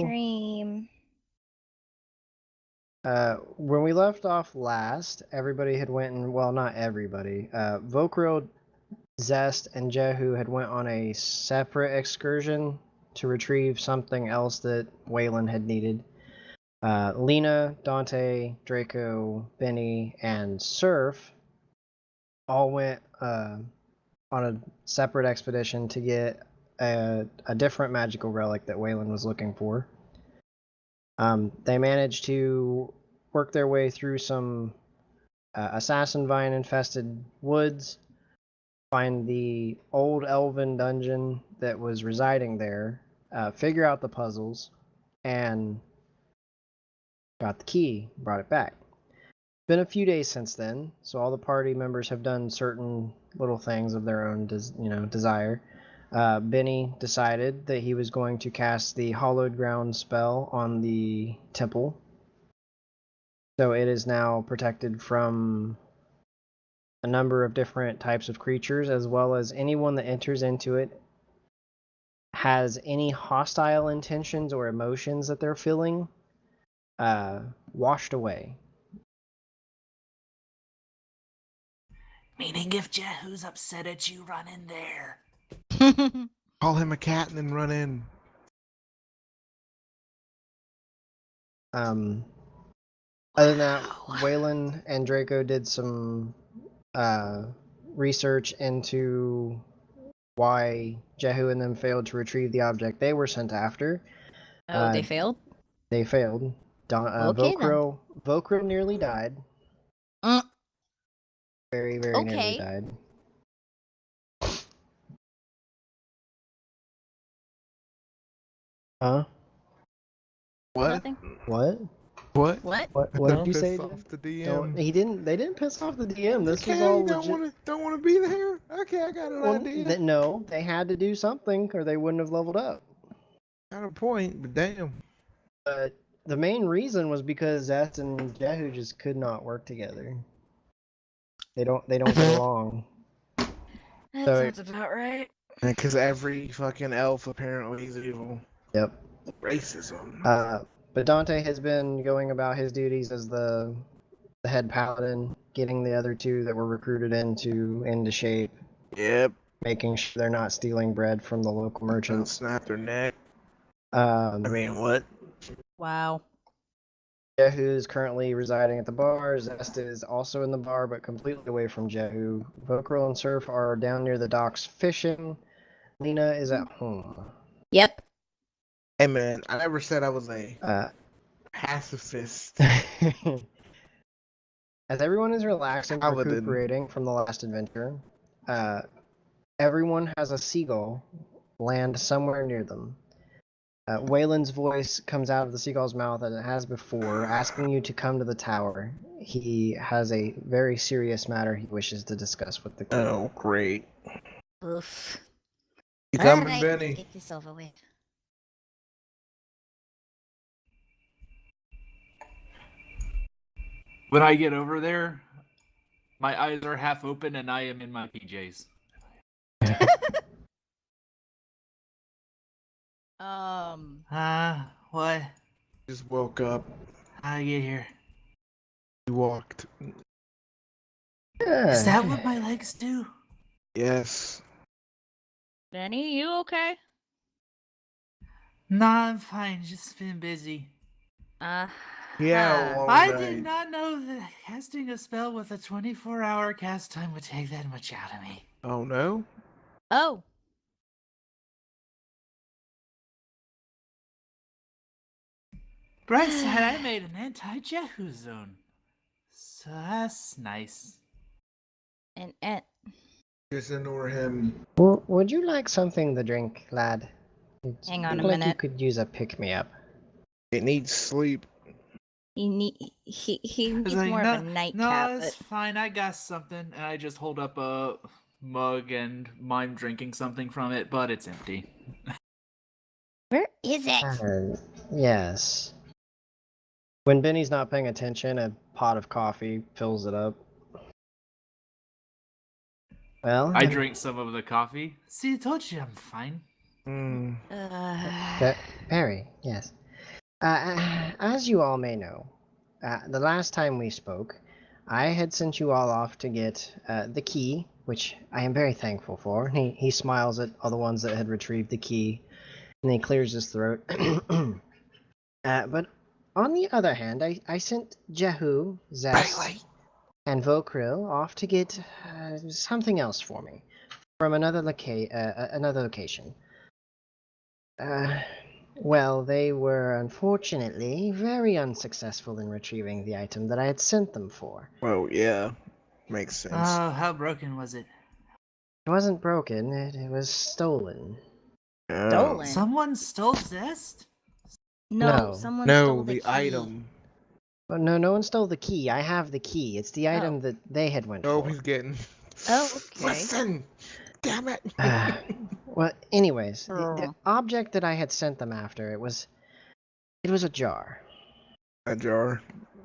stream. When we left off last, everybody had went and, well, not everybody. Vokril, Zest, and Jehu had went on a separate excursion to retrieve something else that Waylon had needed. Lena, Dante, Draco, Benny, and Surf all went on a separate expedition to get a different magical relic that Waylon was looking for. They managed to work their way through some assassin vine infested woods, find the old elven dungeon that was residing there, figure out the puzzles, and got the key, brought it back. Been a few days since then, so all the party members have done certain little things of their own desire. Benny decided that he was going to cast the Hallowed Ground spell on the temple. So it is now protected from a number of different types of creatures, as well as anyone that enters into it has any hostile intentions or emotions that they're feeling washed away. Meaning if Jehu's upset at you, run in there. Call him a cat and then run in. Other than that, Waylon and Draco did some research into why Jehu and them failed to retrieve the object they were sent after. Oh, they failed? They failed. Okay, Vokril nearly died. Very, very nearly died. Huh? What? Nothing. What? What? What did you say? Off the DM. They didn't piss off the DM. This was all legit. Don't want to be there. Okay, I got an idea. No, they had to do something, or they wouldn't have leveled up. Got a point, but damn. The main reason was because Zest and Jehu just could not work together. They don't get along. That sounds about right. Because every fucking elf apparently is evil. Yep. Racism. But Dante has been going about his duties as the head paladin, getting the other two that were recruited into shape. Yep. Making sure they're not stealing bread from the local merchants. Snap their neck. What? Wow. Jehu is currently residing at the bar. Zest is also in the bar, but completely away from Jehu. Vokril and Surf are down near the docks fishing. Lena is at home. Yep. Hey man, I never said I was a pacifist. As everyone is relaxing, recuperating from the last adventure, everyone has a seagull land somewhere near them. Waylon's voice comes out of the seagull's mouth as it has before, asking you to come to the tower. He has a very serious matter he wishes to discuss with the group. Oh, great. Oof. You coming, Alright, Benny? let's get this over with. When I get over there, my eyes are half open and I am in my PJs. What? Just woke up. How'd I get here? You walked. Is that what my legs do? Yes. Benny, you okay? Nah, I'm fine. Just been busy. Yeah, I did not know that casting a spell with a 24-hour cast time would take that much out of me. Oh no? Oh. Bright side, I made an anti-Jehu zone. So that's nice. And Just ignore him. Would you like something to drink, lad? Hang on a like minute. You could use a pick-me-up. It needs sleep. he needs like, more of a nightcap. No, it's fine. I got something. And I just hold up a mug and mime drinking something from it, but it's empty. Where is it? Yes. When Benny's not paying attention, a pot of coffee fills it up. Well, I drink some of the coffee. See, I told you I'm fine. Barry, yes. As you all may know, the last time we spoke, I had sent you all off to get the key, which I am very thankful for. He smiles at all the ones that had retrieved the key, and he clears his throat. But on the other hand, I sent Jehu, Zest, Bailey. and Vokril off to get something else for me from another location. Well, they were unfortunately very unsuccessful in retrieving the item that I had sent them for. Well, yeah, makes sense. Oh, how broken was it? It wasn't broken, it was stolen. Oh. Stolen. Someone stole Zest? No, No. someone No, stole the the key. item. Well, no one stole the key. I have the key. It's the item Oh. that they had went Oh, for. he's getting. Oh, okay. Listen, damn it. Well, anyways, the Oh. object that I had sent them after, it was a jar. A jar.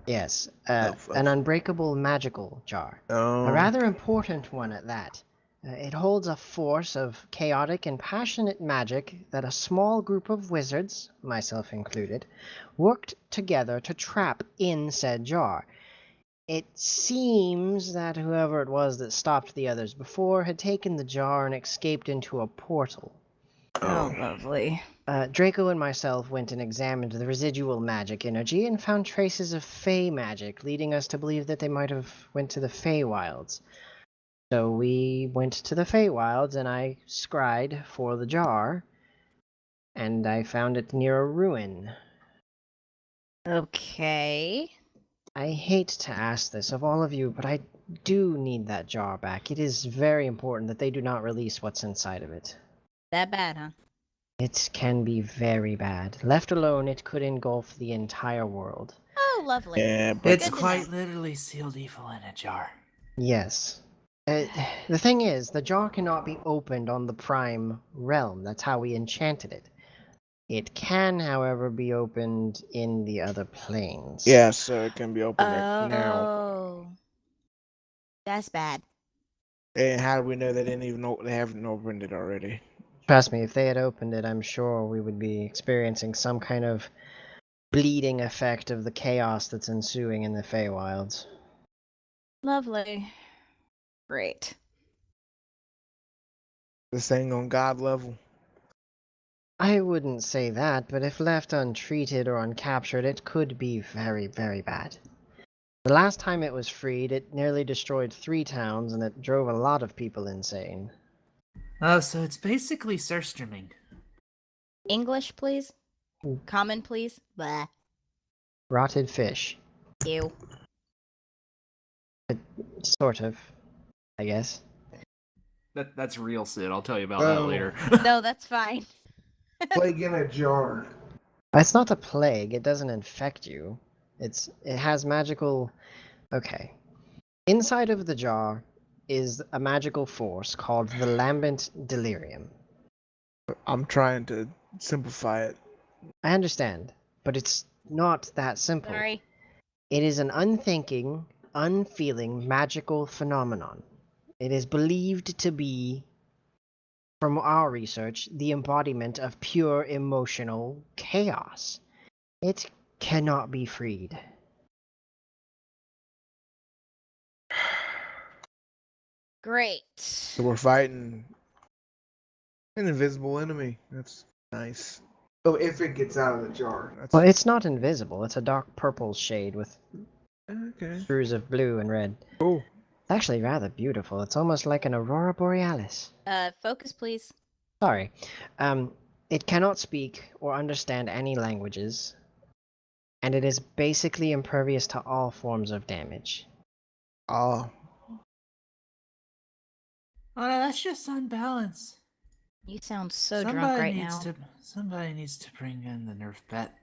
Yes, Of- an unbreakable magical jar. Oh. A rather important one at that. It holds a force of chaotic and passionate magic that a small group of wizards, myself included, worked together to trap in said jar. It seems that whoever it was that stopped the others before had taken the jar and escaped into a portal. Oh, lovely. Draco and myself went and examined the residual magic energy and found traces of Fey magic, leading us to believe that they might have went to the Feywilds. So we went to the Feywilds and I scryed for the jar, and I found it near a ruin. Okay. I hate to ask this of all of you, but I do need that jar back. It is very important that they do not release what's inside of it. That bad, huh? It can be very bad. Left alone, it could engulf the entire world. Oh, lovely. Yeah, but It's Good to quite know. literally sealed evil in a jar. Yes. The thing is, the jar cannot be opened on the Prime Realm. That's how we enchanted it. It can, however, be opened in the other planes. yeah, so it can be opened now. Oh. That's bad. And how do we know they didn't even know they haven't opened it already? Trust me, if they had opened it, I'm sure we would be experiencing some kind of bleeding effect of the chaos that's ensuing in the Feywilds. Lovely. Great. This thing on God level. I wouldn't say that, but if left untreated or uncaptured, it could be very, very bad. The last time it was freed, it nearly destroyed 3 towns and it drove a lot of people insane. Oh, so it's basically surströmming. English, please. Mm. Common, please. Blah. Rotted fish. Ew. Sort of, I guess. That's real, Sid. I'll tell you about that Oh. later. No, that's fine. Plague in a jar. It's not a plague, it doesn't infect you. It has magical... Okay. Inside of the jar is a magical force called the Lambent Delirium. I'm trying to simplify it. I understand, but it's not that simple. Sorry. It is an unthinking, unfeeling magical phenomenon. It is believed to be, from our research, the embodiment of pure emotional chaos. It cannot be freed. Great. So we're fighting an invisible enemy. That's nice. Oh, if it gets out of the jar. That's Well, it's not invisible. It's a dark purple shade with okay. strews of blue and red. Cool. It's actually rather beautiful. It's almost like an aurora borealis. Focus, please. Sorry. It cannot speak or understand any languages, and it is basically impervious to all forms of damage. Oh, Oh, no, that's just unbalance. You sound so drunk right now. Somebody needs to bring in the Nerf bet.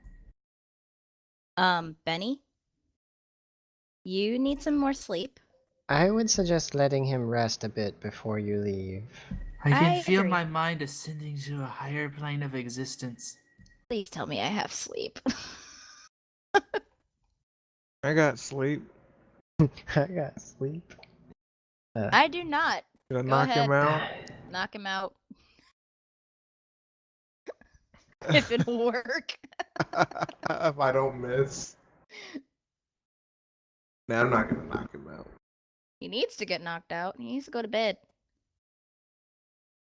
Benny? You need some more sleep. I would suggest letting him rest a bit before you leave. I can I feel agree. my mind ascending to a higher plane of existence. Please tell me I have sleep. I got sleep. I got sleep. I do not. Did I Go knock him ahead. out? Knock him out. if it'll work. If I don't miss. Nah, I'm not gonna knock him out. He needs to get knocked out. He needs to go to bed.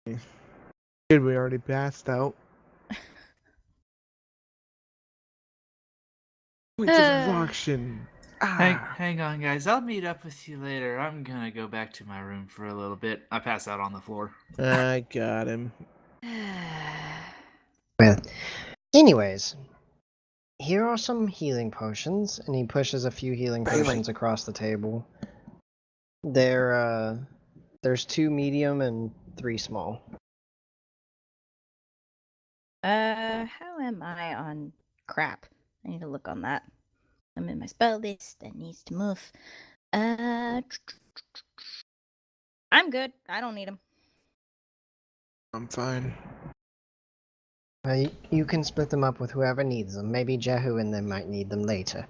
Kid, we already passed out. Points of exhaustion. Hang on, guys. I'll meet up with you later. I'm gonna go back to my room for a little bit. I pass out on the floor. I got him. Well, anyways, here are some healing potions, and he pushes a few healing Bailey. potions across the table. There's 2 medium and 3 small. How am I on crap? I need to look on that. I'm in my spell list. That needs to move. I'm good. I don't need them. I'm fine. You can split them up with whoever needs them. Maybe Jehu and them might need them later.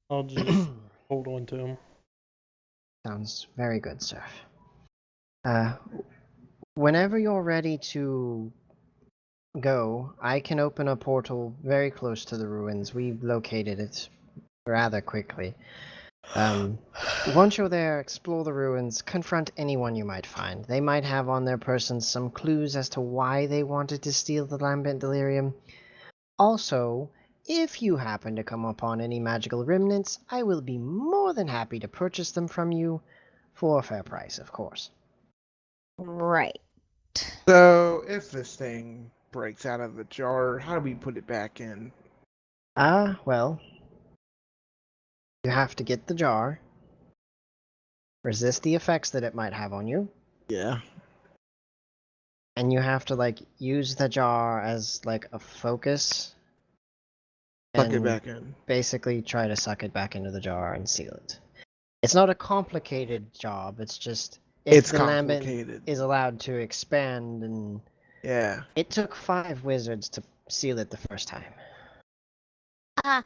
I'll just hold on to him. Sounds very good, sir. Whenever you're ready to go, I can open a portal very close to the ruins. We located it rather quickly. Once you're there, explore the ruins, confront anyone you might find. They might have on their persons some clues as to why they wanted to steal the Lambent Delirium. Also, if you happen to come upon any magical remnants, I will be more than happy to purchase them from you for a fair price, of course. Right. So, if this thing breaks out of the jar, how do we put it back in? Well, you have to get the jar, resist the effects that it might have on you, Yeah. and you have to, like, use the jar as, like, a focus. Suck it and back in. basically try to suck it back into the jar and seal it. It's not a complicated job, it's just if It's the Lambent complicated. is allowed to expand, and Yeah. it took 5 wizards to seal it the first time. Ah,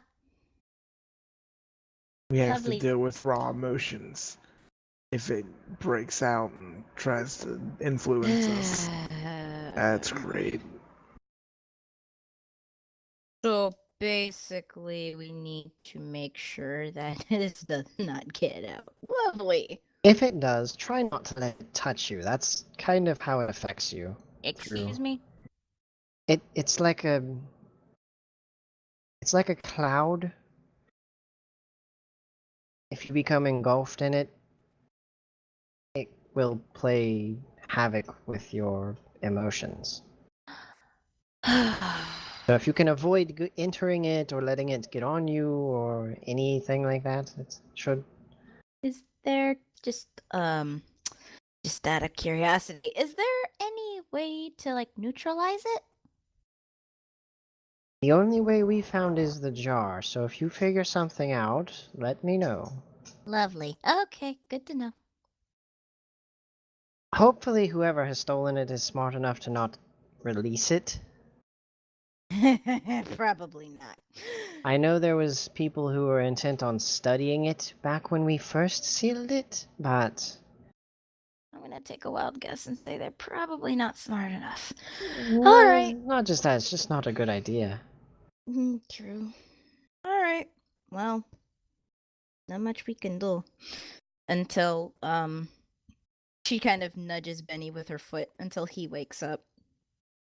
We have Lovely. to deal with raw emotions if it breaks out and tries to influence us. That's great. So basically, we need to make sure that this does not get out. Lovely. If it does, try not to let it touch you. That's kind of how it affects you. Excuse me? It's like a cloud. If you become engulfed in it, it will play havoc with your emotions. So if you can avoid entering it or letting it get on you or anything like that, it should. Is there just out of curiosity, is there any way to like neutralize it? The only way we found is the jar, so if you figure something out, let me know. Lovely. Okay, good to know. Hopefully whoever has stolen it is smart enough to not release it. Probably not. I know there was people who were intent on studying it back when we first sealed it, but I'm gonna take a wild guess and say they're probably not smart enough. well, right. not just that, it's just not a good idea. True. Alright. Well, not much we can do. Until, she kind of nudges Benny with her foot until he wakes up.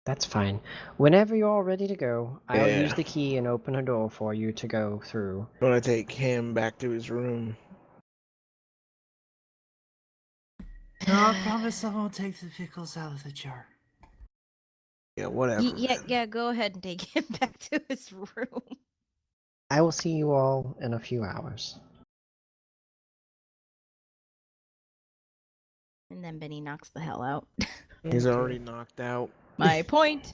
That's fine. Whenever you're all ready to go, I'll use Yeah. the key and open a door for you to go through. I want to take him back to his room. No, I promise I won't take the pickles out of the jar. Yeah, whatever. Yeah, go ahead and take him back to his room. I will see you all in a few hours. And then Benny knocks the hell out. He's Okay. already knocked out. My point.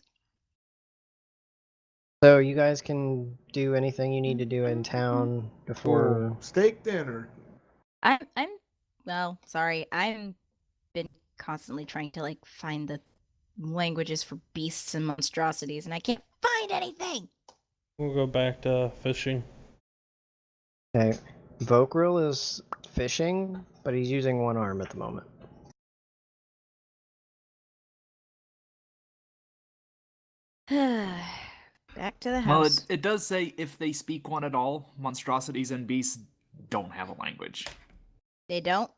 So you guys can do anything you need to do in town before. Steak dinner. Well, sorry. I'm been constantly trying to like find the languages for beasts and monstrosities, and I can't find anything. We'll go back to fishing. Okay. Vokril is fishing, but he's using one arm at the moment. Back to the Well, house. it does say if they speak one at all, monstrosities and beasts don't have a language. They don't.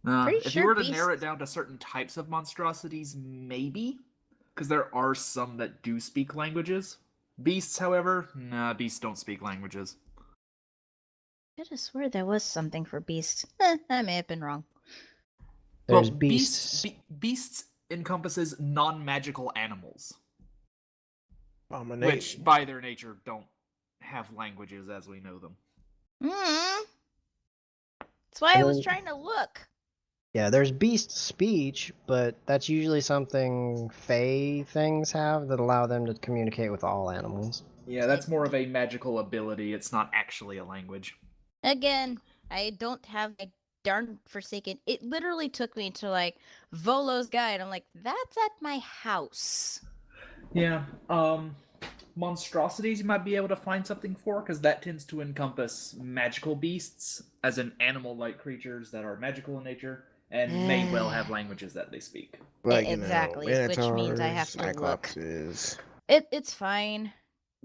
Pretty If you sure were to beasts. narrow it down to certain types of monstrosities, maybe, because there are some that do speak languages. Beasts, however, nah, beasts don't speak languages. I could have swore there was something for beasts. I may have been wrong. There's well, beasts. beasts encompasses non-magical animals, Abominate. which by their nature don't have languages as we know them. That's why I was Um, trying to look. Yeah, there's beast speech, but that's usually something Fey things have that allow them to communicate with all animals. Yeah, that's more of a magical ability. It's not actually a language. Again, I don't have a darn forsaken. It literally took me to like Volo's guide. I'm like, that's at my house. Yeah, monstrosities you might be able to find something for, because that tends to encompass magical beasts, as in animal-like creatures that are magical in nature, and may well have languages that they speak. Like, exactly, which means I have to look. Cyclopses, It's fine.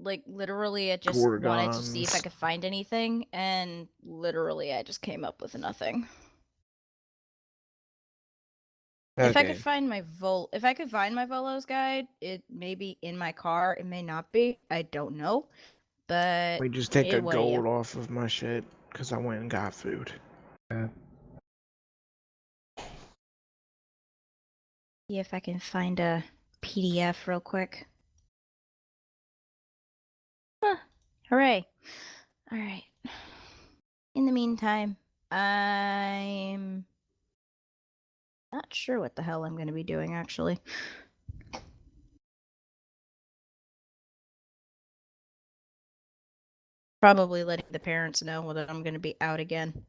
Like literally, I just wanted to see if I Gorgons. could find anything, and literally, I just came up with nothing. If I could Okay. find my if I could find my Volo's guide, it may be in my car. It may not be. I don't know. But We just take a what do you? gold off of my shit because I went and got food. See if I can find a PDF real quick. Huh. Hooray! All right. In the meantime, I'm not sure what the hell I'm going to be doing actually. Probably letting the parents know that I'm going to be out again.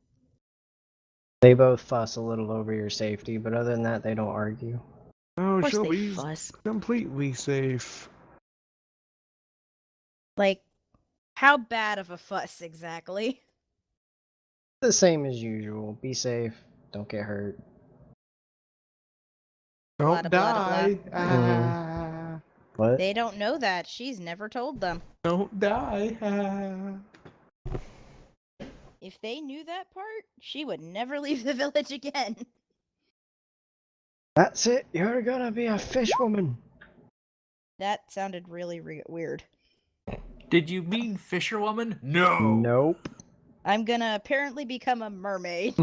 They both fuss a little over your safety, but other than that, they don't argue. Oh, Of course she'll they be fuss. completely safe. Like, how bad of a fuss exactly? The same as usual. Be safe. Don't get hurt. Blah, Don't blah, blah, blah. die. Ah. What? They don't know that. She's never told them. Don't die. Ah. If they knew that part, she would never leave the village again. That's it. You're gonna be a fish woman. That sounded really weird. Did you mean fisherwoman? No. Nope. I'm gonna apparently become a mermaid.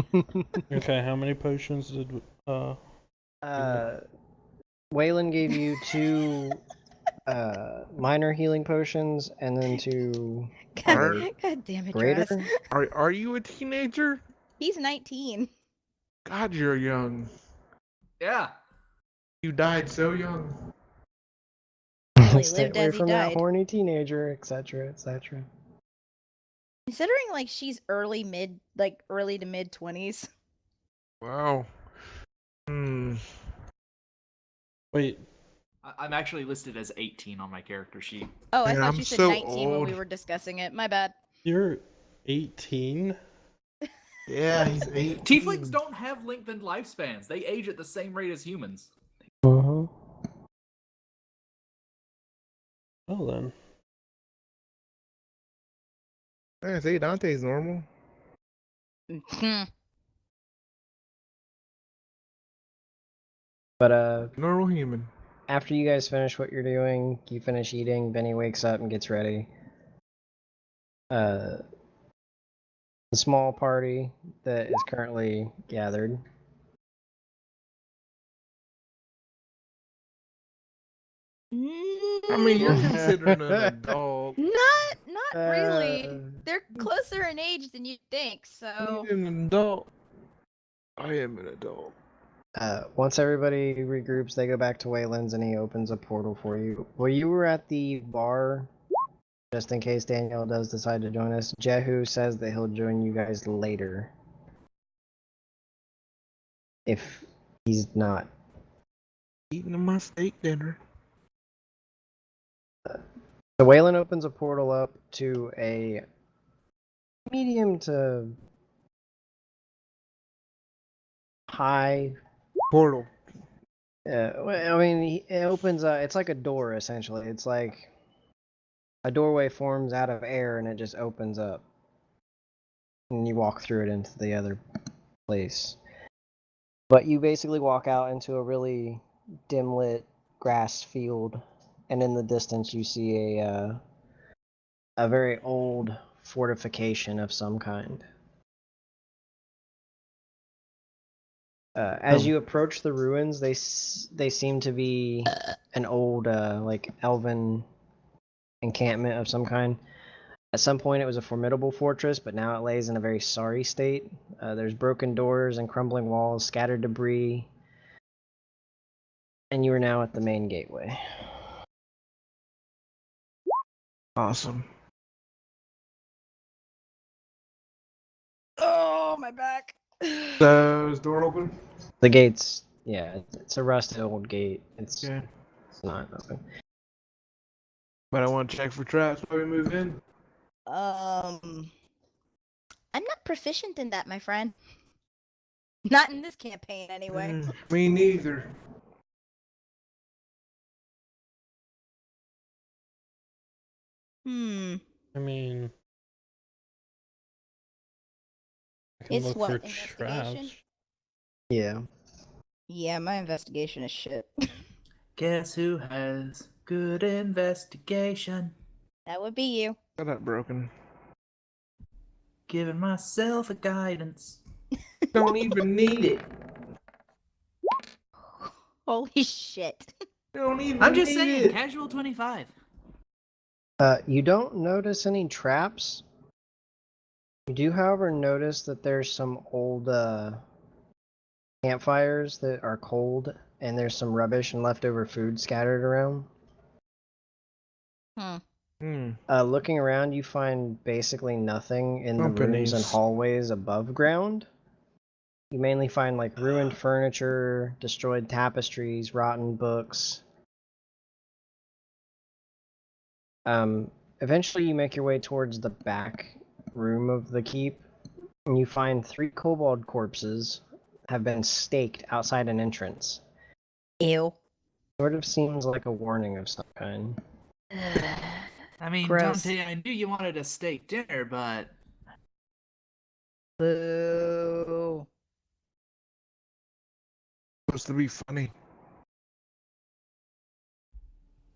Okay, how many potions did Waylon gave you 2 minor healing potions and then 2 God, God damn it, greater. Dress. Are you a teenager? He's 19. God, you're young. Yeah. You died so young. He Stay lived away as he from that died. horny teenager, etc., etc. Considering like she's early to mid 20s. Wow. wait, I'm actually listed as 18 on my character sheet. Oh, I Man, thought I'm you said so 19 when we old. were discussing it. My bad. you're 18? Yeah, he's 18. Tieflings don't have lengthened lifespans. They age at the same rate as humans. Uh-huh. Oh then. I say Dante's normal. But Normal human. after you guys finish what you're doing, you finish eating, Benny wakes up and gets ready. The small party that is currently gathered. I mean, you're considered an adult. Not really. Uh, They're closer in age than you'd think, so You're an adult. I am an adult. Once everybody regroups, they go back to Wayland's and he opens a portal for you. Well, you were at the bar, just in case Daniel does decide to join us. Jehu says that he'll join you guys later. If he's not. Eating my steak dinner. So Wayland opens a portal up to a medium to high Portal. Well, I mean, it opens. It's like a door essentially. It's like a doorway forms out of air and it just opens up, and you walk through it into the other place. But you basically walk out into a really dim lit grass field, and in the distance you see a very old fortification of some kind. As you approach the ruins, they seem to be an old like elven encampment of some kind. At some point, it was a formidable fortress, but now it lays in a very sorry state. There's broken doors and crumbling walls, scattered debris, and you are now at the main gateway. Awesome. Oh, my back. So is the door open? The gates, yeah, it's a rusted old gate. It's Yeah. not open. But I want to check for traps before we move in. I'm not proficient in that, my friend. Not in this campaign, anyway. Me neither. I mean, I can It's look what, for investigation? traps. Yeah. Yeah, my investigation is shit. Guess who has good investigation? That would be you. Got that broken. Giving myself a guidance. Don't even need it. Holy shit. Don't even I'm just need saying, it. casual 25. You don't notice any traps. You do, however, notice that there's some old campfires that are cold, and there's some rubbish and leftover food scattered around. Looking around, you find basically nothing in the rooms and Companies. hallways above ground. You mainly find like ruined furniture, destroyed tapestries, rotten books. Eventually you make your way towards the back room of the keep, and you find 3 kobold corpses have been staked outside an entrance. Ew. Sort of seems like a warning of some kind. I mean, Gross. Dante, I knew you wanted a steak dinner, but Boo. Supposed to be funny.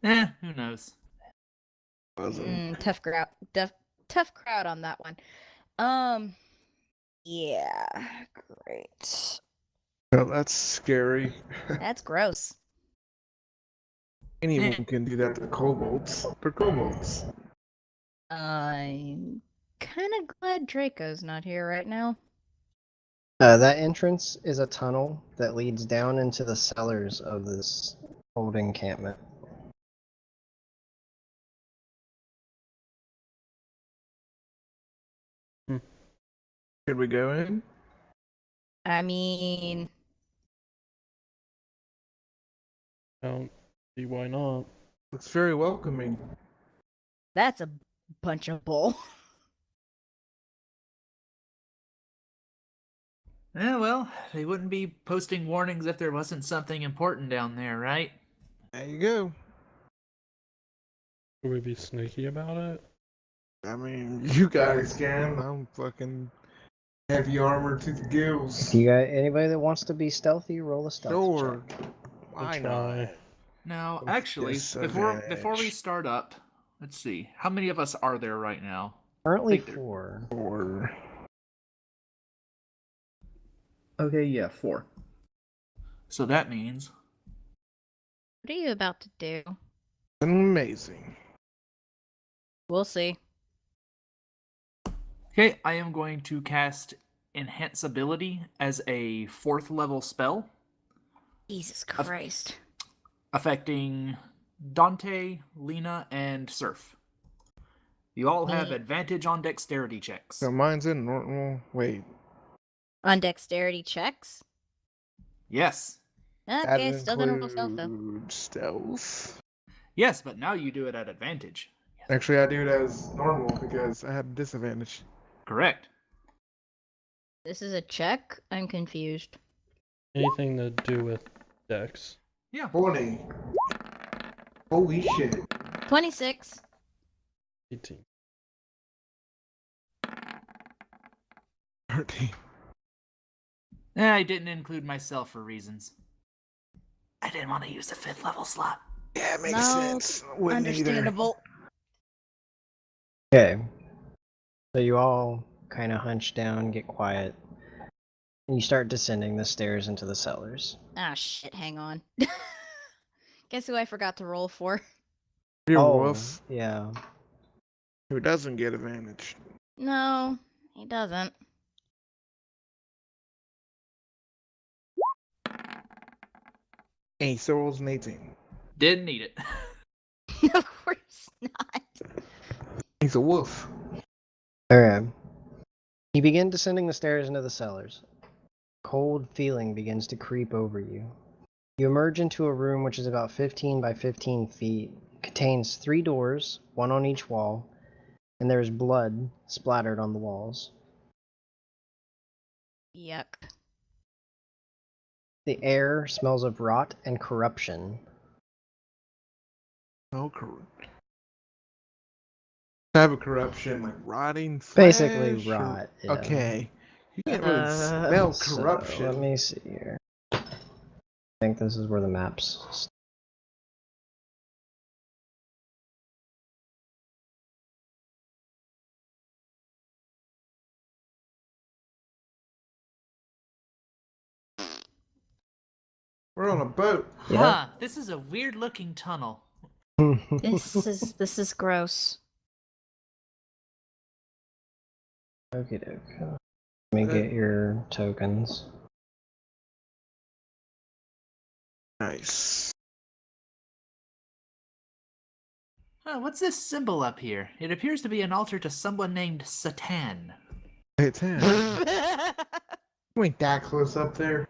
who knows? Wasn't. Tough crowd. Tough crowd on that one. Yeah, great. Well, that's scary. That's gross. Anyone can do that to kobolds. They're kobolds. I'm kind of glad Draco's not here right now. That entrance is a tunnel that leads down into the cellars of this old encampment. Should we go in? I mean, I don't see why not. Looks very welcoming. that's a bunch of bull. Yeah, well, they wouldn't be posting warnings if there wasn't something important down there, right? There you go. Should we be sneaky about it? I mean, you guys can. I'm fucking heavy armor to the gills. Do you got anybody that wants to be stealthy? Roll a stealth Sure. check. Why I'll not? try. Now, With actually, before we disadvantage. start up, let's see. How many of us are there right now? Currently Think there- 4. Or Okay, yeah, 4. So that means What are you about to do? amazing. We'll see. okay, I am going to cast Enhance Ability as a 4th level spell, Jesus Christ. affecting Dante, Lena, and Surf. You all have Me. advantage on dexterity checks. So mine's in normal. Wait. On dexterity checks? Yes. Okay, That still gonna roll stealth though. includes stealth. Yes, but now you do it at advantage. Actually, I do it as normal because I had a disadvantage. Correct. This is a check? I'm confused. Anything to do with Dex. Yeah. 20. Holy shit. 26. 18. 13. I didn't include myself for reasons. I didn't want to use the 5th level slot. Yeah, it makes No, sense. Wouldn't either. Understandable. Okay. So you all kind of hunch down, get quiet, and you start descending the stairs into the cellars. Ah, shit, hang on. Guess who I forgot to roll for? You're Oh, Wolf. yeah. Who doesn't get advantage? No, he doesn't. Hey, so rolls an 18. Didn't need it. Of course not. He's a wolf. Okay. You begin descending the stairs into the cellars. A cold feeling begins to creep over you. You emerge into a room which is about 15 by 15 feet. It contains 3 doors, one on each wall, and there is blood splattered on the walls. Yuck. The air smells of rot and corruption. No corrupt. Type of corruption, like rotting Basically flesh, or- rot. Yeah. Okay. You can't really smell So, corruption. let me see here. I think this is where the maps. We're on a boat. Yeah. This is a weird looking tunnel. This is gross. Okie doke. Let me get your tokens. Nice. What's this symbol up here? It appears to be an altar to someone named Satan. Hey, 10. You ain't that close up there.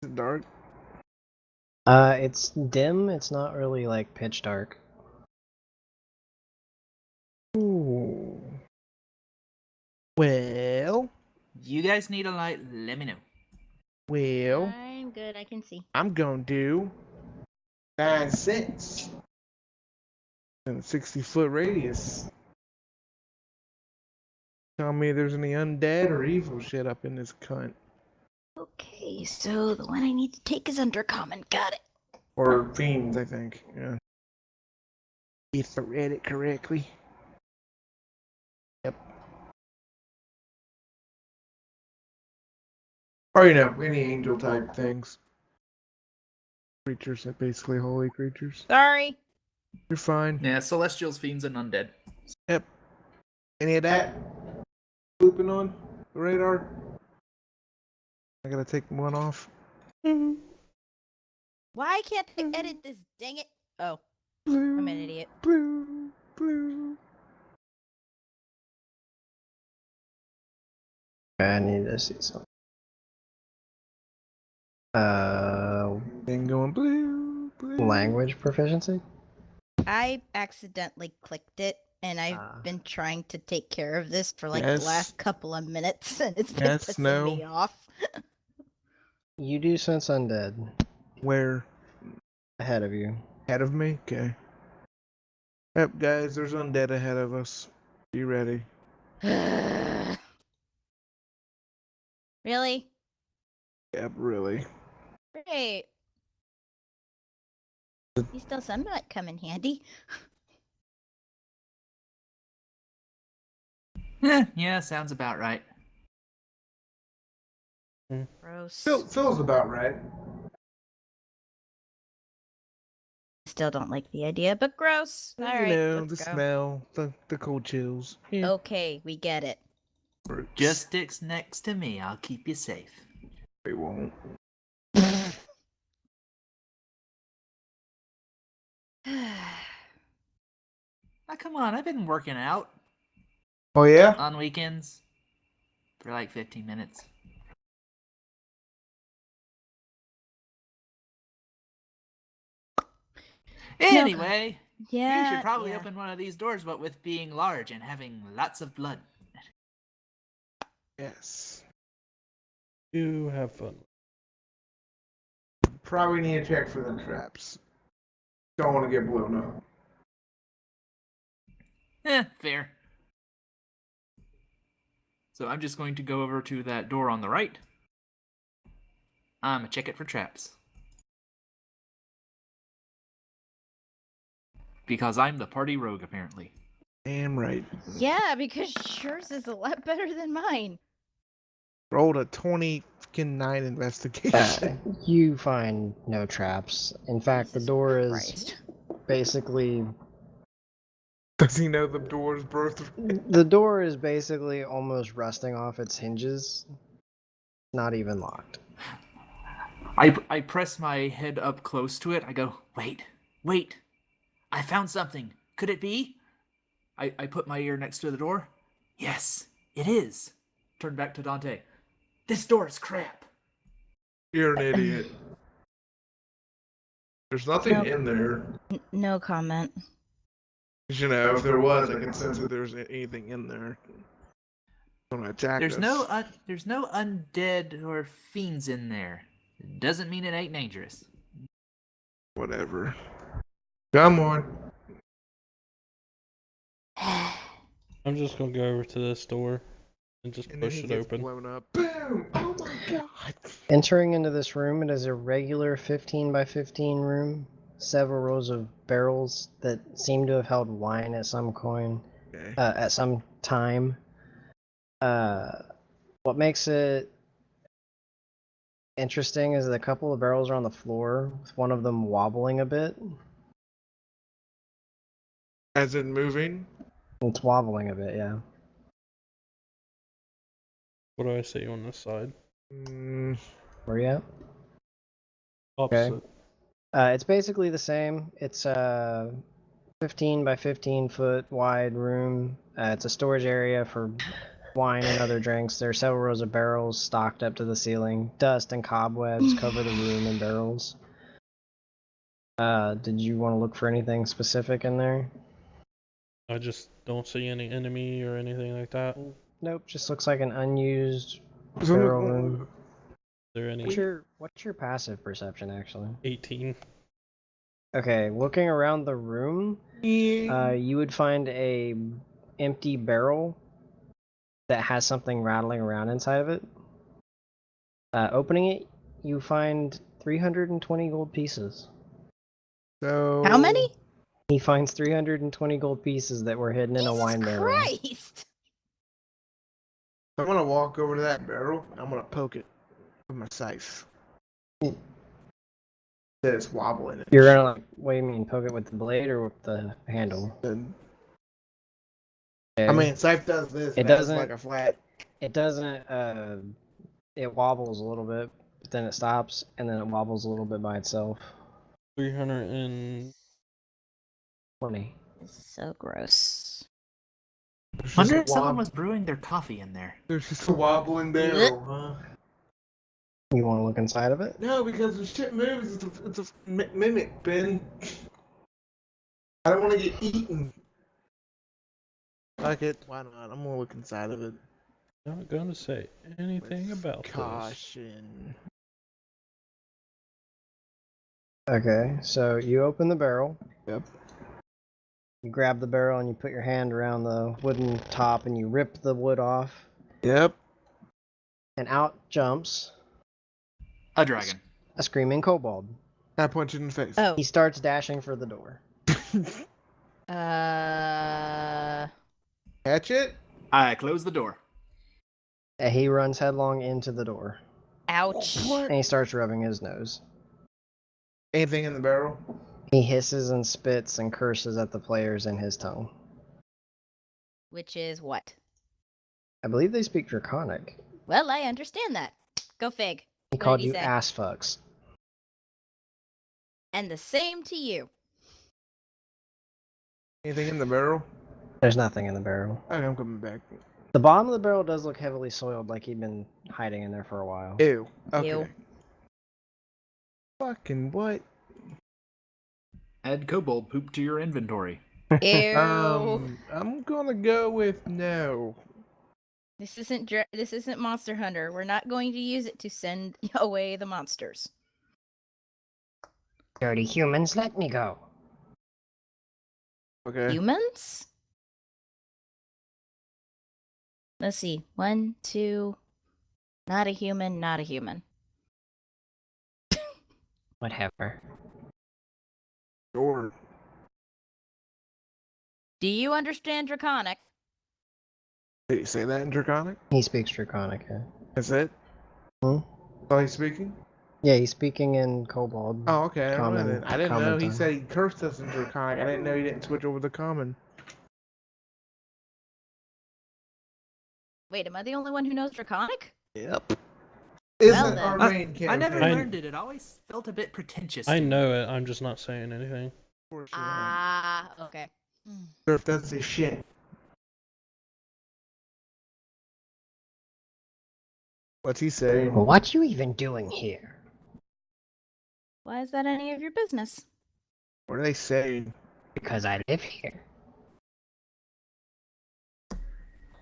Is it dark? It's dim. It's not really like pitch dark. Ooh. Well, You guys need a light? Let me know. well, I'm good, I can see. I'm gonna do 9 cents in a 60-foot radius. Tell me if there's any undead or evil shit up in this cunt. Okay, so the one I need to take is Undercommon. Got it. Or fiends, I think. Yeah. If I read it correctly. Yep. Or, you know, any angel type things. Creatures, basically holy creatures. Sorry. You're fine. Yeah, celestials, fiends, and undead. Yep. Any of that? Looping on the radar? I gotta take one off. Why can't I edit this? Dang it. Oh, Blue, I'm an idiot. Blue, blue. I need to see something. Then going blue, blue. Language proficiency? I accidentally clicked it, and I've Ah. been trying to take care of this for like Yes. the last couple of minutes, and it's been Yes, pissing no. me off. You do sense undead Where? ahead of you. Ahead of me? Okay. Yep, guys, there's undead ahead of us. Be ready. Really? Yep, really. Great. These still some might come in handy. Yeah, sounds about right. Gross. Feels about right. Still don't like the idea, but gross. All You right, know, let's the go. smell, the cold chills. Yeah. Okay, we get it. Just sticks next to me. I'll keep you safe. They won't. Ah, come on. I've been working out Oh yeah? on weekends for like 15 minutes. Anyway, Yeah. you should probably yeah. open one of these doors, but with being large and having lots of blood. Yes. You have fun. Probably need to check for the traps. Don't want to get blown up. Fair. So I'm just going to go over to that door on the right. I'm gonna check it for traps. Because I'm the party rogue, apparently. Damn right. Yeah, because yours is a lot better than mine. Rolled a 29 investigation. You find no traps. In fact, the Jesus door is Christ. basically Does he know the door's birth? the door is basically almost rusting off its hinges. Not even locked. I press my head up close to it. I go, wait. I found something. Could it be? I put my ear next to the door. Yes, it is. Turn back to Dante. This door is crap. You're an idiot. There's nothing Nope. in there. No comment. 'Cause, you know, if there was, I could sense that there's anything in there. Gonna attack There's us. there's no undead or fiends in there. Doesn't mean it ain't dangerous. Whatever. Come on. I'm just gonna go over to this door and just And then push he it gets open. blown up. Boom! Oh my god! Entering into this room, it is a regular 15 by 15 room. Several rows of barrels that seem to have held wine at some Okay. at some time. What makes it interesting is that a couple of barrels are on the floor, with one of them wobbling a bit. As in moving? It's wobbling a bit, yeah. What do I see on this side? Where you at? Opposite. It's basically the same. It's a 15 by 15 foot wide room. It's a storage area for wine and other drinks. There are several rows of barrels stocked up to the ceiling. Dust and cobwebs cover the room and barrels. Did you want to look for anything specific in there? I just don't see any enemy or anything like that. Is Nope, just looks like an unused So barrel room. there any What's your passive perception actually? 18? Okay, looking around the room, you would find a empty barrel that has something rattling around inside of it. Opening it, you find 320 gold pieces. So How many? He finds 320 gold pieces that were hidden in a wine Jesus barrel. Christ! I'm gonna walk over to that barrel. I'm gonna poke it with my scythe. That it's wobbling. You're gonna like, what do you mean, poke it with the blade or with the handle? And, Okay. I mean, scythe does this. It It has doesn't- like a flat. It doesn't, it wobbles a little bit, but then it stops, and then it wobbles a little bit by itself. 300 20. So gross. There's Wonder just if a someone wob- was brewing their coffee in there. There's just a wobbling barrel, huh? You want to look inside of it? No, because the shit moves. It's a mimic, Ben. I don't want to get eaten. Fuck it. Why not? I'm gonna look inside of it. Not gonna say anything about this. Caution. Okay, so you open the barrel. Yep. You grab the barrel and you put your hand around the wooden top and you rip the wood off, Yep. and out jumps A dragon. a screaming kobold. I punch it in the face. Oh. He starts dashing for the door. Catch it? I close the door. And he runs headlong into the door. Ouch. And he starts rubbing his nose. Anything in the barrel? He hisses and spits and curses at the players in his tongue. Which is what? I believe they speak Draconic. Well, I understand that. Go Fig. He What called did he you say? ass fucks. And the same to you. Anything in the barrel? There's nothing in the barrel. Okay, I'm coming back. The bottom of the barrel does look heavily soiled, like he'd been hiding in there for a while. Ew. Okay. Ew. Fucking what? Add kobold poop to your inventory. Ew. I'm gonna go with no. This isn't Monster Hunter. We're not going to use it to send away the monsters. Dirty humans, let me go. Okay. Humans? Let's see. 1, 2. Not a human, not a human. Whatever. Sure. Do you understand Draconic? Did he say that in Draconic? He speaks Draconic. Yeah. That's it? Hmm? Oh, he's speaking? Yeah, he's speaking in Kobold. Oh, okay. Never mind Common- then. I didn't know. common He tongue. said he cursed us in Draconic. I didn't know he didn't switch over to Common. Wait, am I the only one who knows Draconic? Yep. Well Isn't then. our main campaign? I never I- learned it. It always felt a bit pretentious. I to me. know it. I'm just not saying anything. For sure. Ah, okay. Surf, that's his shit. What's he saying? What you even doing here? Why is that any of your business? What are they saying? Because I live here.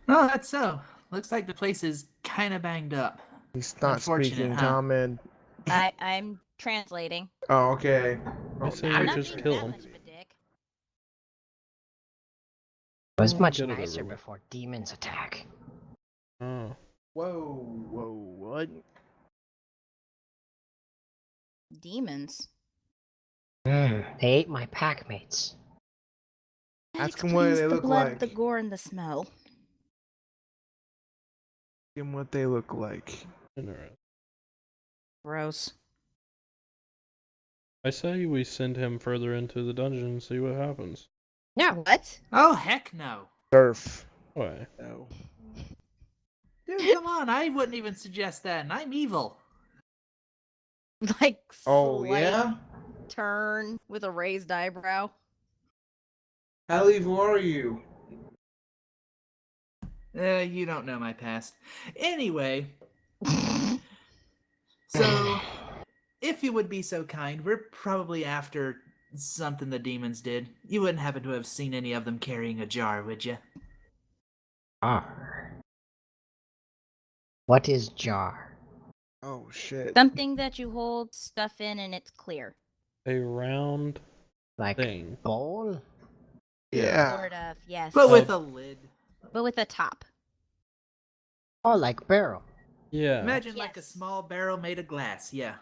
Oh, that's so. Looks like the place is kind of banged up. He's not Unfortunate, speaking huh? Common. I'm translating. Oh, okay. I say I'm you not just being kill that him. much of a dick. It was Oh, much get it nicer over with. before demons attack. Oh. Whoa, what? Demons. They ate my packmates. That Ask 'em what explains they the look blood, like. the gore, and the smell. Give him what they look like. Interesting. Gross. I say we send him further into the dungeon and see what happens. No. What? Oh, heck no. Surf. Why? No. Dude, come on. I wouldn't even suggest that, and I'm evil. Like Oh, slight yeah? turn with a raised eyebrow. How evil are you? You don't know my past. Anyway, so if you would be so kind, we're probably after something the demons did. You wouldn't happen to have seen any of them carrying a jar, would you? Jar. What is jar? Oh, shit. Something that you hold stuff in and it's clear. A round Like thing. bowl? Yeah. Sort of, yes. But with a lid. But with a top. Oh, like barrel. Yeah. Imagine like a Yes. small barrel made of glass. Yeah.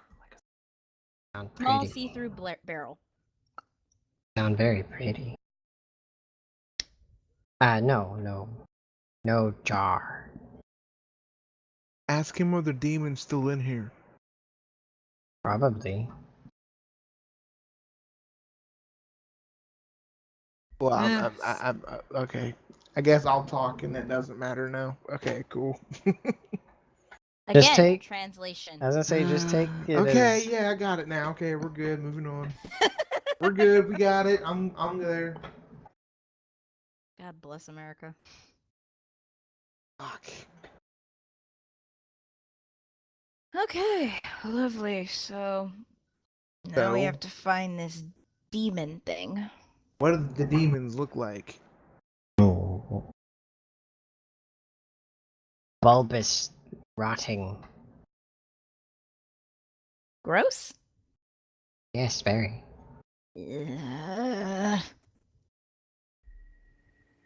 Sound Small pretty. see-through barrel. Sound very pretty. No jar. Ask him are the demons still in here. Probably. Well, Eh. I'm okay. I guess I'll talk and that doesn't matter now. Okay, cool. Again, Just take- translation. As I say, just take it Okay, as- yeah, I got it now. Okay, we're good. Moving on. We're good. We got it. I'm there. God bless America. Fuck. Okay, lovely. So now we So? have to find this demon thing. What do the demons look like? Oh. Bulbous, rotting. Gross? Yes, very. Ugh.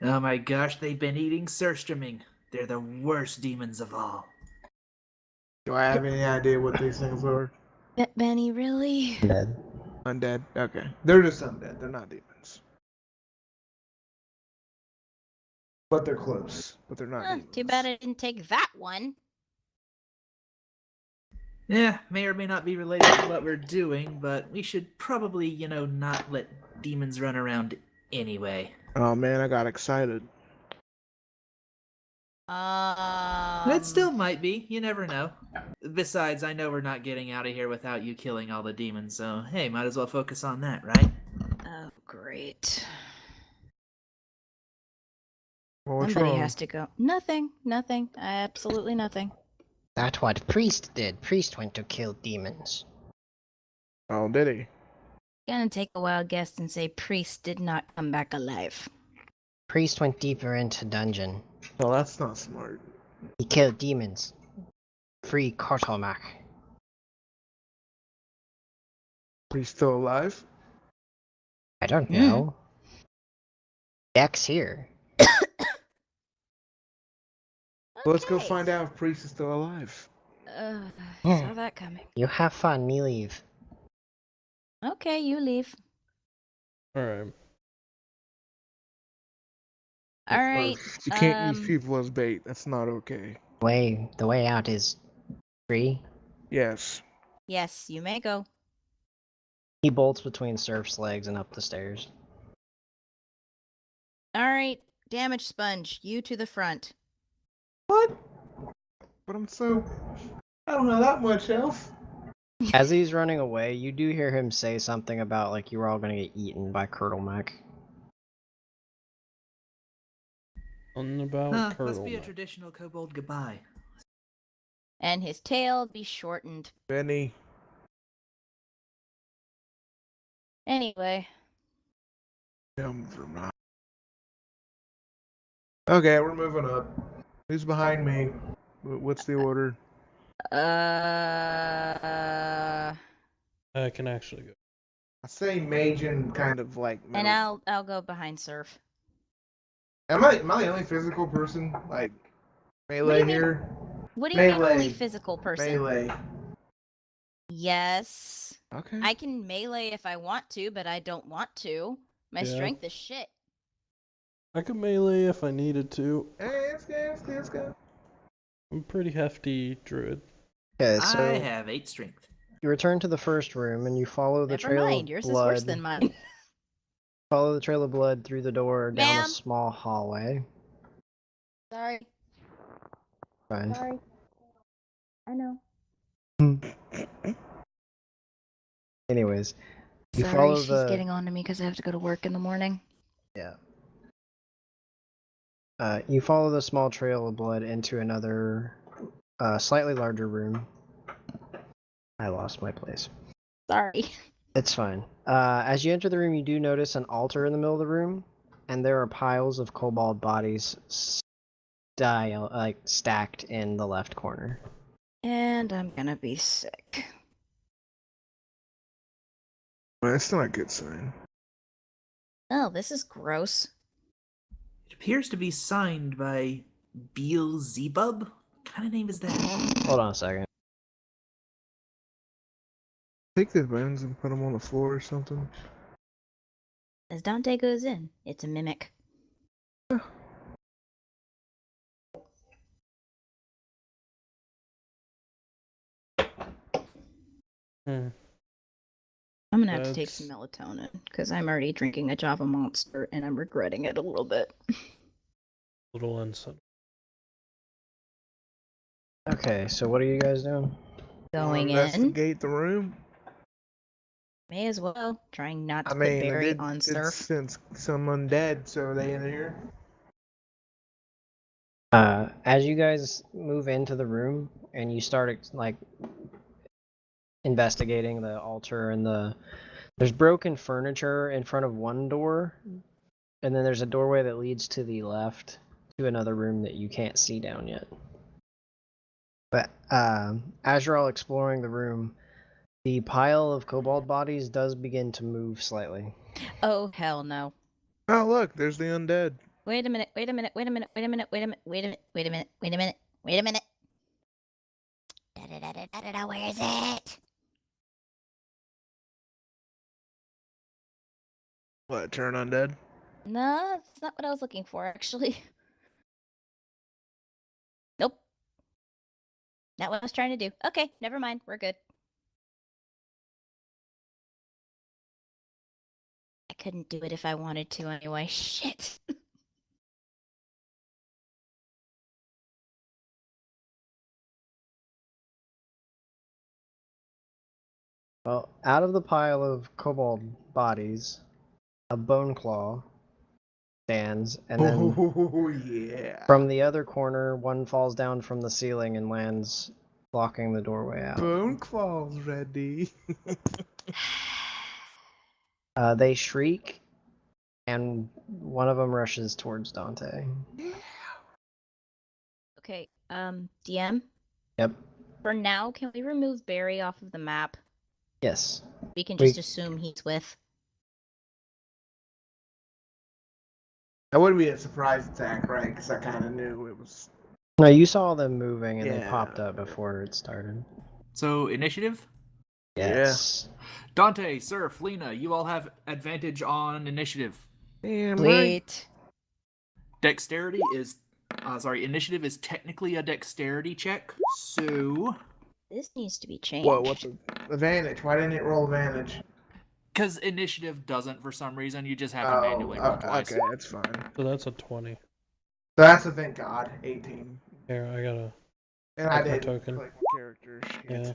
Oh my gosh, they've been eating Surströmming. They're the worst demons of all. Do I have any idea what these things are? Benny, really? Dead. Undead. Okay, they're just undead. They're not demons. But they're close. But they're not demons. Too bad I didn't take that one. Yeah, may or may not be related to what we're doing, but we should probably, not let demons run around anyway. Oh man, I got excited. It still might be. You never know. Besides, I know we're not getting out of here without you killing all the demons, so hey, might as well focus on that, right? Oh, great. Well, what's Somebody wrong? has to go. Nothing. Absolutely nothing. That's what Priest did. Priest went to kill demons. Oh, did he? Gonna take a wild guess and say Priest did not come back alive. Priest went deeper into dungeon. Well, that's not smart. He killed demons. Free Kortomak. He's still alive? I don't Hmm. know. Jack's here. Let's go Okay. find out if Priest is still alive. Saw that coming. You have fun, me leave. Okay, you leave. Alright. All right. You can't use um, people as bait. That's not okay. The way out is free. Yes. Yes, you may go. He bolts between Surf's legs and up the stairs. All right, damage sponge, you to the front. What? But I don't have that much health. As he's running away, you do hear him say something about like you were all gonna get eaten by Kurtlemak. Something about Must be a Turtle. traditional kobold goodbye. And his tail be shortened. Benny. Anyway, Okay, we're moving up. Who's behind me? What's the order? I can actually go. I say mage and kind of like. and Metal. I'll go behind Surf. Am I the only physical person like melee you mean? here? What do you mean only Melee. physical person? Melee. Yes. Okay. I can melee if I want to, but I don't want to. My Yeah. strength is shit. I could melee if I needed to. Hey, let's go. I'm a pretty hefty druid. Okay, I so have 8 strength. you return to the first room and you follow the Never trail mind, of yours is worse blood. than mine. Follow the trail of blood through the door down a Ma'am? small hallway. Sorry. Fine. Sorry. I know. Anyways, you Sorry, follow she's the getting on to me because I have to go to work in the morning. yeah. You follow the small trail of blood into another, slightly larger room. I lost my place. Sorry. It's fine. As you enter the room, you do notice an altar in the middle of the room, and there are piles of kobold bodies stacked in the left corner. And I'm gonna be sick. Well, that's not a good sign. Oh, this is gross. It appears to be signed by Beelzebub. What kind of name is that? Hold on a second. Take the bones and put them on the floor or something. As Dante goes in, it's a mimic. Hmm. I'm gonna have to take some That's- melatonin because I'm already drinking a Java Monster and I'm regretting it a little bit. Little unsettled. Okay, so what are you guys doing? Going in, Investigate the room. may as well. Trying not to I put mean, Barry it on did Surf. sense some undead, so are they in here? As you guys move into the room and you start like investigating the altar and there's broken furniture in front of one door, and then there's a doorway that leads to the left to another room that you can't see down yet. But as you're all exploring the room, the pile of kobold bodies does begin to move slightly. Oh hell no! Oh, look, there's the undead. Wait a minute! Wait a minute! Wait a minute! Wait a minute! Wait a minute! Wait a minute! Wait a minute! Wait a minute! Wait a minute! Da-da-da-da-da-da, where is it? What, turn undead? No, that's not what I was looking for, actually. Nope. Not what I was trying to do. Okay, never mind. We're good. I couldn't do it if I wanted to anyway. Shit. Well, out of the pile of kobold bodies, a bone claw stands, and then Oh, yeah. from the other corner, one falls down from the ceiling and lands, blocking the doorway out. Bone claws ready. They shriek, and one of them rushes towards Dante. Okay, DM. Yep. For now, can we remove Barry off of the map? Yes. We can We- just assume he's with. That would be a surprise attack, right? Because I kind of knew it was. No, you saw them moving and they Yeah. popped up before it started. So initiative. Yeah. Yes. Dante, Surf, Lena, you all have advantage on initiative. Damn right. Wait. Dexterity is, initiative is technically a dexterity check. So, This needs to be changed. What? What's the advantage? Why didn't it roll advantage? because initiative doesn't for some reason, you just have to manually roll twice. okay, that's fine. So that's a 20. So that's a thank God. 18. Here, I gotta. And I Take my did token. click characters. Yeah.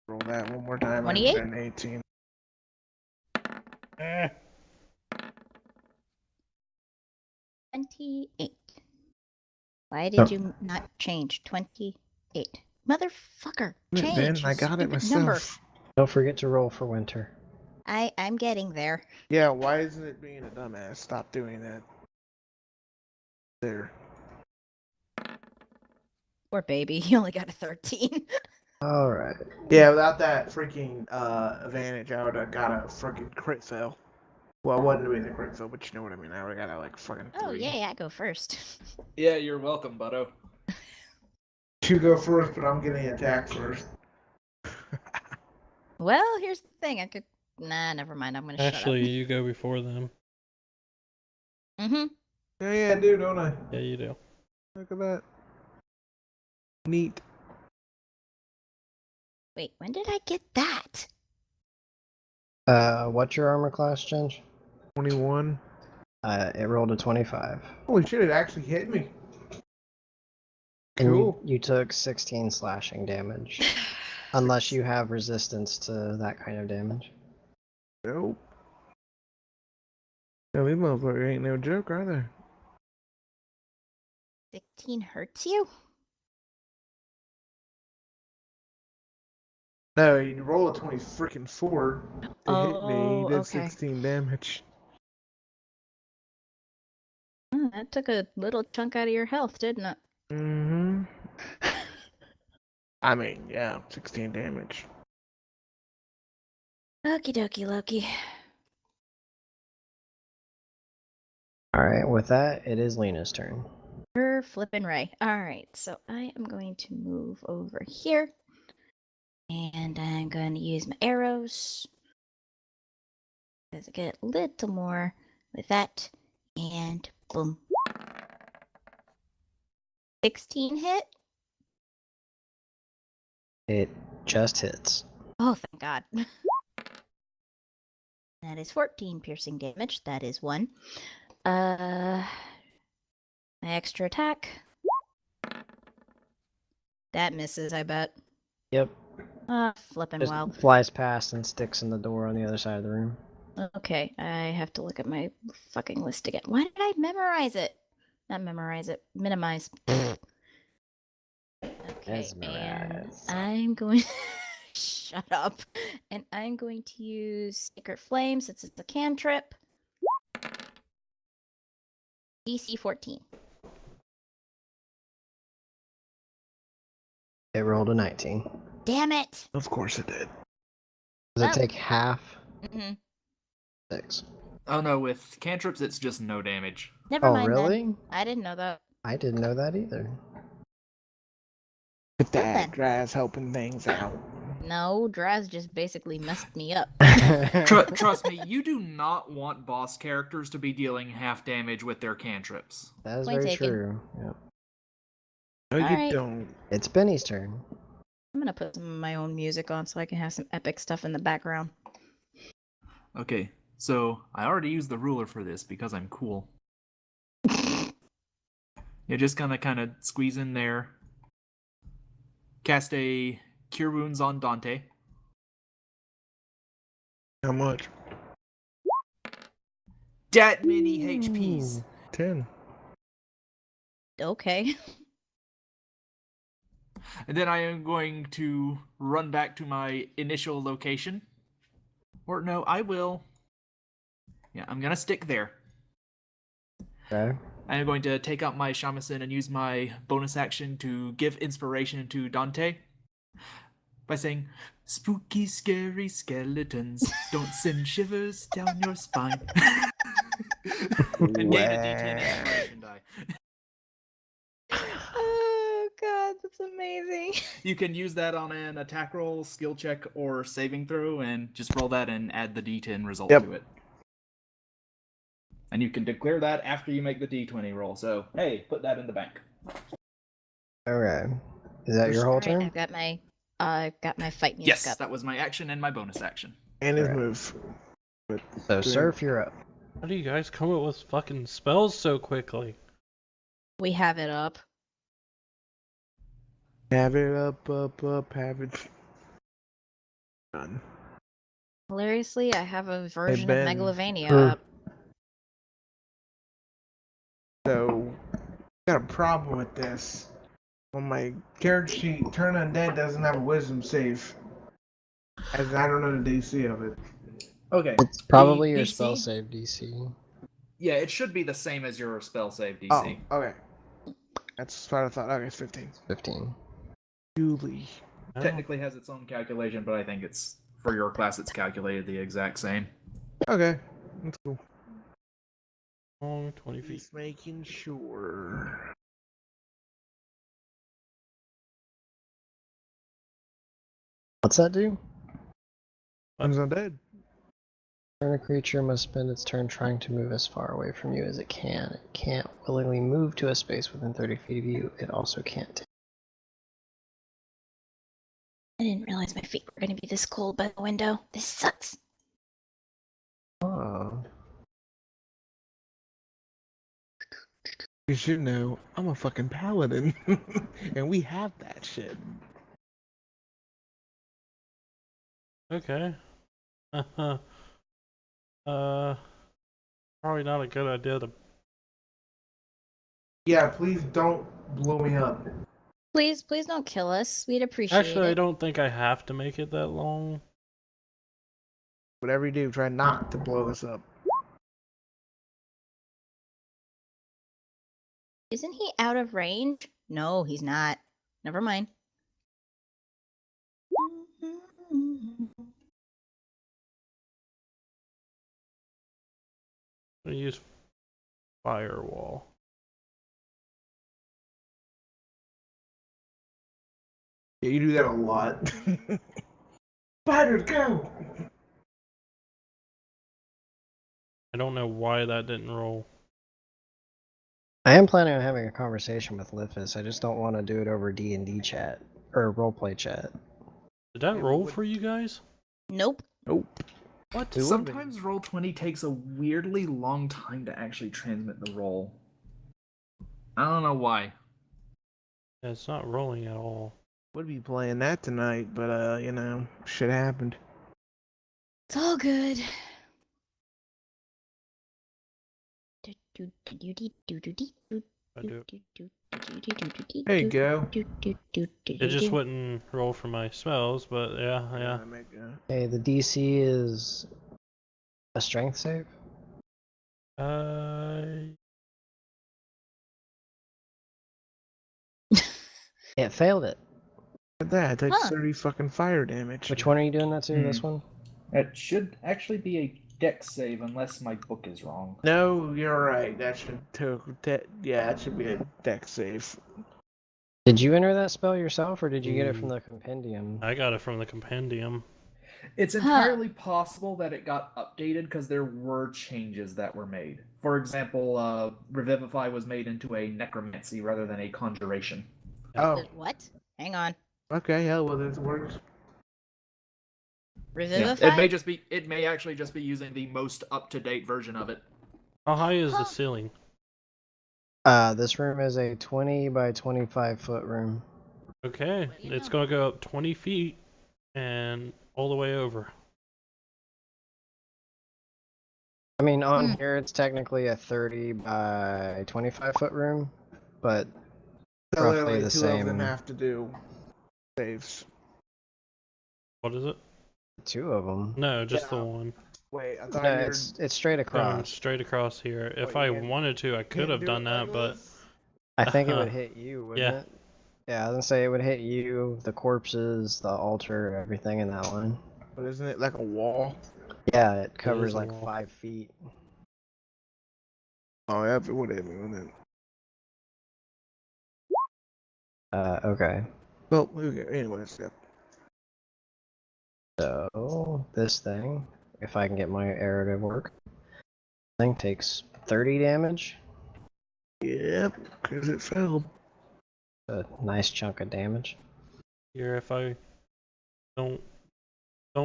Roll that one more time. 28? And 18. Eh. 28. Why did you not change 28? Motherfucker, change. Ben, you I got it stupid myself. number. Don't forget to roll for winter. I'm getting there. Yeah, why isn't it being a dumbass? Stop doing that. There. Poor baby, he only got a 13. All right. Yeah, without that freaking advantage, I would have got a freaking crit fail. Well, it wasn't really a crit fail, but you know what I mean. I would have got a like fucking 3. Oh, yay, I go first. Yeah, you're welcome, Butto. You go first, but I'm getting attacked first. Well, here's the thing. I could. Nah, never mind. I'm gonna Actually, shut you go before them. up. Mm-hmm. Yeah, I do, don't I? Yeah, you do. Look at that. Neat. Wait, when did I get that? What's your armor class, Ginge? 21. It rolled a 25. Holy shit, it actually hit me. And Cool. you took 16 slashing damage. Unless you have resistance to that kind of damage. Nope. Yeah, these motherfuckers ain't no joke, are they? 16 hurts you? No, you roll a 20 freaking 4 to hit me. Oh, You did okay. 16 damage. Oh, that took a little chunk out of your health, didn't it? Mm-hmm. I mean, yeah, 16 damage. Okie dokie, Loki. Alright, with that, it is Lena's turn. You're flipping Ray. Alright, so I am going to move over here. And I'm going to use my arrows. Because I get a little more with that. And boom. 16 hit? It just hits. Oh, thank God. That is 14 piercing damage. That is 1. My extra attack. That misses, I bet. Yep. Ah, flipping Just well. flies past and sticks in the door on the other side of the room. Okay, I have to look at my fucking list again. Why did I memorize it? Not memorize it. Minimize. Okay, and Mesmerize. I'm going... Shut up. And I'm going to use Sacred Flame since it's a cantrip. DC 14. It rolled a 19. Damn it! Of course it did. Does it Oh. take half? Mm-hmm. 6. Oh no, with cantrips it's just no damage. Never Oh, mind then. really? I didn't know that. I didn't know that either. If Well then. that Draz helping things out. No, Draz just basically messed me up. Trust me, you do not want boss characters to be dealing half damage with their cantrips. That is Point very taken. true. Yep. No, you Alright. don't. It's Benny's turn. I'm gonna put some of my own music on so I can have some epic stuff in the background. Okay, so I already used the ruler for this because I'm cool. You just kind of squeeze in there. Cast a Cure Wounds on Dante. How much? Dat many HPs. 10. Okay. And then I am going to run back to my initial location. Or no, I will. Yeah, I'm gonna stick there. Okay. I am going to take out my shamisen and use my bonus action to give inspiration to Dante by saying, "Spooky, scary skeletons don't send shivers down your spine." And gain a D10 inspiration die. Oh god, that's amazing. You can use that on an attack roll, skill check, or saving throw, and just roll that and add the D10 result Yep. to it. And you can declare that after you make the D20 roll. So, hey, put that in the bank. Okay. Is that your whole Alright, turn? I've got my fight music Yes, up. that was my action and my bonus action. And his Alright. move. But So, Surf, you're up. How do you guys come up with fucking spells so quickly? We have it up. have it up, have it done. Hilariously, I have a version of Ben, Megalovania er, up. So, got a problem with this. On my character sheet, Turn Undead doesn't have a wisdom save. As I don't know the DC of it. Okay. It's probably your DC? spell save DC. Yeah, it should be the same as your spell save DC. Oh, okay. That's what I thought. Okay, it's 15. 15. Julie. I don't- Technically has its own calculation, but I think it's for your class it's calculated the exact same. Okay, that's cool. Long 20 feet. Just making sure. What's that do? I'm undead. Turn a creature must spend its turn trying to move as far away from you as it can. It can't willingly move to a space within 30 feet of you. It also can't. I didn't realize my feet were going to be this cold by the window. This sucks. Oh. You should know, I'm a fucking paladin. And we have that shit. Okay. Probably not a good idea to. Yeah, please don't blow me up. Please don't kill us. We'd appreciate Actually, I it. don't think I have to make it that long. Whatever you do, try not to blow us up. Isn't he out of range? No, he's not. Never mind. I use firewall. Yeah, you do that a lot. Spiders, go! I don't know why that didn't roll. I am planning on having a conversation with Lithus. I just don't want to do it over D&D chat. Or roleplay chat. Did that Yeah, roll what- for you guys? Nope. Nope. What? It would've been- Sometimes Roll20 takes a weirdly long time to actually transmit the roll. I don't know why. Yeah, it's not rolling at all. Would be playing that tonight, but you know, shit happened. It's all good. I do. There you go. It just wouldn't roll for my spells, but yeah. Okay, the DC is a strength save. It failed it. Look at that, it takes Huh. 30 fucking fire damage. Which one are you doing that to? This Hmm. one? It should actually be a dex save unless my book is wrong. No, you're right. That should that should be a dex save. Did you enter that spell yourself, or did you get it from the compendium? I got it from the compendium. It's Huh. entirely possible that it got updated because there were changes that were made. For example, Revivify was made into a necromancy rather than a conjuration. Oh, What? Hang on. okay, hell, well, this works. Yeah, Revivify? it may actually just be using the most up-to-date version of it. How high is Huh. the ceiling? This room is a 20 by 25 foot room. Okay, What do you it's know? gonna go up 20 feet and all the way over. I mean, on Hmm. here it's technically a 30 by 25 foot room, but So roughly literally the two of them same. have to do saves. What is it? Two of them. No, just Yeah. the one. Wait, I thought No, you were. it's straight Going across. straight across here. If What, I you can't- wanted to, I could can't have do done it, that, but Legolas? I think it would hit you, wouldn't Yeah. it? Yeah, I was gonna say it would hit you, the corpses, the altar, everything in that line. But isn't it like a wall? Yeah, it is covers a like wall. 5 feet. Oh, yeah, it would hit me, wouldn't it? Okay. Well, okay, anyways, yeah. So this thing, if I can get my arrow to work, thing takes 30 damage. Yep, because it failed. A nice chunk of damage. Here, if I don't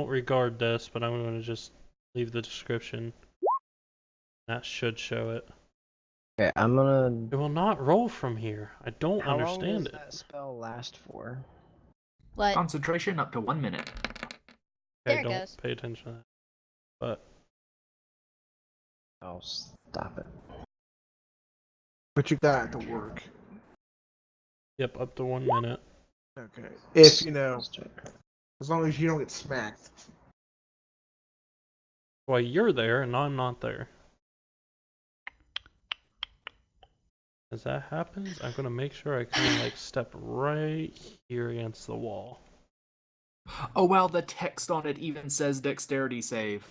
regard this, but I'm gonna just leave the description. That should show it. Okay, I'm gonna. It will not roll from here. I don't How long understand does it. that spell last for? What? Concentration up to 1 minute. There I it don't goes. pay attention to that. But I'll stop it. But you got it to work. yep, up to 1 minute. Okay. If, you know, Straight. as long as you don't get smacked. Well, you're there and I'm not there. As that happens, I'm gonna make sure I kind of like step right here against the wall. Oh wow, the text on it even says dexterity save.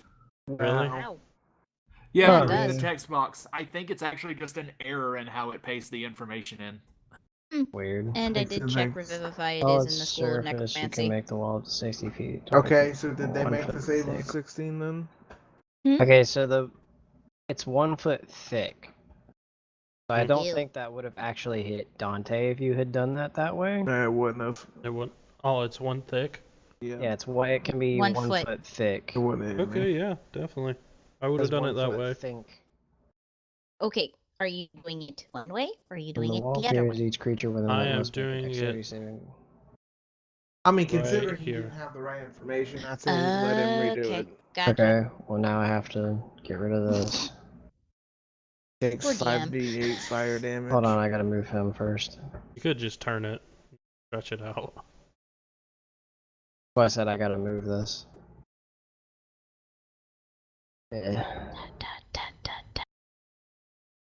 Really? Wow. Yeah, Oh, if you read really? the text box, I think it's actually just an error in how it pastes the information in. Weird. And I Makes did sense. check Revivify. It Solid is in the School of surface, you can Necromancy. make the wall up to 60 feet. 20 Okay, feet, so did they 1 make foot the save thick. of 16 then? Okay, so it's 1 foot thick. So I don't Ew. think that would have actually hit Dante if you had done that way. No, it wouldn't have. It won't. Oh, it's 1 thick. Yeah, Yeah, it can be 1 1 foot. foot thick. it wouldn't hit me. Okay, yeah, definitely. I would have Because done it 1 that foot way. Think. Okay, are you doing it one way or are you When doing the it wall the other appears, way? each creature within I that am must make a doing dexterity it saving. I mean, Right considering he here. didn't have the right information, I'd say let him redo Okay, it. gotcha. Okay, well now I have to get rid of this. Takes Poor DM. 5d8 fire damage. Hold on, I gotta move him first. You could just turn it, stretch it out. Well, I said I gotta move this. Yeah. Da, da, da, da.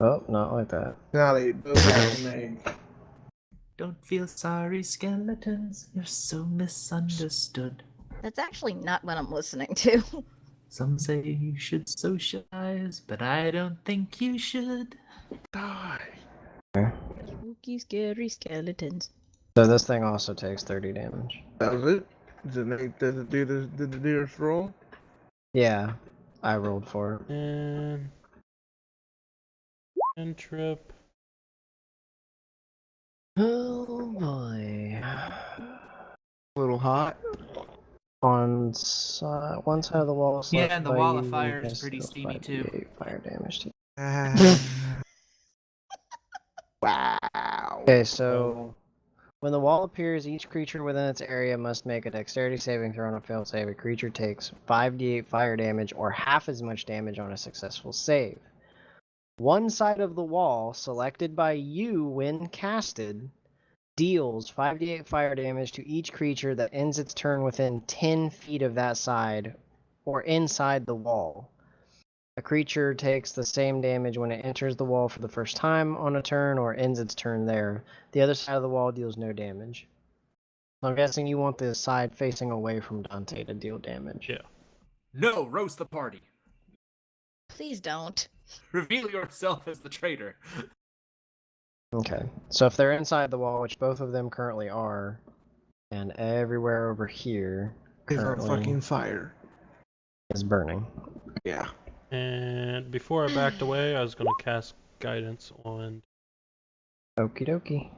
Oh, not like that. Now they both have an egg. Don't feel sorry, skeletons. You're so misunderstood. That's actually not what I'm listening to. Some say you should socialize, but I don't think you should. Die. Spooky, scary skeletons. So this thing also takes 30 damage. That was it? Did it do this roll? Yeah, I rolled for it. And trip. Oh boy. A little hot. On one side of the wall. Yeah, selected and the by wall you, of you fire can is pretty deal steamy 5d8 too. Fire damage to Wow. Okay, so when the wall appears, each creature within its area must make a dexterity saving throw on a failed save. A creature takes 5d8 fire damage or half as much damage on a successful save. One side of the wall, selected by you when casted, deals 5d8 fire damage to each creature that ends its turn within 10 feet of that side or inside the wall. A creature takes the same damage when it enters the wall for the first time on a turn or ends its turn there. The other side of the wall deals no damage. I'm guessing you want the side facing away from Dante to deal damage. Yeah. No, roast the party. Please don't. Reveal yourself as the traitor. Okay, so if they're inside the wall, which both of them currently are, and everywhere over here He's on currently fucking fire. is burning. Yeah. And before I backed away, I was gonna cast guidance on. Okie dokie.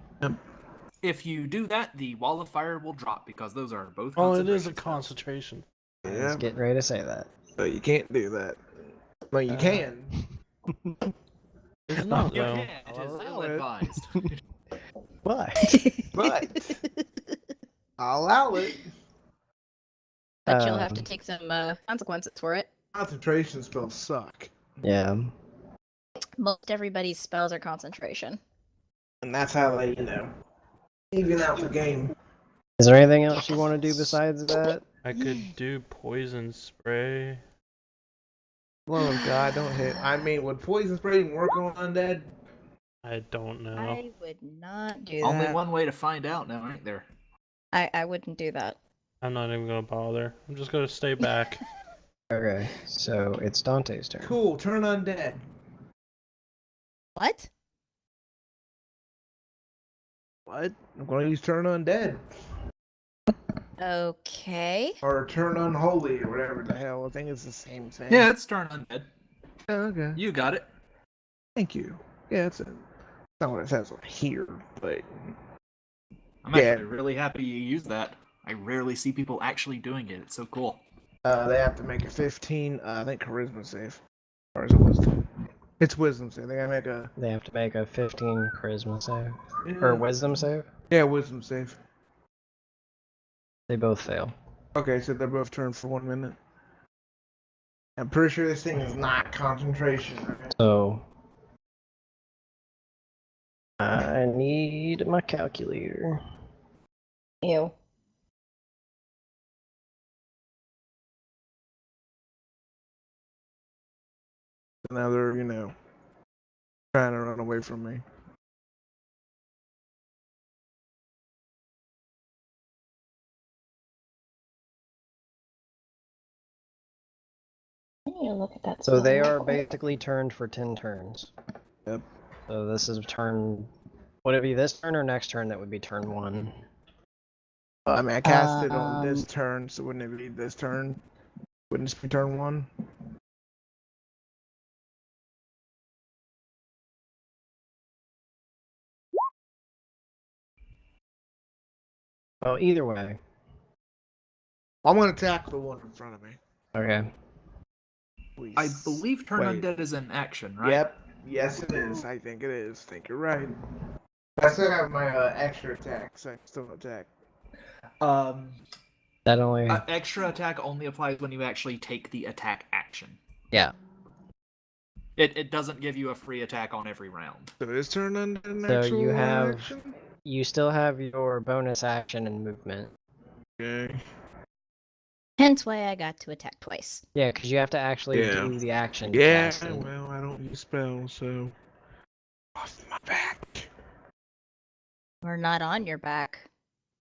If you do that, the wall of fire will drop because those are both. Oh, it is a concentration spells. concentration. I Yeah. was getting ready to say that. But you can't do that. Well, you can. It's not You though. can. It I'll is allow it. ill-advised. But But I'll allow it. But you'll have to Um, take some consequences for it. Concentration spells suck. yeah. Most everybody's spells are concentration. And that's how they, even out the game. Is there anything else you want to do besides that? I could do poison spray. Love of God, don't hit. I mean, would poison spray even work on undead? I don't know. I would not do Only that. one way to find out now, ain't there? I wouldn't do that. I'm not even gonna bother. I'm just gonna stay back. Okay, so it's Dante's turn. Cool, turn undead. What? What? I'm gonna use turn undead. Okay. Or turn unholy, or whatever the hell. I think it's the same thing. Yeah, it's turn undead. Oh, okay. You got it. Thank you. Yeah, it's not what it says on here, but I'm Yeah. actually really happy you used that. I rarely see people actually doing it. It's so cool. they have to make a 15, I think, charisma save. Or is it wisdom? It's wisdom save. They gotta make a They have to make a 15 charisma save. Or wisdom save. Yeah, wisdom save. They both fail. Okay, so they're both turned for 1 minute. I'm pretty sure this thing is not concentration. Right? So I need my calculator. Ew. Now they're, trying to run away from me. I need to look at that. So spell they real are quick. basically turned for 10 turns. Yep. So this is turn. Would it be this turn or next turn? That would be turn 1. I mean, I cast it on this Um, turn, so wouldn't it be this turn? Wouldn't this be turn 1? Well, either way. I'm gonna tackle the one in front of me. Okay. I believe turn Wait. undead is an action, right? Yep. Yes, it is. I think it is. I think you're right. I still have my extra attack, so I can still attack. That only. Extra attack only applies when you actually take the attack action. Yeah. It doesn't give you a free attack on every round. So is turn undead an So actual you have. action? You still have your bonus action and movement. Okay. hence why I got to attack twice. Yeah, because you have to actually Yeah. do the action. to Yeah, cast it. well, I don't use spells, so. Off my back. We're not on your back.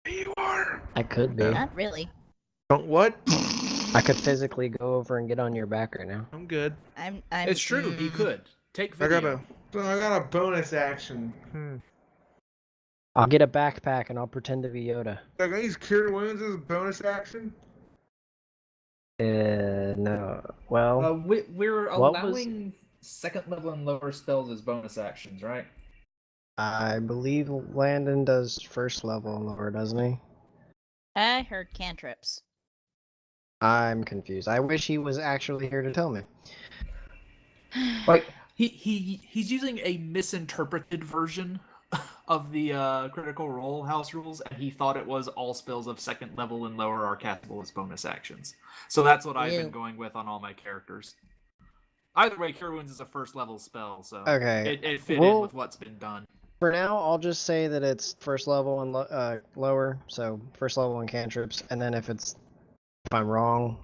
There you are. I could be. Yeah. Not really. Don't what? I could physically go over and get on your back right now. I'm good. I'm. It's true, he mm, could. Take I video. got a bonus action. I'll get a backpack and I'll pretend to be Yoda. So I'm gonna use Cure Wounds as a bonus action? No. Well, We're What was- allowing second level and lower spells as bonus actions, right? I believe Landon does first level and lower, doesn't he? I heard cantrips. I'm confused. I wish he was actually here to tell me. Like he's using a misinterpreted version of the Critical Role house rules, and he thought it was all spells of second level and lower are castable as bonus actions. So that's what I've Ew. been going with on all my characters. Either way, Cure Wounds is a first level spell, so Okay. it fit in Well- with what's been done. For now, I'll just say that it's first level and lower, so first level and cantrips, and then if I'm wrong,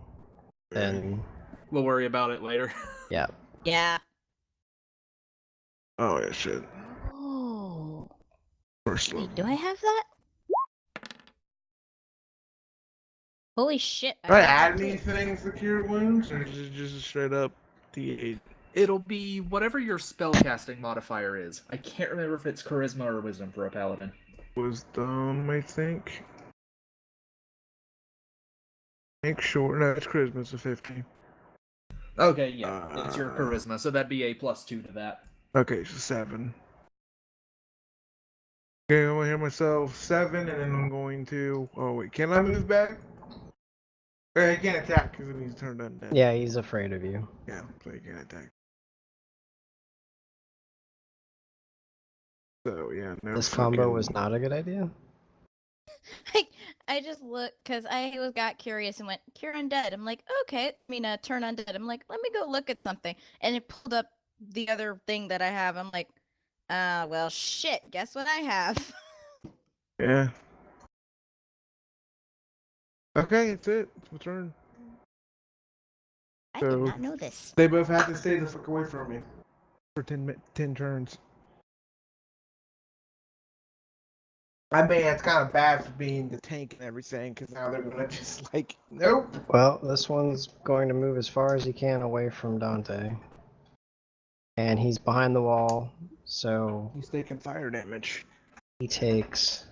then We'll worry about it later. yeah. Yeah. Oh, yeah, shit. Oh. First level. Wait, do I have that? Holy shit! Do I have add that too. anything to Cure Wounds, or is it just a straight up D8? It'll be whatever your spellcasting modifier is. I can't remember if it's charisma or wisdom for a paladin. Wisdom, I think. Make sure. No, it's charisma. It's a 50. Okay, yeah, it's your Uh, charisma, so that'd be a +2 to that. Okay, so 7. Okay, I'm gonna hear myself 7, and then I'm going to. Oh wait, can I move back? Or I can't attack because it means turned undead. Yeah, he's afraid of you. Yeah, so you can't attack. So yeah, no. This combo fucking- was not a good idea. I just looked because I got curious and went cure undead. I'm like, okay, turn undead. I'm like, let me go look at something, and it pulled up the other thing that I have. I'm like, well, shit. Guess what I have? Yeah. Okay, that's it. It's my turn. I So- did not know this. They both have to stay the fuck away from me for 10 turns. I mean, it's kind of bad for being the tank and everything, because now they're gonna just like, nope. Well, this one's going to move as far as he can away from Dante. And he's behind the wall, so He's taking fire damage. he takes.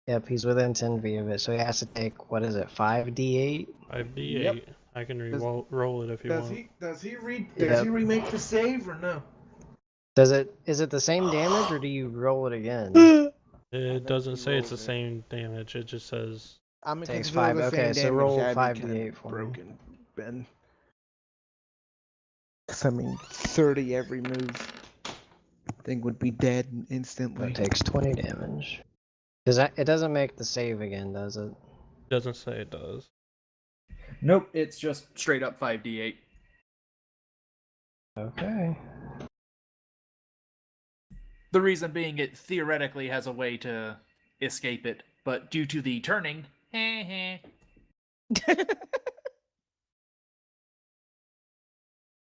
Yep, he's within 10 of it, so he has to take, what is it, 5d8? 5d8. Yep. I can Does- roll it if you want. Does he Yep. remake the save or no? Is it the same damage, or do you roll it again? It doesn't he say it's the rolls it. same damage. It just says I mean, Takes if they're 5, the okay, same so damage, roll that'd be 5d8 kinda for me. broken, Ben. 'Cause I mean, 30 every move. Thing would be dead So instantly. it takes 20 damage. Does that? It doesn't make the save again, does it? doesn't say it does. Nope, it's just straight up 5d8. Okay. The reason being it theoretically has a way to escape it, but due to the turning,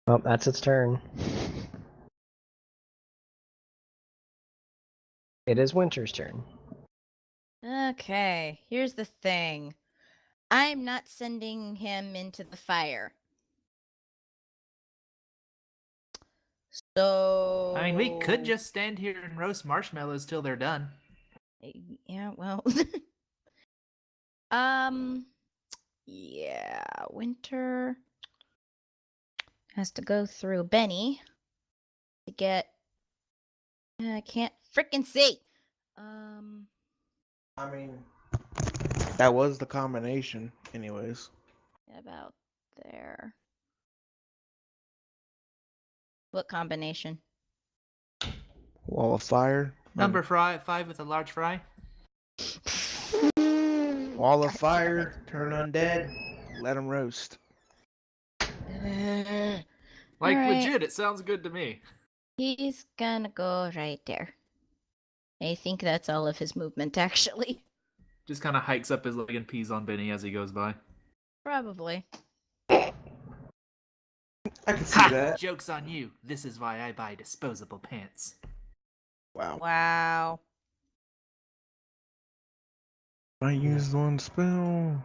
Well, that's its turn. It is Winter's turn. Okay, here's the thing. I'm not sending him into the fire. So I mean, we could just stand here and roast marshmallows till they're done. Yeah, well. Yeah, Winter has to go through Benny to get. I can't freaking see. I mean, that was the combination, anyways. About there. What combination? Wall of fire. Number 5 with a large fry. Wall of fire. Turn undead. Let them roast. Like, Alright. legit, it sounds good to me. He's gonna go right there. I think that's all of his movement, actually. Just kind of hikes up his leg and pees on Benny as he goes by. Probably. I can see Ha! that. Joke's on you. This is why I buy disposable pants. Wow. Wow. I used one spell.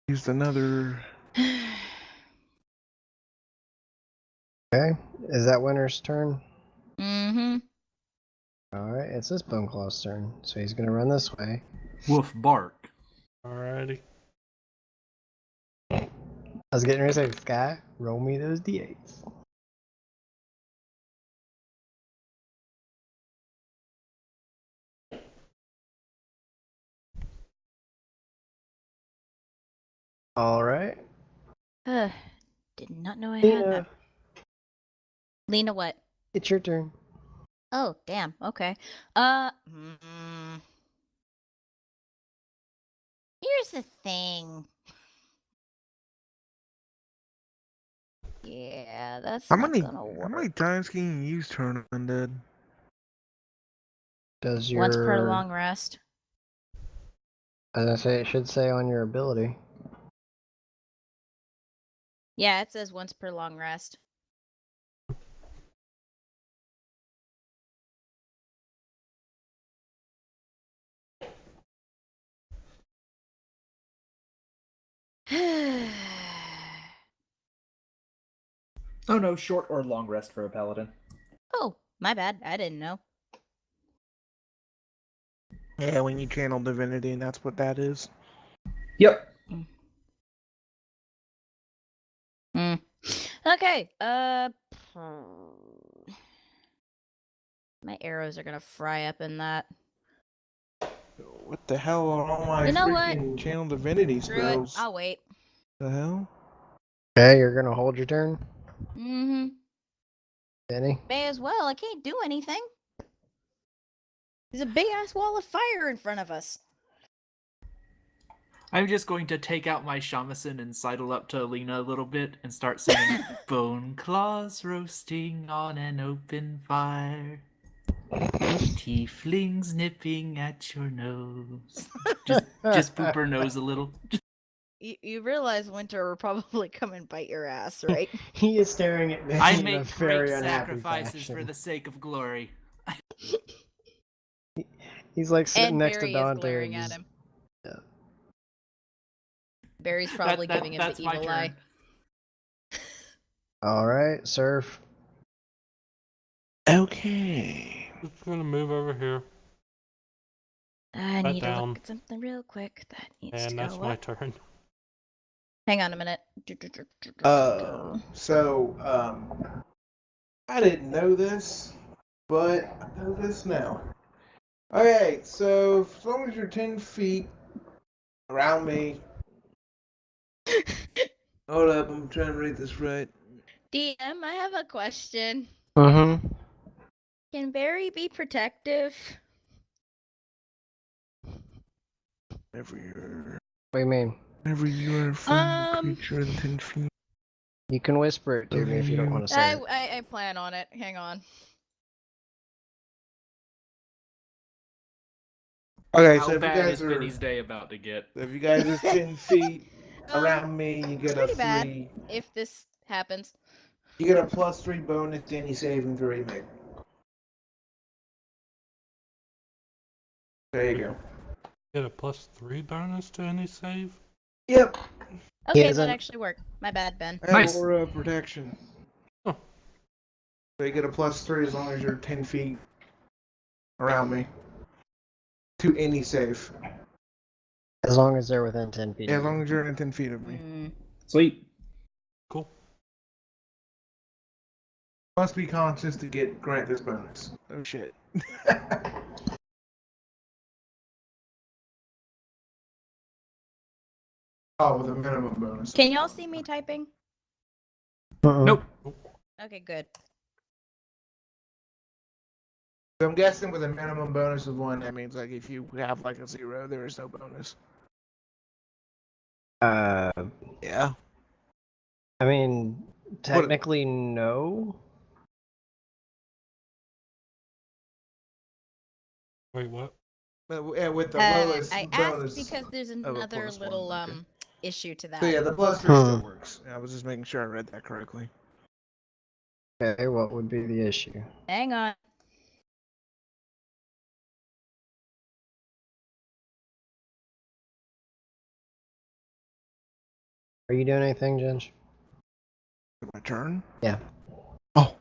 Used another. Okay. Is that Winter's turn? Mm-hmm. Alright, it's this Boneclaw's turn. So he's gonna run this way. Woof bark. Alrighty. I was getting ready to say, Sky, roll me those d8s. Alright. Did not know I had Lena, that. Lena, what? it's your turn. Oh, damn. Okay. Here's the thing. Yeah, that's How not many? gonna work. How many times can you use turn undead? Does your... Once per long rest. As I say, it should say on your ability. Yeah, it says once per long rest. Oh no, short or long rest for a paladin. Oh, my bad. I didn't know. Yeah, when you channel divinity, and that's what that is. Yep. Okay. My arrows are gonna fry up in that. What the hell are all my You know what? freaking channel divinity Screw it. spells? I'll wait. The hell? Okay, you're gonna hold your turn, Mm-hmm. Benny. May as well. I can't do anything. There's a big ass wall of fire in front of us. I'm just going to take out my shamisen and sidle up to Alina a little bit and start singing Bone claws roasting on an open fire. Tieflings nipping at your nose. Just poop her nose a little. You realize Winter will probably come and bite your ass, right? He is staring at me I in a make very great unhappy sacrifices for fashion. the sake of glory. He's like sitting And next Barry to is Dante. glaring and at just- him. Yeah. Barry's probably giving him that's the my evil turn. eye. All right, Surf. Okay. Just gonna move over here, I Back need to down. look at something real quick. That needs to and go that's my up. turn. Hang on a minute. I didn't know this, but I know this now. Okay, so as long as you're 10 feet around me. Hold up, I'm trying to read this right. DM, I have a question. Mm-hmm. Can Barry be protective? Whenever What do you mean? you are from a Um, creature in 10 feet You can whisper it to of me if you don't you. want to say it. I plan on it. Hang on. Okay, How so if you bad guys is are Benny's day about to get? if you guys are 10 feet Um, around me, you get a pretty bad. 3. If this happens. You get a +3 bonus to any saving throw you make. There you go. Get a +3 bonus to any save. Yep. Okay, that isn't- actually worked. My bad, Ben. And Nice. aura of protection. Oh. So you get a +3 as long as you're 10 feet around me. To any save. As long as they're within 10 feet. Yeah, of as you. long as you're in 10 feet of me. Mm. Sweet. Cool. Must be conscious to grant this bonus. Oh shit. Oh, with a minimum bonus. Can y'all see me typing? Mm-mm. Nope. Okay, good. So I'm guessing with a minimum bonus of 1, that means like if you have like a 0, there is no bonus. Yeah. I mean, technically, no. Wait, what? But yeah, with the Uh, lowest I bonus. asked because there's another +1, little okay. issue to that. So yeah, the +3 still Hmm. works. I was just making sure I read that correctly. Okay, what would be the issue? Hang on. Are you doing anything, Ginge? My turn? Yeah. Oh.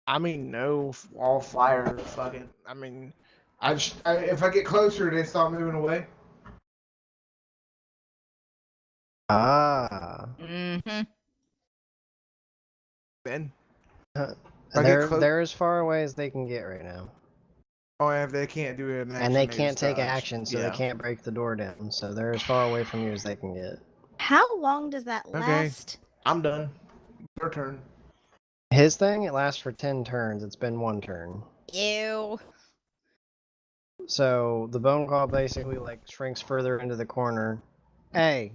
I mean, no, all fire, fuck it. I mean, if I get closer, they stop moving away. Ah. Mm-hmm. Ben? Uh, I get they're as far away as they can get right now. Oh, and if they can't do it, And they can't just take dodge. action, so Yeah. they can't break the door down. So they're as far away from you as they can get. How long does that last? I'm done. Your turn. His thing, it lasts for 10 turns. It's been 1 turn. Ew. So the bone claw basically like shrinks further into the corner. Hey!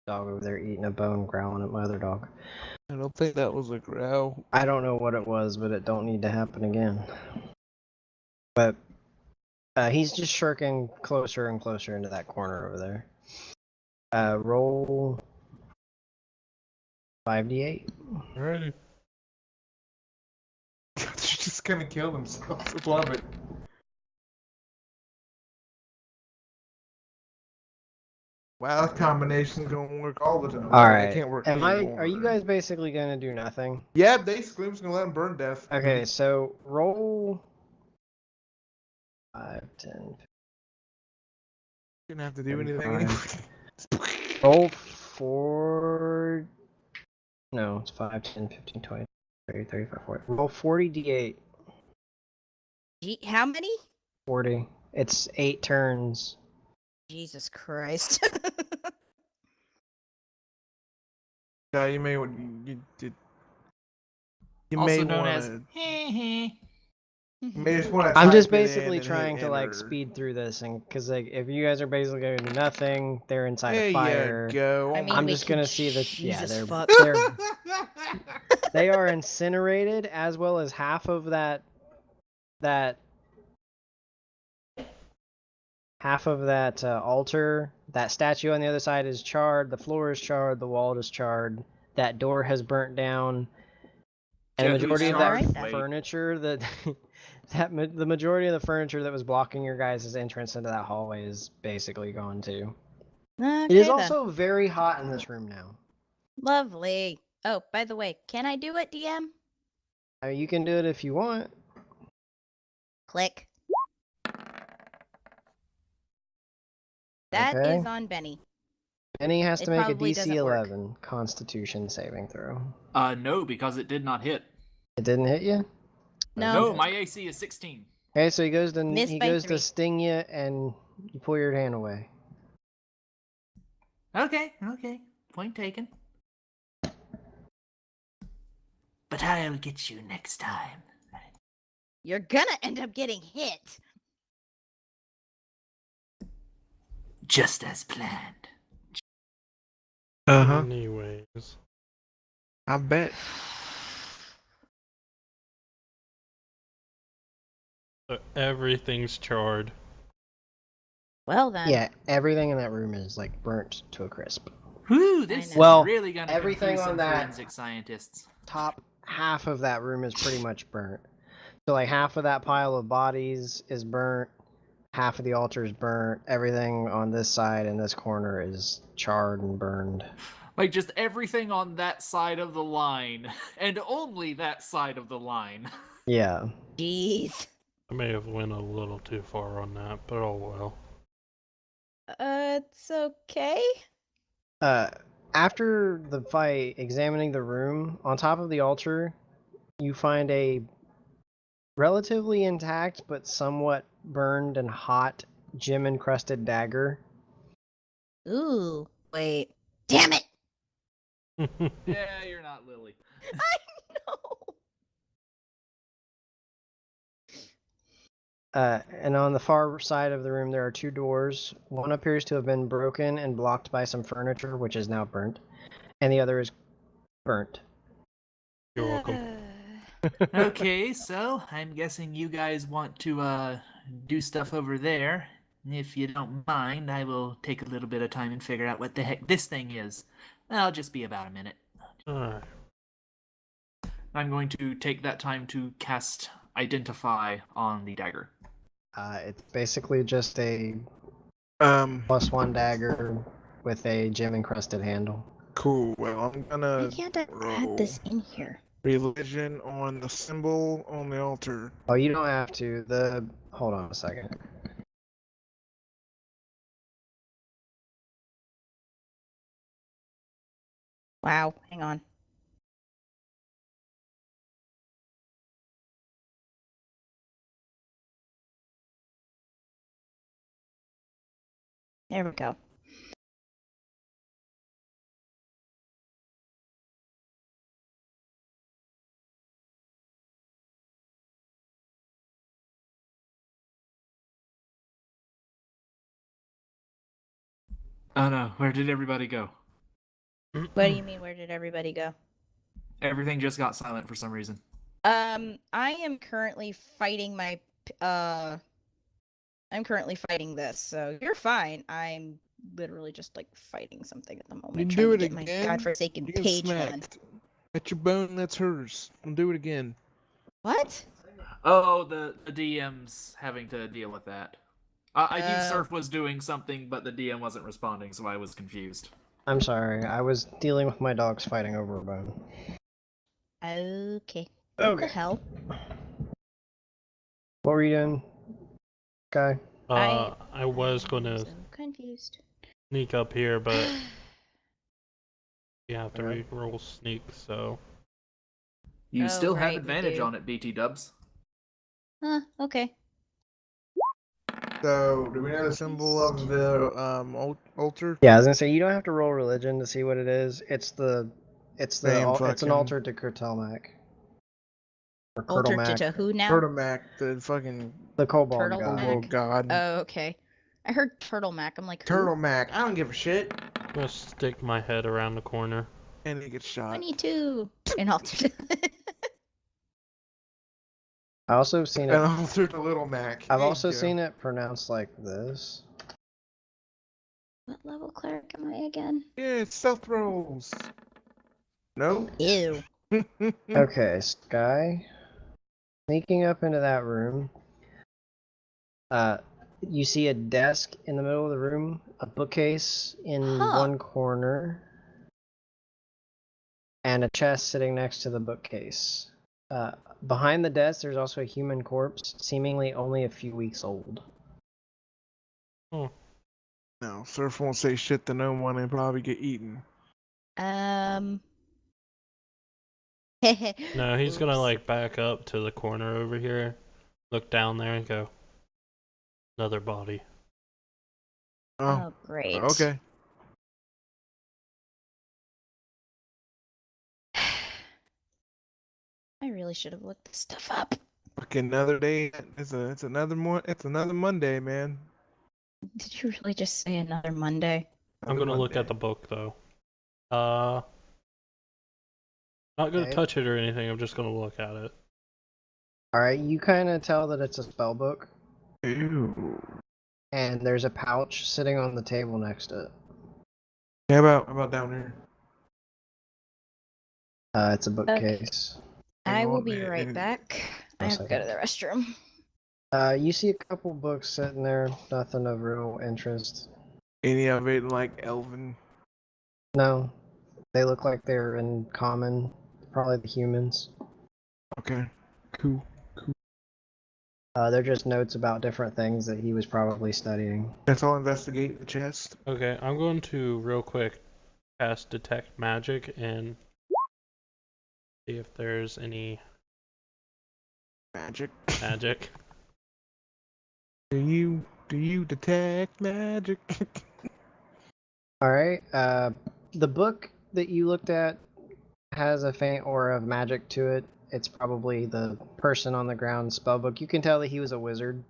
Dog over there eating a bone, growling at my other dog. I don't think that was a growl. I don't know what it was, but it don't need to happen again. But he's just shirking closer and closer into that corner over there. Roll 5d8. Alrighty. They're just gonna kill themselves. I love it. Wow, that combination's gonna work all the time. All It right. can't work Am I? anymore. Are you guys basically gonna do nothing? Yeah, basically, I'm just gonna let him burn to death. Okay, so roll 5, 10. Didn't have to do anything 35. anyway. Roll 4. No, it's 5, 10, 15, 20, 30, 35, 40. Roll 40 d8. How many? 40. It's 8 turns. Jesus Christ. Yeah, you may want you did. You Also may known want as to. heh. You may just want to. I'm just basically trying to like speed through this, and because like if you guys are basically going to do nothing, they're inside There a fire. you go. I mean, I'm we just could- gonna see that. Yeah, Jesus they're fuck. they are incinerated, as well as half of that that altar, that statue on the other side is charred, the floor is charred, the wall is charred, that door has burnt down, and the Jehu's majority of charred? that Wait. furniture that the majority of the furniture that was blocking your guys' entrance into that hallway is basically gone too. Okay, It is then. also very hot in this room now. Lovely. Oh, by the way, can I do it, DM? I mean, you can do it if you want. Click. That is Okay. on Benny. Benny has It to make a probably DC doesn't work. 11 Constitution saving throw. No, because it did not hit. It didn't hit you? No. No, Okay. my AC is 16. Okay, so he goes to Missed by 3. sting you, and you pull your hand away. Okay. Point taken. But I'll get you next time. You're gonna end up getting hit. Just as planned. Uh-huh. Anyways. I bet. So everything's charred. Well then. Yeah, everything in that room is like burnt to a crisp. Whew, this is Well, really gonna everything confuse on some that- forensic scientists. Top half of that room is pretty much burnt. So like half of that pile of bodies is burnt, half of the altar is burnt, everything on this side and this corner is charred and burned. Like just everything on that side of the line, and only that side of the line. Yeah. Jeez. I may have went a little too far on that, but oh well. It's okay. After the fight, examining the room, on top of the altar, you find a relatively intact but somewhat burned and hot gem-encrusted dagger. Ooh. Wait. Damn it! Yeah, you're not Lily. I know. And on the far side of the room, there are 2 doors. One appears to have been broken and blocked by some furniture, which is now burnt, and the other is burnt. You're welcome. Okay, so I'm guessing you guys want to do stuff over there. If you don't mind, I will take a little bit of time and figure out what the heck this thing is. I'll just be about a minute. Alright. I'm going to take that time to cast Identify on the dagger. It's basically just a +1 dagger with a gem-encrusted handle. Cool. Well, I'm Why gonna can't I add this in here? religion on the symbol on the altar. Oh, you don't have to. Hold on a second. Wow. Hang on. There we go. Oh no, where did everybody go? What do you mean? Where did everybody go? Everything just got silent for some reason. I am currently fighting my I'm currently fighting this, so you're fine. I'm literally just like fighting something at the moment. You trying do to it get my again. godforsaken You get page done. smacked. That's your bone, that's hers. I'll do it again. What? Oh, the DM's having to deal with that. I think Oh. Surf was doing something, but the DM wasn't responding, so I was confused. I'm sorry. I was dealing with my dogs fighting over a bone. Okay. What Okay. the hell? What were you doing, Guy? I was gonna So confused. sneak up here, but you have to Alright. re-roll sneak, so You Oh, still have right, we advantage do. on it, BT Dubs. Okay. So, do we know the symbol of the altar? Yeah, I was gonna say you don't have to roll religion to see what it is. It's an fucking- altar to Kurtelmak. Or Alter Kurtelmak, to who now? Turtlemac, the fucking the kobold Turtle god. Mac. oh god. Oh, okay. I heard Turtle Mac. I'm like, who? Turtlemac. I don't give a shit. I'm gonna stick my head around the corner. And he gets shot. 22. And alter. I also have seen And it. also the Little Mac. I've Hey, also Joe. seen it pronounced like this. What level cleric am I again? Yeah, stealth rolls. No? Ew. Okay, Sky. Sneaking up into that room. You see a desk in the middle of the room, a bookcase in Huh. one corner, and a chest sitting next to the bookcase. Behind the desk, there's also a human corpse, seemingly only a few weeks old. Oh, No, Surf won't say shit to no one and probably get eaten. Um. no, he's gonna Oops. like back up to the corner over here, look down there and go, another body. Oh, Oh, great. okay. I really should have looked this stuff up. Okay, another day. It's another Monday, man. Did you really just say another Monday? I'm Another gonna look at Monday. the book though. Not gonna Okay. touch it or anything, I'm just gonna look at it. Alright, you kind of tell that it's a spell book, Ew. and there's a pouch sitting on the table next to it. Yeah, how about down there? It's a bookcase. I Hang will on, be man. right back. I One have to go to the second. restroom. You see a couple books sitting there, nothing of real interest. Any of it like Elven? No, they look like they're in common, probably the humans. Okay, cool. They're just notes about different things that he was probably studying. Let's all investigate the chest. Okay, I'm going to real quick cast detect magic and see if there's any Magic. magic. Do you detect magic? Alright, the book that you looked at has a faint aura of magic to it. It's probably the person on the ground spellbook. You can tell that he was a wizard.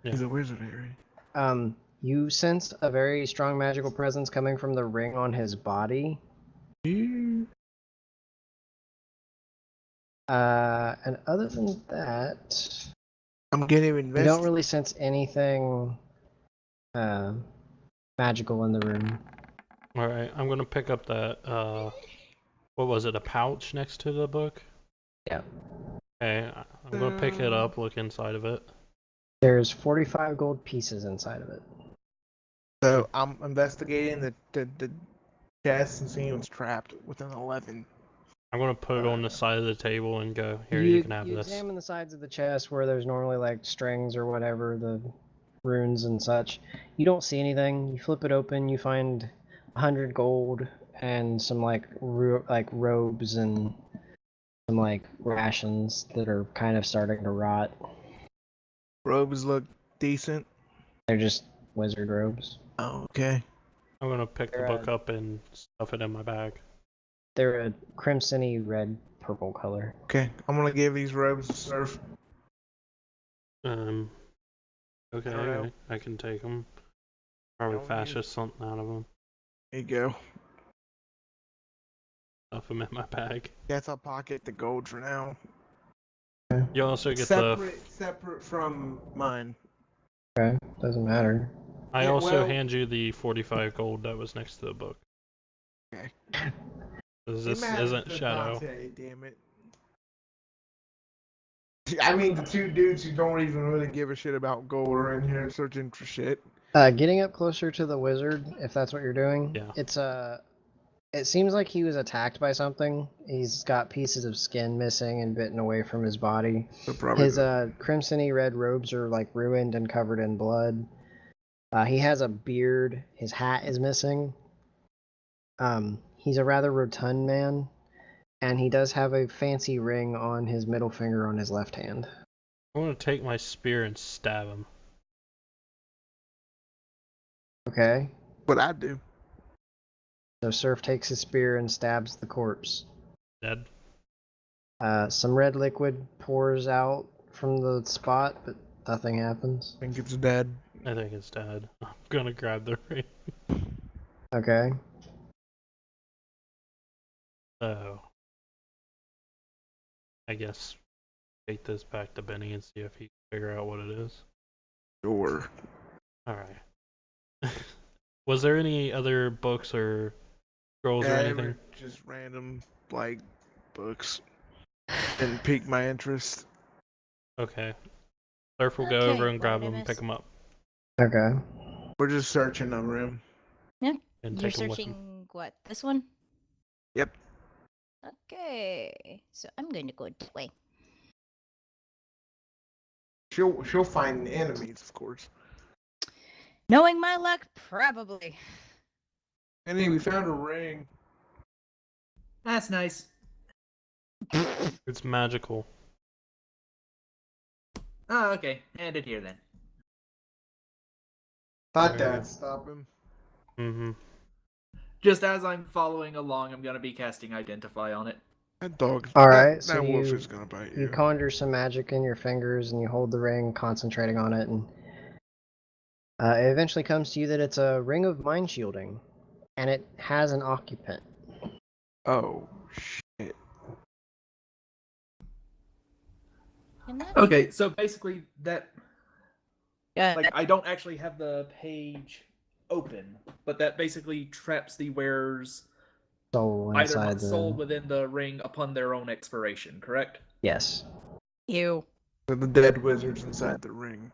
Yeah. He's a wizard, Harry. You sense a very strong magical presence coming from the ring on his body. You- And other than that, I'm getting you invested. don't really sense anything magical in the room. Alright, I'm gonna pick up that, what was it, a pouch next to the book? Yeah. Okay, I'm gonna pick it up, look inside of it. There's 45 gold pieces inside of it. So I'm investigating the chest and seeing what's trapped within 11. I'm gonna put it on the side of the table and go, here, you can have you this. examine the sides of the chest where there's normally like strings or whatever, the runes and such. You don't see anything. You flip it open, you find 100 gold and some like robes and some like rations that are kind of starting to rot. Robes look decent. They're just wizard robes. Oh, okay. I'm gonna pick the They're, book up and stuff it in my bag. They're a crimsony red purple color. Okay, I'm gonna give these robes to Surf. Okay, I don't know. I can take them. Probably Don't fascist something out of them. There you go. Stuff them in my bag. Guess I'll pocket the gold for now. You also get Separate from mine. Okay, doesn't matter. I Yeah, also well- hand you the 45 gold that was next to the book. Okay. 'Cause It this matters isn't to Shadow. Dante, damn it. I mean, the two dudes who don't even really give a shit about gold are in here searching for shit. Getting up closer to the wizard, if that's what you're doing. Yeah. It seems like he was attacked by something. He's got pieces of skin missing and bitten away from his body. So probably His crimsony red robes are like ruined and covered in blood. He has a beard. His hat is missing. He's a rather rotund man, and he does have a fancy ring on his middle finger on his left hand. I want to take my spear and stab him. Okay. what I do. So Surf takes his spear and stabs the corpse. Dead. Some red liquid pours out from the spot, but nothing happens. I think it's dead. I think it's dead. I'm gonna grab the ring. Okay. So, I guess take this back to Benny and see if he can figure out what it is. Sure. Alright. Was there any other books or scrolls or anything? Just random, like, books. Didn't pique my interest. Okay. Surf will go over Okay, and grab what did them I and pick miss? them up. Okay. We're just searching the room. And You're take 'em with 'em. searching what? This one? Yep. Okay. So I'm going to go that way. She'll find enemies, of course. Knowing my luck, probably. Andy, we found a ring. That's nice. It's magical. Oh, okay. End it here then. Thought There you that'd go. stop him. Mm-hmm. Just as I'm following along, I'm gonna be casting Identify on it. That dog. Alright, that, so that wolf you- is gonna bite You you. conjure some magic in your fingers and you hold the ring, concentrating on it, and it eventually comes to you that it's a ring of mind shielding, and it has an occupant. Oh shit. Can that Okay, so basically that be... like I don't actually have the page open, but that basically traps the wearer's Soul either inside the. soul within the ring upon their own expiration, correct? Yes. Ew. The dead wizard's inside the ring.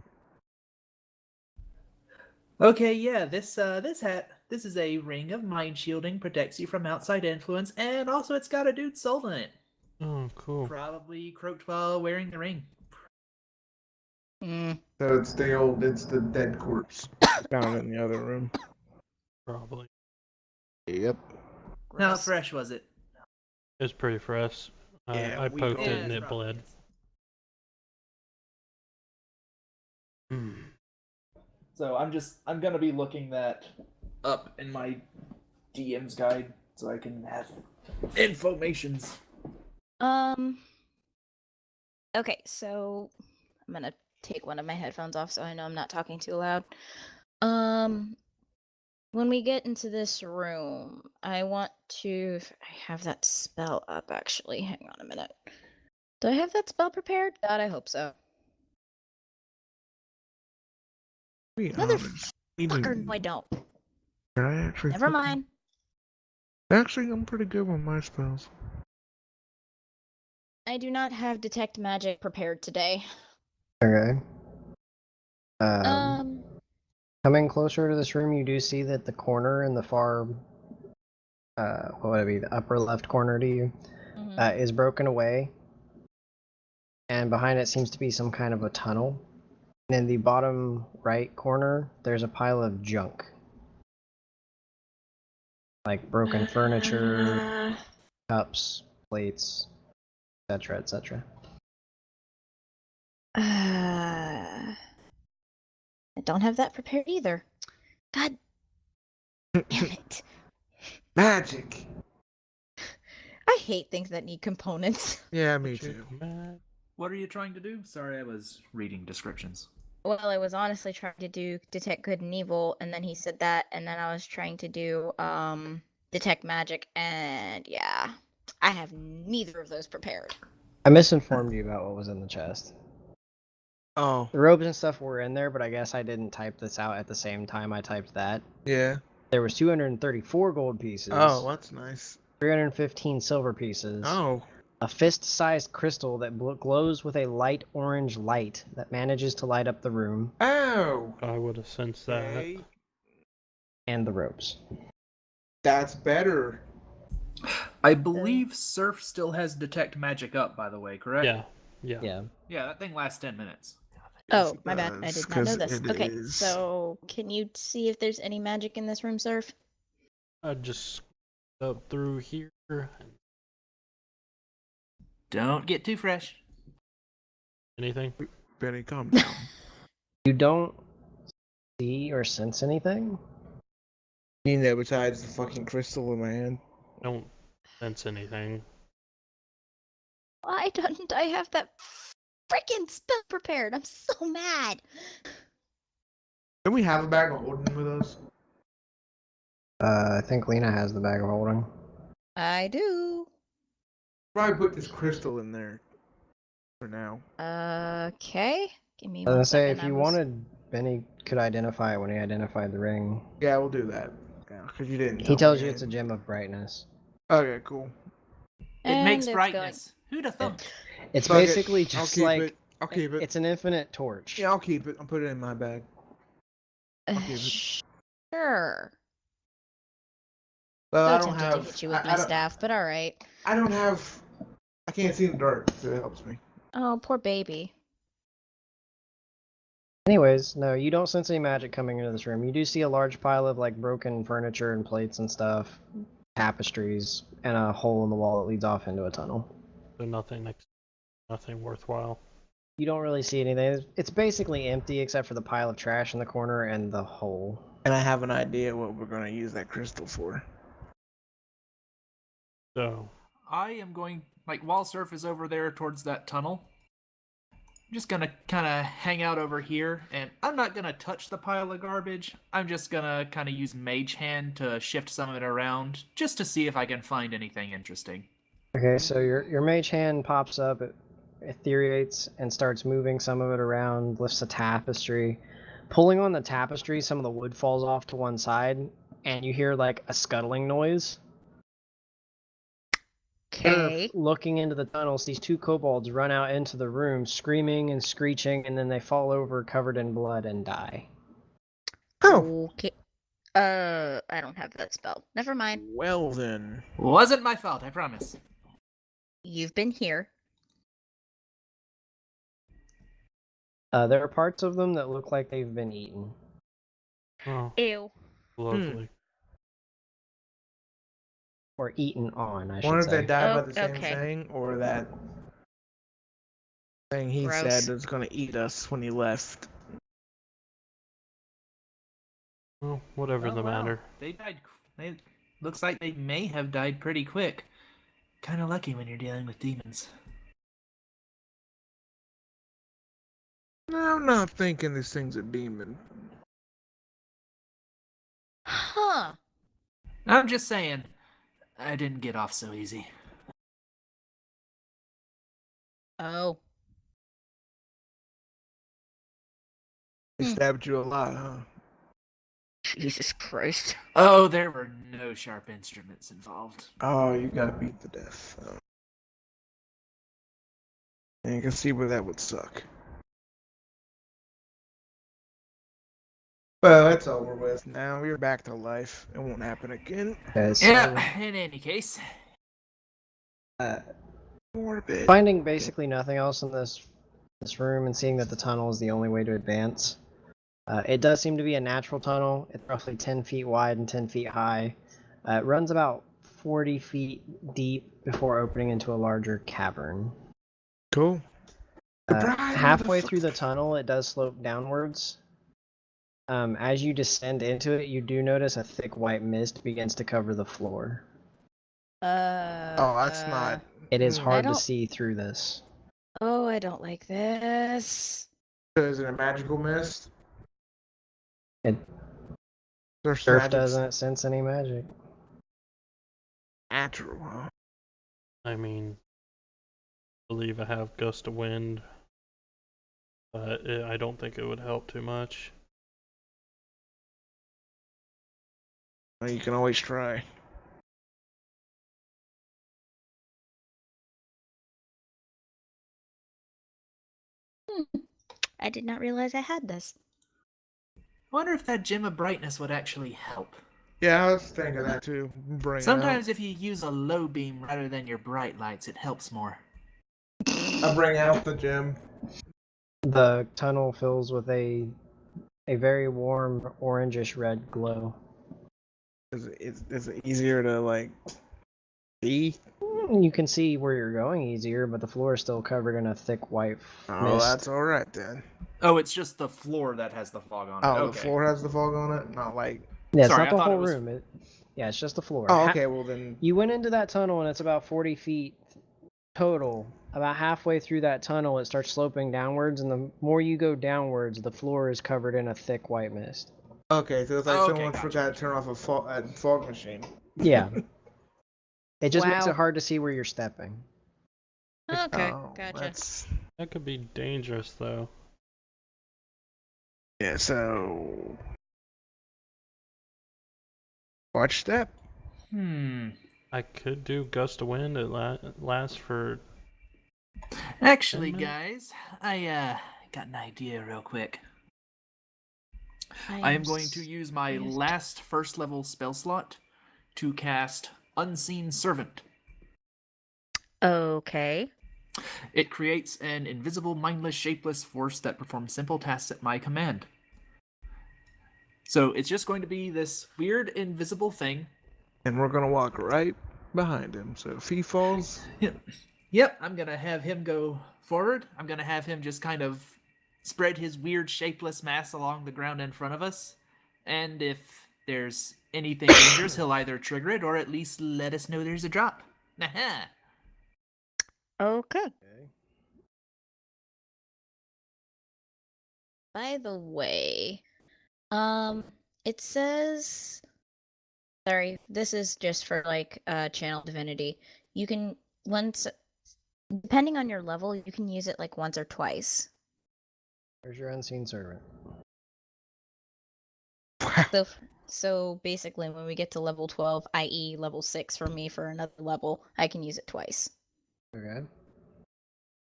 Okay, yeah, this this is a ring of mind shielding, protects you from outside influence, and also it's got a dude's soul in it. Oh, cool. Probably croaked while wearing the ring. Mm. So it's the dead corpse found in the other room. Probably. Yep. How Gross. fresh was it? It was pretty fresh. Yeah, I we poked got- it and it's it probably bled. is. Hmm. So I'm gonna be looking that up in my DM's guide so I can have informations. Okay, so I'm gonna take one of my headphones off so I know I'm not talking too loud. When we get into this room, I want to. I have that spell up actually. Hang on a minute. Do I have that spell prepared? God, I hope so. Be Mother honest. You Fucker, didn't- no, I don't. Can I actually Never fucking- mind. Actually, I'm pretty good with my spells. I do not have detect magic prepared today. Okay. Um, Coming closer to this room, you do see that the corner in the far, what would it be, the upper left corner to you, mhm. is broken away. And behind it seems to be some kind of a tunnel. And in the bottom right corner, there's a pile of junk. Like broken furniture, cups, plates, etc., etc. I don't have that prepared either. God damn it. Magic. I hate things that need components. Yeah, me Magic, too. What are you trying to do? Sorry, I was reading descriptions. Well, I was honestly trying to do detect good and evil, and then he said that, and then I was trying to do detect magic, and yeah, I have neither of those prepared. I misinformed you about what was in the chest. Oh, The robes and stuff were in there, but I guess I didn't type this out at the same time I typed that. yeah. There was 234 gold pieces, Oh, that's nice. 315 silver pieces, Oh. a fist-sized crystal that glows with a light orange light that manages to light up the room, Oh. I would have sensed that. Okay. and the robes. That's better. I believe Surf still has detect magic up, by the way, correct? Yeah. Yeah. Yeah. Yeah, that thing lasts 10 minutes. Oh, it my bad. I does, did not know 'cause this. it Okay, is. so can you see if there's any magic in this room, Surf? I just up through here. Don't get too fresh. Anything? Benny, calm down. You don't see or sense anything? You know, besides the fucking crystal in my hand. Don't sense anything. Why don't I have that freaking spell prepared? I'm so mad. Don't we have a bag of holding with us? I think Lena has the bag of holding. I do. Probably put this crystal in there. for now. Okay. Give me I was one gonna say, second. if you wanted, Benny could identify it when he identified the ring. Yeah, we'll do that. Yeah, because you didn't. He tell tells me you it's a anything. gem of brightness. Okay, cool. It makes brightness. Who'd have thunk? It's Fuck it. basically I'll just keep like it. I'll keep it. it's an infinite torch. Yeah, I'll keep it. I'll put it in my bag. I'll keep it. Sure. But I So don't tempted have. to hit you with I my don't- staff, but all right. I don't have. I can't see in the dark, so it helps me. Oh, poor baby. Anyways, no, you don't sense any magic coming into this room. You do see a large pile of like broken furniture and plates and stuff, tapestries, and a hole in the wall that leads off into a tunnel. So nothing worthwhile. You don't really see anything. It's basically empty except for the pile of trash in the corner and the hole. And I have an idea what we're gonna use that crystal for. So, I am going, like, while Surf is over there towards that tunnel, I'm just gonna kind of hang out over here, and I'm not gonna touch the pile of garbage. I'm just gonna kind of use Mage Hand to shift some of it around, just to see if I can find anything interesting. Okay, so your mage hand pops up, it ethereates, and starts moving some of it around, lifts a tapestry. Pulling on the tapestry, some of the wood falls off to one side, and you hear like a scuttling noise. Okay. Looking into the tunnels, these two kobolds run out into the room, screaming and screeching, and then they fall over covered in blood and die. Oh, Okay. I don't have that spell. Never mind. well then. Wasn't my fault, I promise. You've been here. There are parts of them that look like they've been eaten. oh, Ew. lovely. Or eaten on, I Wonder should if they say. died by Oh, the same okay. thing, or that thing he Gross. said that's gonna eat us when he left. Well, whatever Oh, the wow. matter. They died. Looks like they may have died pretty quick. Kind of lucky when you're dealing with demons. No, I'm not thinking this thing's a demon. Huh. I'm just saying, I didn't get off so easy. Oh. He Hmm. stabbed you a lot, huh? Jesus Christ. Oh, there were no sharp instruments involved. Oh, you got beat to death. And you can see where that would suck. Well, it's over with now. You're back to life. It won't happen again. Okay, so, Yeah, in any case. Morbid. finding basically nothing else in this room and seeing that the tunnel is the only way to advance. It does seem to be a natural tunnel. It's roughly 10 feet wide and 10 feet high. It runs about 40 feet deep before opening into a larger cavern. Cool. Surprise, Halfway through the motherfucker. tunnel, it does slope downwards. As you descend into it, you do notice a thick white mist begins to cover the floor. Oh, that's not. It is Hmm. hard to don't- see through this. Oh, I don't like this. Is it a magical mist? It There's Surf magic doesn't sense any magic. natural, huh? I mean, I believe I have Gust of Wind, but I don't think it would help too much. Well, you can always try. I did not realize I had this. I wonder if that gem of brightness would actually help. Yeah, I was thinking that too. Bring Sometimes if you use a low beam rather than your bright lights, it helps more. I bring out the gem. The tunnel fills with a very warm orangish red glow. Is it easier to like see? You can see where you're going easier, but the floor is still covered in a thick white Oh, mist. that's all right then. Oh, it's just the floor that has the fog on it. Oh, Okay. the floor has the fog on it, not like. Yeah, it's Sorry, not I the thought it whole was- room. Yeah, it's just the floor. Oh, okay. Well then. You went into that tunnel and it's about 40 feet total. About halfway through that tunnel, it starts sloping downwards, and the more you go downwards, the floor is covered in a thick white mist. Okay, so it's like Okay, someone gotcha. forgot to turn off a fog machine. Yeah. It just makes Wow. it hard to see where you're stepping. Okay, Oh, gotcha. That's That could be dangerous, though. Yeah, so watch step. I could do gust of wind. It lasts for. Actually, 10 minutes? guys, I got an idea real quick. I I'm am going to use my yes. last first level spell slot to cast Unseen Servant. Okay. It creates an invisible, mindless, shapeless force that performs simple tasks at my command. So it's just going to be this weird invisible thing. And we're gonna walk right behind him. So if he falls, Yep, I'm going to have him go forward. I'm going to have him just kind of spread his weird, shapeless mass along the ground in front of us. And if there's anything dangerous, he'll either trigger it or at least let us know there's a drop. Aha! Okay. Okay. By the way, it says. Sorry, this is just for like channel divinity. You can once, depending on your level, you can use it like once or twice. There's your unseen servant. So basically, when we get to level 12, i.e., level 6 for me for another level, I can use it twice. Okay.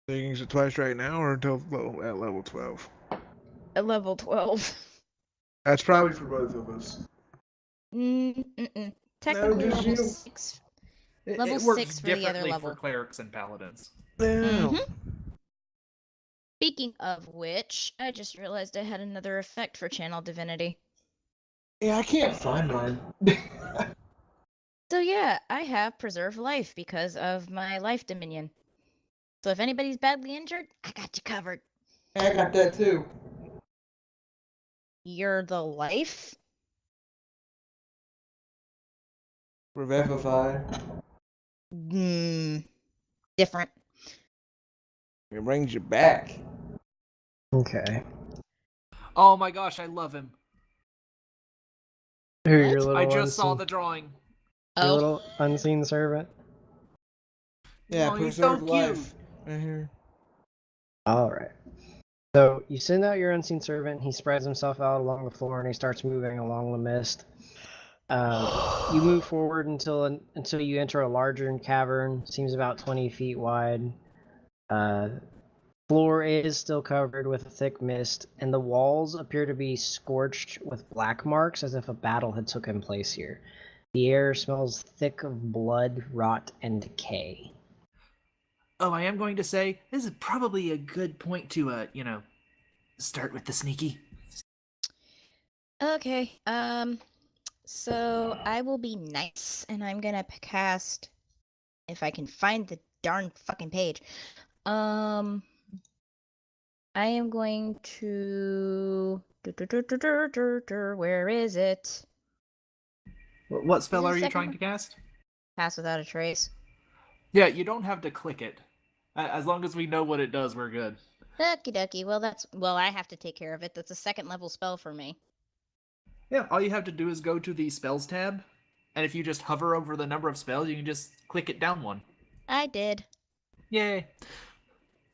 so you can use it twice right now, or until at level 12. At level 12. That's probably for both of us. Technically, just level you. 6. Level It works 6 for the other differently level. for clerics and paladins. Mhm. Speaking of which, I just realized I had another effect for channel divinity. Yeah, I can't find mine. So yeah, I have preserve life because of my life dominion. So if anybody's badly injured, I got you covered. I got that too. You're the life? Revivify. Different. It brings you back. Okay. Oh my gosh, I love him. Who, What? your little I just saw unseen, the drawing. your Oh, little unseen servant? Yeah, Oh, he's so preserve cute. life. Right here. Alright. So you send out your unseen servant, he spreads himself out along the floor and he starts moving along the mist. You move forward until you enter a larger cavern, seems about 20 feet wide. Floor is still covered with a thick mist, and the walls appear to be scorched with black marks as if a battle had taken place here. The air smells thick of blood, rot, and decay. Oh, I am going to say, this is probably a good point to, start with the sneaky. okay. So I will be nice, and I'm gonna cast, if I can find the darn fucking page. I am going to. Where is it? What spell Is it are you second trying one? to cast? Pass without a trace. Yeah, you don't have to click it. As long as we know what it does, we're good. Okie dokie. Well, I have to take care of it. That's a second level spell for me. Yeah, all you have to do is go to the spells tab, and if you just hover over the number of spells, you can just click it down one. I did. Yay!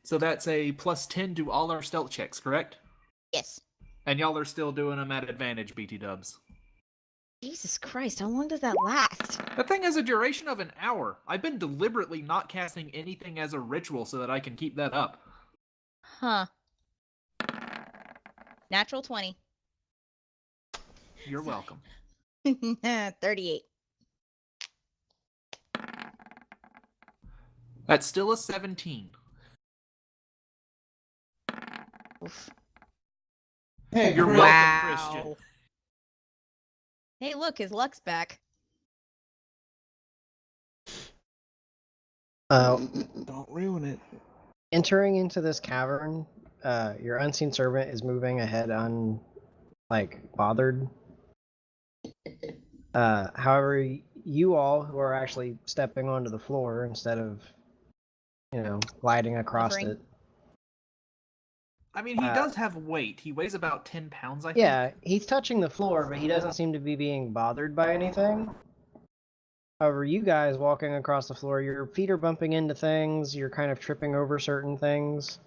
So that's a +10 to all our stealth checks, correct? Yes. And y'all are still doing them at advantage, BT dubs. Jesus Christ, how long does that last? That thing has a duration of an hour. I've been deliberately not casting anything as a ritual so that I can keep that up. Huh. Natural 20. You're welcome. 38. That's still a 17. Oof. Hey, You're Chris. welcome, Christian. Hey, look, his luck's back. Don't ruin it. Entering into this cavern, your unseen servant is moving ahead bothered. However, you all who are actually stepping onto the floor instead of, gliding across Hovering. it. I mean, he does have weight. He weighs about 10 pounds, I think. Yeah, he's touching the floor, but he doesn't seem to be being bothered by anything. However, you guys walking across the floor, your feet are bumping into things, you're kind of tripping over certain things.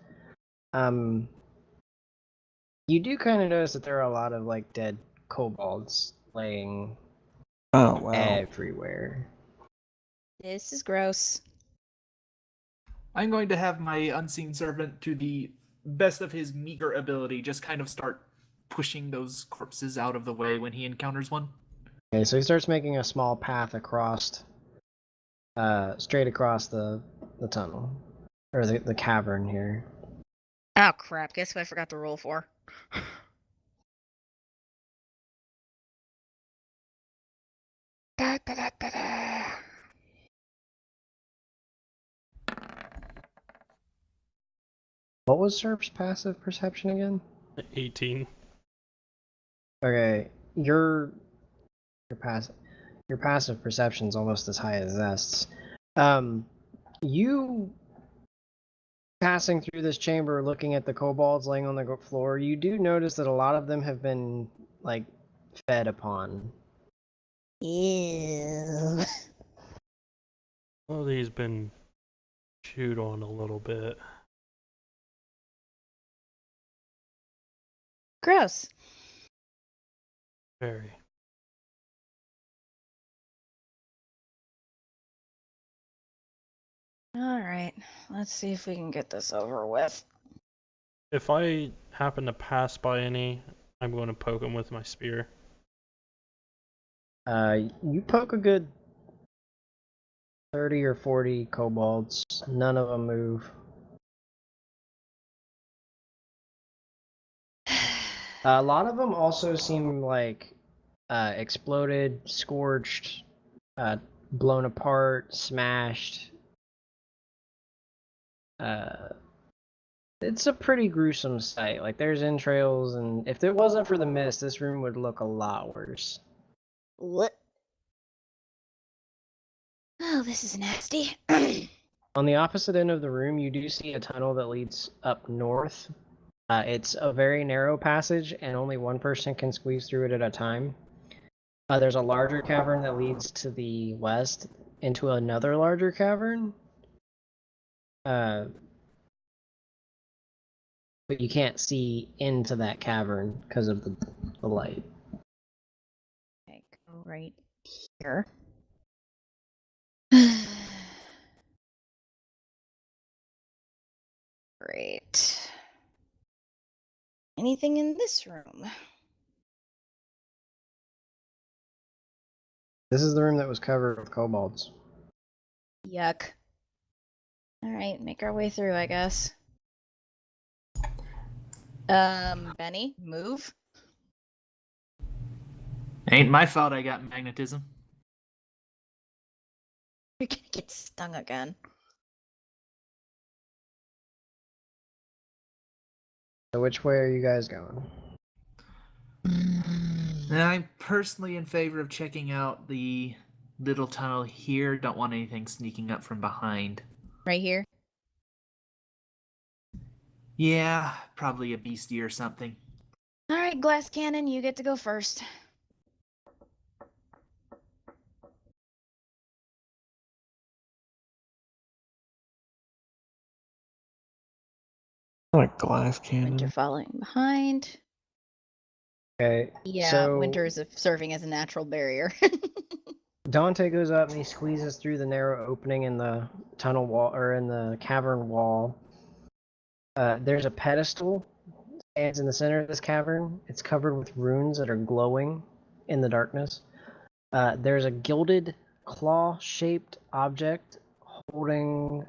You do kind of notice that there are a lot of like dead kobolds laying Oh wow. everywhere. This is gross. I'm going to have my unseen servant, to the best of his meager ability, just kind of start pushing those corpses out of the way when he encounters one. Okay, so he starts making a small path across, straight across the tunnel, or the cavern here. Oh crap! Guess who I forgot to roll for? Da, da, da, da, da. What was Serp's passive perception again? 18. Okay, your passive perception's almost as high as Zest's. You passing through this chamber, looking at the kobolds laying on the floor, you do notice that a lot of them have been like fed upon. Ew. Well, he's been chewed on a little bit. Gross. Very. All right, let's see if we can get this over with. If I happen to pass by any, I'm going to poke him with my spear. You poke a good 30 or 40 kobolds. None of them move. A lot of them also seem like exploded, scorched, blown apart, smashed. It's a pretty gruesome sight. Like, there's entrails, and if it wasn't for the mist, this room would look a lot worse. What? Oh, this is nasty. On the opposite end of the room, you do see a tunnel that leads up north. It's a very narrow passage, and only one person can squeeze through it at a time. There's a larger cavern that leads to the west into another larger cavern. But you can't see into that cavern because of the light. Okay, go right here. Great. Anything in this room? This is the room that was covered with kobolds. Yuck. All right, make our way through, I guess. Benny, move. Ain't my fault I got magnetism. You're gonna get stung again. So which way are you guys going? And I'm personally in favor of checking out the little tunnel here. Don't want anything sneaking up from behind. Right here. Yeah, probably a beastie or something. All right, glass cannon, you get to go first. Like glass Winter cannon. following behind. Okay. Yeah, so Winter is serving as a natural barrier. Dante goes up and he squeezes through the narrow opening in the tunnel wall, or in the cavern wall. There's a pedestal that stands in the center of this cavern. It's covered with runes that are glowing in the darkness. There's a gilded claw-shaped object holding,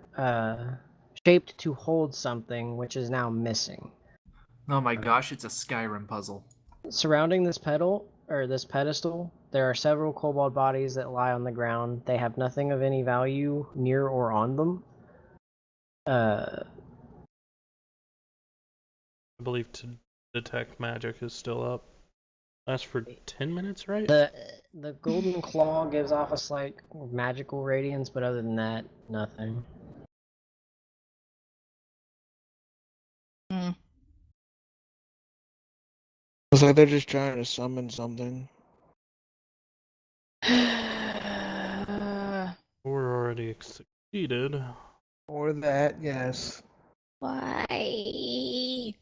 shaped to hold something, which is now missing. Oh my gosh, it's a Skyrim puzzle. Surrounding this pedestal, there are several kobold bodies that lie on the ground. They have nothing of any value near or on them. I believe to detect magic is still up. Lasts for 10 minutes, right? The golden claw gives off a slight magical radiance, but other than that, nothing. Looks like they're just trying to summon something. We're already succeeded. Or that, yes. Why? Okay,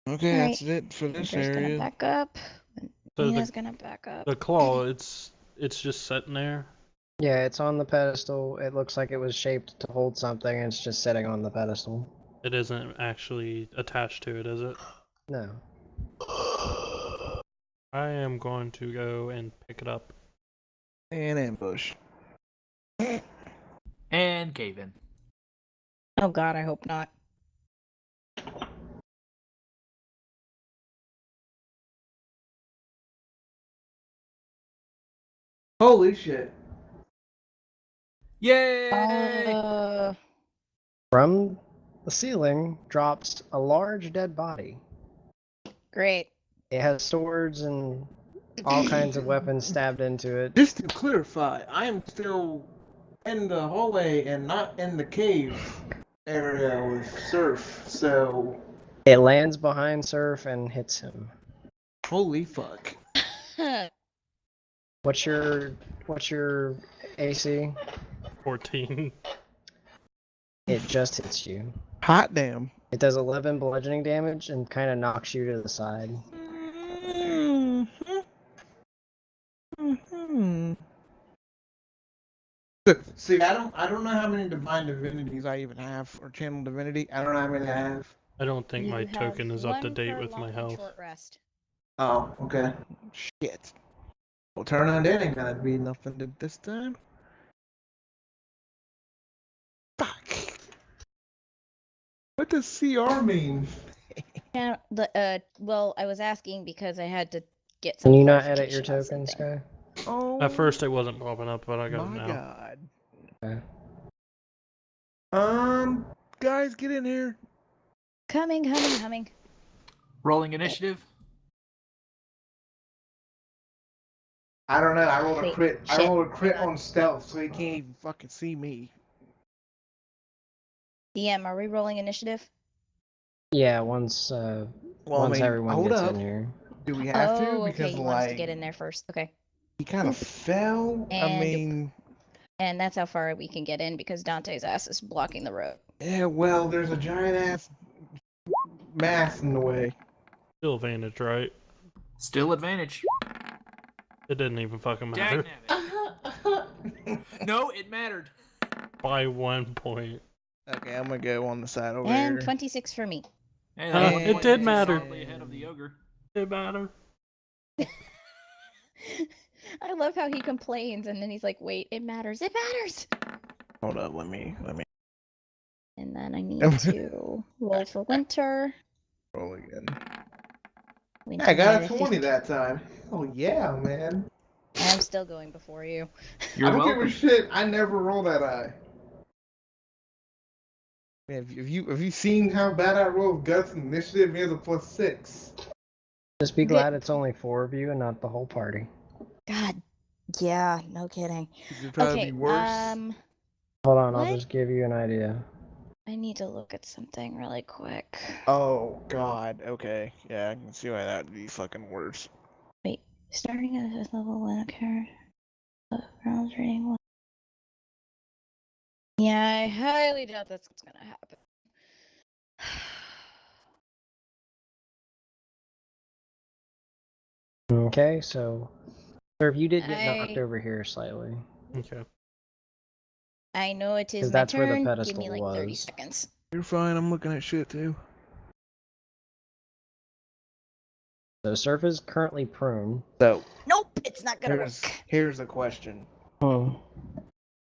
Alright. that's it for this Winter's gonna area. back up. So Nina's gonna back up. the claw, it's just sitting there. Yeah, it's on the pedestal. It looks like it was shaped to hold something, and it's just sitting on the pedestal. It isn't actually attached to it, is it? No. I am going to go and pick it up. And ambush. And cave in. Oh god, I hope not. Holy shit. Yay! From the ceiling drops a large dead body. Great. It has swords and all kinds of weapons stabbed into it. Just to clarify, I am still in the hallway and not in the cave area with Surf, so It lands behind Surf and hits him. holy fuck. What's your AC? 14. It just hits you. Hot damn. It does 11 bludgeoning damage and kind of knocks you to the side. See, I don't know how many divine divinities I even have, or channel divinity. I don't know how many I have. I don't think my You have token is up to one date per with my long and health. Short rest. Oh, okay. Shit. Well, turn on that ain't gonna be nothing to this time. Fuck. What does CR mean? Yeah, well, I was asking because I had to get Can some you not edit your clarification on token, something. Sky? Oh. At first it wasn't popping up, but I got it my now. god. Okay. Guys, get in here. Coming. Rolling initiative. I don't know. I rolled a Wait, crit. I shit. rolled a crit Hang on. on stealth, so he can't even fucking see me. DM, are we rolling initiative? Yeah, once everyone hold gets up. in here. Do we have to? Oh, okay. Because You want us to like get in there first. Okay. he kind of fell. I And- mean, And that's how far we can get in because Dante's ass is blocking the road. yeah. Well, there's a giant ass mass in the way. Still advantage, right? Still advantage. It didn't even fucking matter. Dagnabbit. No, it mattered. By 1 point. Okay, I'm gonna go on the side over And here. 26 for me. Hey, Huh, that one it point did puts you matter. solidly ahead of the ogre. It matter. I love how he complains and then he's like, wait, it matters. It matters. Hold up, let me And then I need to roll for winter. roll again. Winter I got a had 20 50. that time. Oh yeah, man. I'm still going before you. You're I don't welcome. give a shit. I never roll that high. Man, have you seen how bad I roll with guts and initiative? He has a +6. Just be Good. glad it's only 4 of you and not the whole party. God. Yeah, no kidding. It could probably Okay, be worse. Hold on, I'll What? just give you an idea. I need to look at something really quick. Oh god. Okay. Yeah, I can see why that would be fucking worse. Wait, starting at this level 1 character. Rounds rating 1. Yeah, I highly doubt that's what's gonna happen. Okay, so Surf, you did get knocked I- over here slightly. Okay. I know it is 'Cause my that's where the turn. Give pedestal me like 30 was. seconds. You're fine. I'm looking at shit too. So Surf is currently prone. So Nope, it's not gonna work. here's a question. Hmm.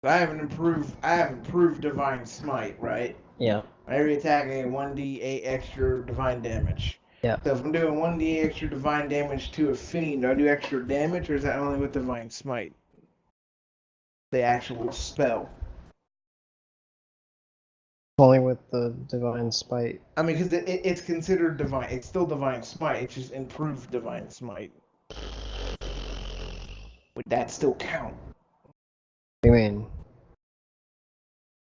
I have improved divine smite, right? Yeah. Every attack I get 1d8 extra divine damage. Yeah. So if I'm doing 1d8 extra divine damage to a fiend, do I do extra damage, or is that only with divine smite? The actual spell. Only with the divine spite. I mean, because it's considered divine. It's still divine smite. It's just improved divine smite. Would that still count? What do you mean?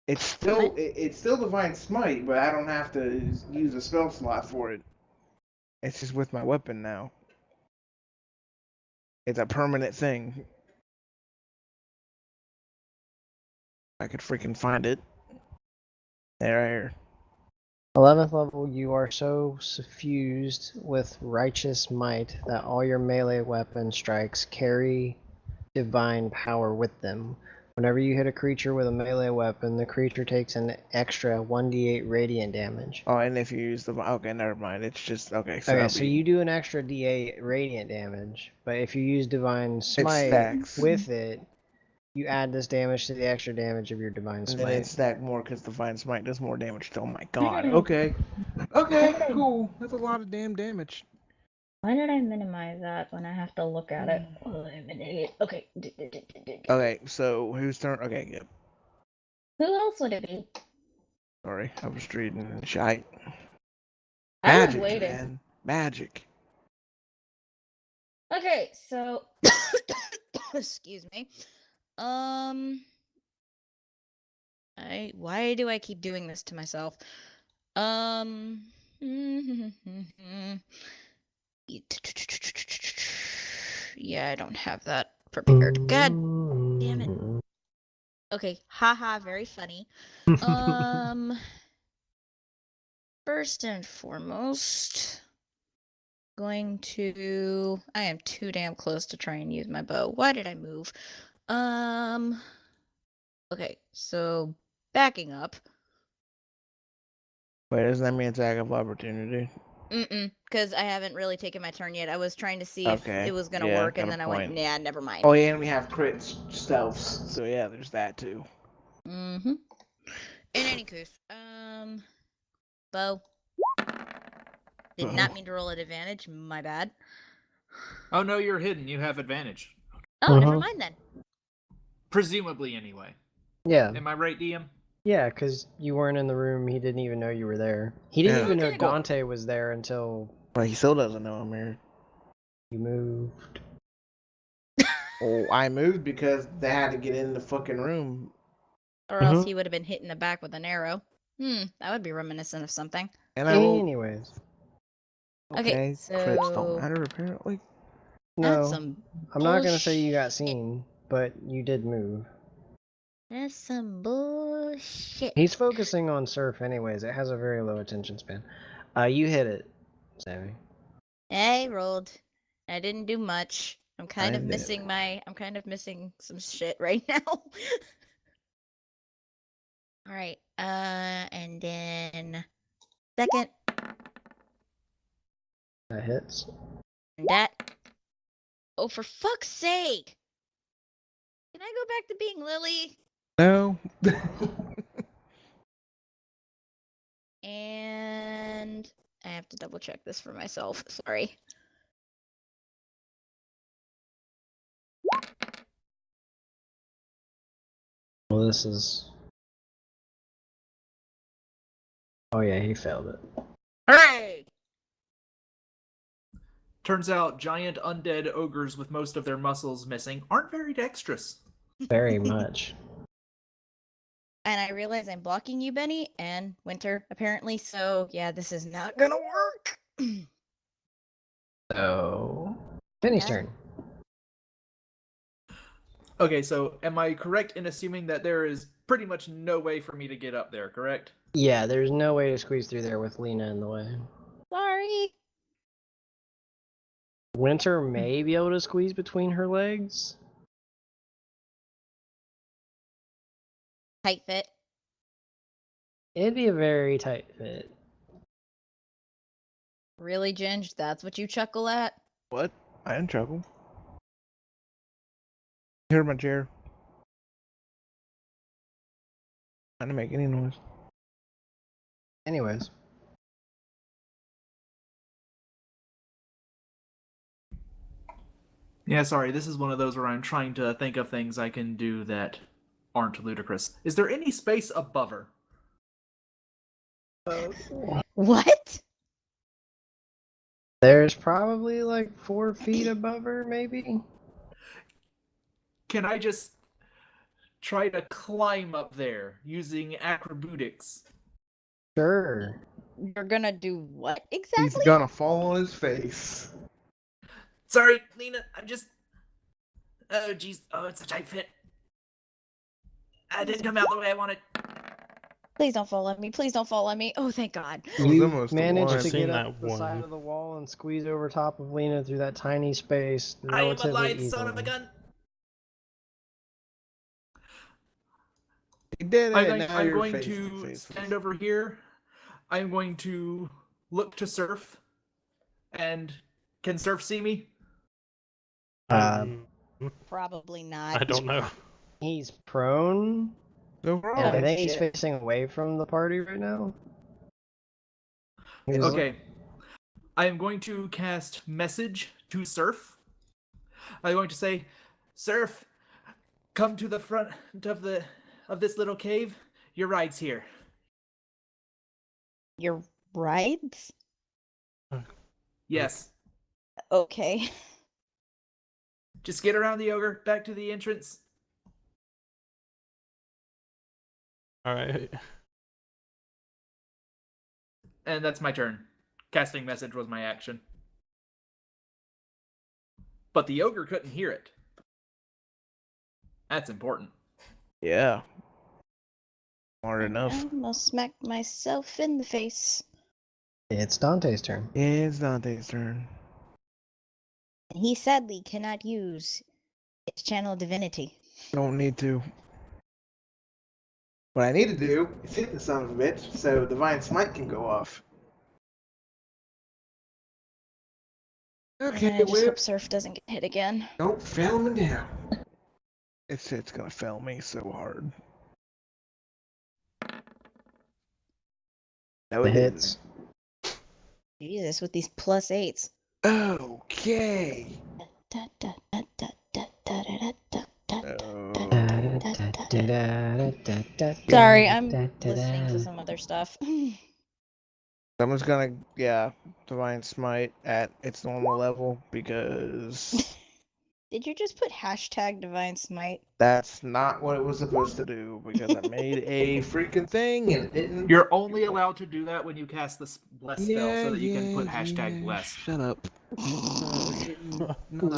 It's still divine smite, but I don't have to use a spell slot for it. It's just with my weapon now. It's a permanent thing. I could freaking find it. They're right here. 11th level, you are so suffused with righteous might that all your melee weapon strikes carry divine power with them. Whenever you hit a creature with a melee weapon, the creature takes an extra 1d8 radiant damage. Oh, and if you use the okay, never mind. It's just okay. So Okay, that'll so be, you do an extra d8 radiant damage, but if you use divine smite stacks. with it, you add this damage to the extra damage of your divine and then it smite. stack more because Divine Smite does more damage. Oh my god. Okay. Okay. Cool. That's a lot of damn damage. Why did I minimize that when I have to look at it? Eliminate. Okay. Okay. So whose turn? Okay. Yep. Who else would it be? Sorry, I was reading shite. I was Magic, waiting. man. Magic. Okay, so excuse me. Why do I keep doing this to myself? Yeah, I don't have that prepared. God damn it. Okay, haha, very funny. First and foremost, I am too damn close to try and use my bow. Why did I move? Okay, so backing up. Wait, doesn't that mean attack of opportunity? Because I haven't really taken my turn yet. I was trying to see if Okay, it was gonna yeah, work, got and a then I went, point. nah, never mind. Oh yeah, and we have crit stealths. So yeah, there's that too. In any case, bow. Did not mean to roll at advantage. My bad. Oh no, you're hidden. You have advantage. Oh, never mind then. Presumably, anyway. Yeah, Am I right, DM? yeah, because you weren't in the room. He didn't even know you were there. He didn't Yeah. even know Okay. Dante was there until Well, he still doesn't know I'm here. you moved. Oh, I moved because they had to get in the fucking room. Or else he would have been hit in the back with an arrow. That would be reminiscent of something. And I will. Anyways, Okay, crits don't so matter apparently. that's no, some I'm not gonna say you got bullshit. seen, but you did move. That's some bullshit. He's focusing on surf anyways. It has a very low attention span. You hit it, Sammy. I rolled. I didn't do much. I'm kind I of did. missing some shit right now. All right. And then second That hits. that. Oh, for fuck's sake! Can I go back to being Lily? No. And I have to double check this for myself. Sorry. Well, this is. Oh yeah, he failed it. Hooray! Turns out giant undead ogres with most of their muscles missing aren't very dexterous. Very much. And I realize I'm blocking you, Benny, and Winter, apparently, so yeah, this is not gonna work. So, Penny's Yeah. turn. Okay, so am I correct in assuming that there is pretty much no way for me to get up there, correct? Yeah, there's no way to squeeze through there with Lena in the way. Sorry. Winter may be able to squeeze between her legs. Tight fit. It'd be a very tight fit. Really, Ginge? That's what you chuckle at? What? I didn't chuckle. Hear my chair. I didn't make any noise. Anyways, Yeah, sorry, this is one of those where I'm trying to think of things I can do that aren't ludicrous. Is there any space above her? What? there's probably like 4 feet above her, maybe. Can I just try to climb up there using acrobatics? Sure. You're gonna do what He's exactly? gonna fall on his face. Sorry, Lena, I'm just... Oh, jeez. Oh, it's a tight fit. I didn't come out the way I wanted. Please don't fall on me. Please don't fall on me. Oh, thank God. It was You almost a managed one. to I've seen get that up the side one. of the wall and squeeze over top of Lena through that tiny space I am a relatively light easily. son of a gun. You did it. Now I'm you're going facing to faces. stand over here. I'm going to look to Surf. And can Surf see me? Um, Probably not. I don't know. He's prone. So Oh, I wrong. think he's shit. facing away from the party right now. He's- Okay. I am going to cast Message to Surf. I'm going to say, Surf, come to the front of this little cave. Your ride's here. Your rides? Yes. Okay. Just get around the ogre, back to the entrance. Alright. And that's my turn. Casting Message was my action. But the ogre couldn't hear it. That's important. Yeah. Smart I enough. almost smacked myself in the face. It's Dante's turn. It's Dante's turn. And he sadly cannot use its channel divinity. Don't need to. What I need to do is hit the son of a bitch so Divine Smite can go off. And Okay, I just hope Whip. Surf doesn't get hit again. Don't fail me down. It's gonna fail me so hard. No, The it hits. Jesus, with these +8s. didn't. Okay. Da, da, da, da, da, da, da, da, da, da. Oh. Sorry, I'm listening to some other stuff. Someone's gonna, Divine Smite at its normal level because Did you just put hashtag Divine Smite? that's not what it was supposed to do because I made a freaking thing and it didn't. You're only allowed to do that when you cast the Bless spell so that you can put hashtag Blessed. Shut up.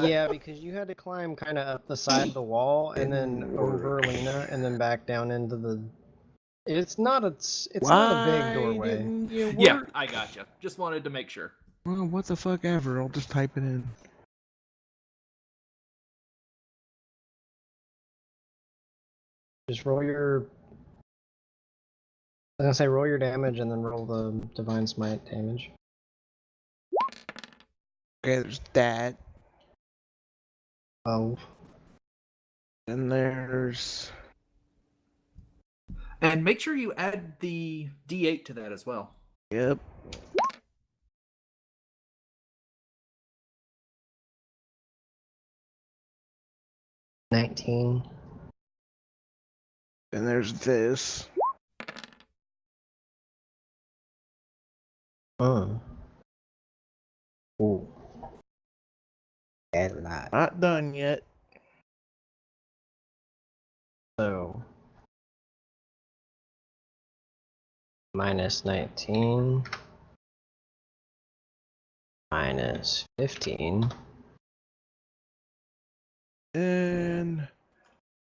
Yeah, because you had to climb kind of up the side of the wall and then over Lena and then back down into the. It's not a big doorway. Didn't you Yeah, work? I gotcha. Just wanted to make sure. Well, what the fuck ever. I'll just type it in. Just roll your. I was gonna say roll your damage and then roll the Divine Smite damage. Okay, there's that. Oh, And there's. And make sure you add the D8 to that as well. Yep. $19. And there's this. Oh. Ooh. That's a lot. Not done yet. So. Minus 19. Minus 15. And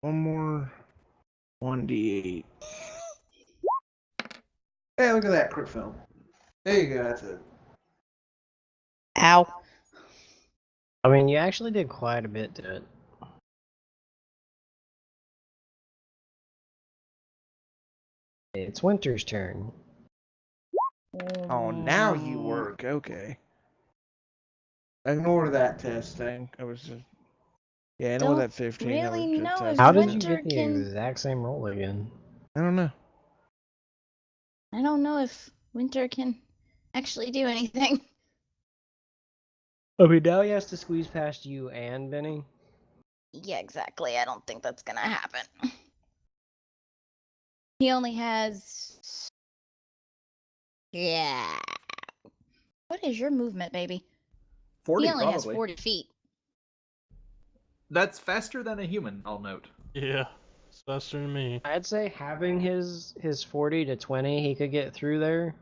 one more 1d8. Hey, look at that crit film. There you go, that's it. Ow. I mean, you actually did quite a bit to it. It's Winter's turn. Oh, now you work. Okay. Ignore that test thing. I was just. Yeah, ignore Don't that 15. I was really just know if testing How did it. you Winter get the can- exact same roll again? I don't know. I don't know if Winter can actually do anything. I mean, now he has to squeeze past you and Benny. Yeah, exactly. I don't think that's gonna happen. He only has. Yeah. What is your movement, baby? 40 He only has probably. 40 feet. That's faster than a human, I'll note. Yeah, it's faster than me. I'd say having his 40 to 20, he could get through there.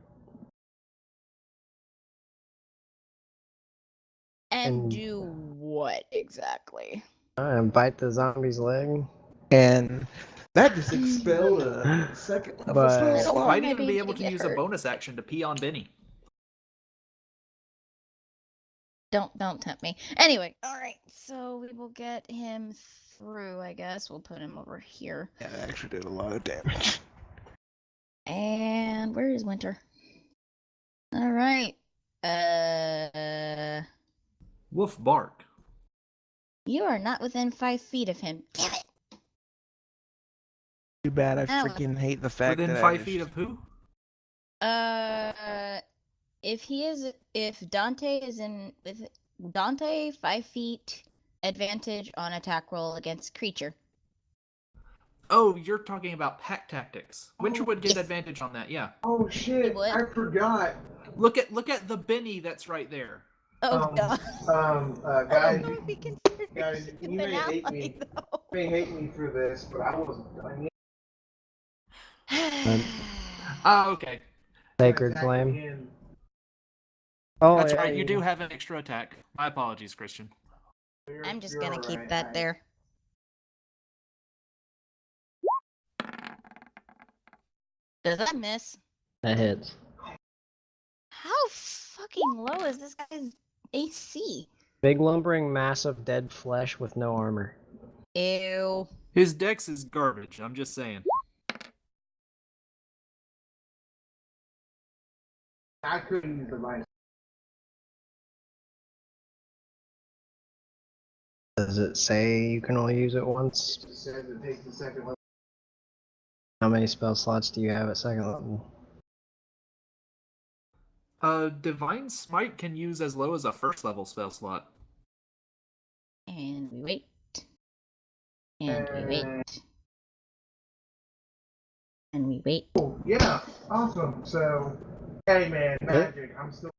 And And- do what exactly? And bite the zombie's leg. And That just expelled a second level But- spell I don't slot. want Might my even be baby able to to get use a hurt. bonus action to pee on Benny. Don't tempt me. Anyway, all right. So we will get him through. I guess we'll put him over here. Yeah, it actually did a lot of damage. And where is Winter? All right. Woof bark. You are not within 5 feet of him. Damn it. Too bad I Oh. freaking hate the fact Within that 5 feet of who? If Dante is in with Dante, 5 feet advantage on attack roll against creature. Oh, you're talking about pack tactics. Winter would get Yes. advantage on that, yeah. Oh shit! would. I forgot. Look at the Benny that's right there. Oh god. I Guys, don't know if he can guys, you may hate me. You may hate me for this, but I wasn't done yet. Ah, okay. Sacred Flame. Oh, That's yeah, right, you do yeah. have an extra attack. My apologies, Christian. I'm just gonna keep that there. Does that miss? That hits. How fucking low is this guy's AC? Big lumbering mass of dead flesh with no armor. Ew. His dex is garbage, I'm just saying. I couldn't use the device. Does it say you can only use it once? It says it takes the second level. How many spell slots do you have at second level? Divine Smite can use as low as a first level spell slot. And we wait. And we wait. And we wait. Oh, yeah, awesome. So, hey man, magic. I'm still.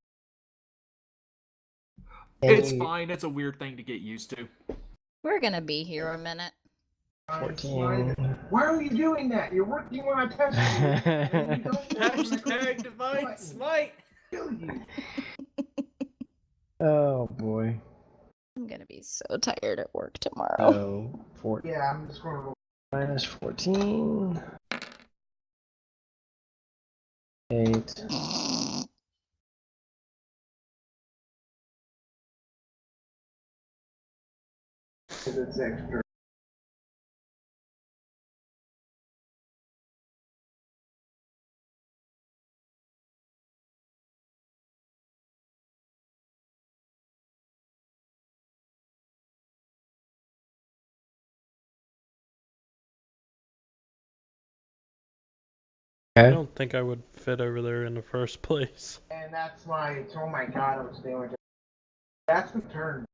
It's Any- fine, it's a weird thing to get used to. We're gonna be here a minute. 14. Why are you doing that? You're working on a test. And you don't Hashtag Divine Smite! kill you. Oh boy. I'm gonna be so tired at work tomorrow. Oh, 14. Yeah, I'm just gonna roll. Minus 14. 8. It's extra. I Okay. don't think I would fit over there in the first place. And that's my. Oh my god, I was damage. That's the turn.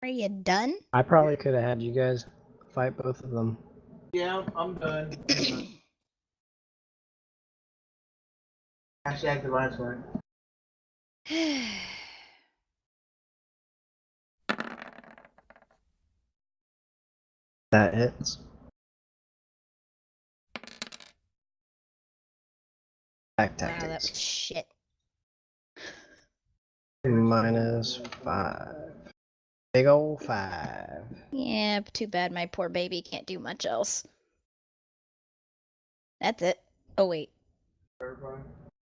Are you done? I probably could have had you guys fight both of them. Yeah, I'm done. Hashtag divine sword. That hits. Back Wow, that was tactics. shit. Minus 5. Big ol' 5. Yeah, but too bad my poor baby can't do much else. That's it. Oh wait.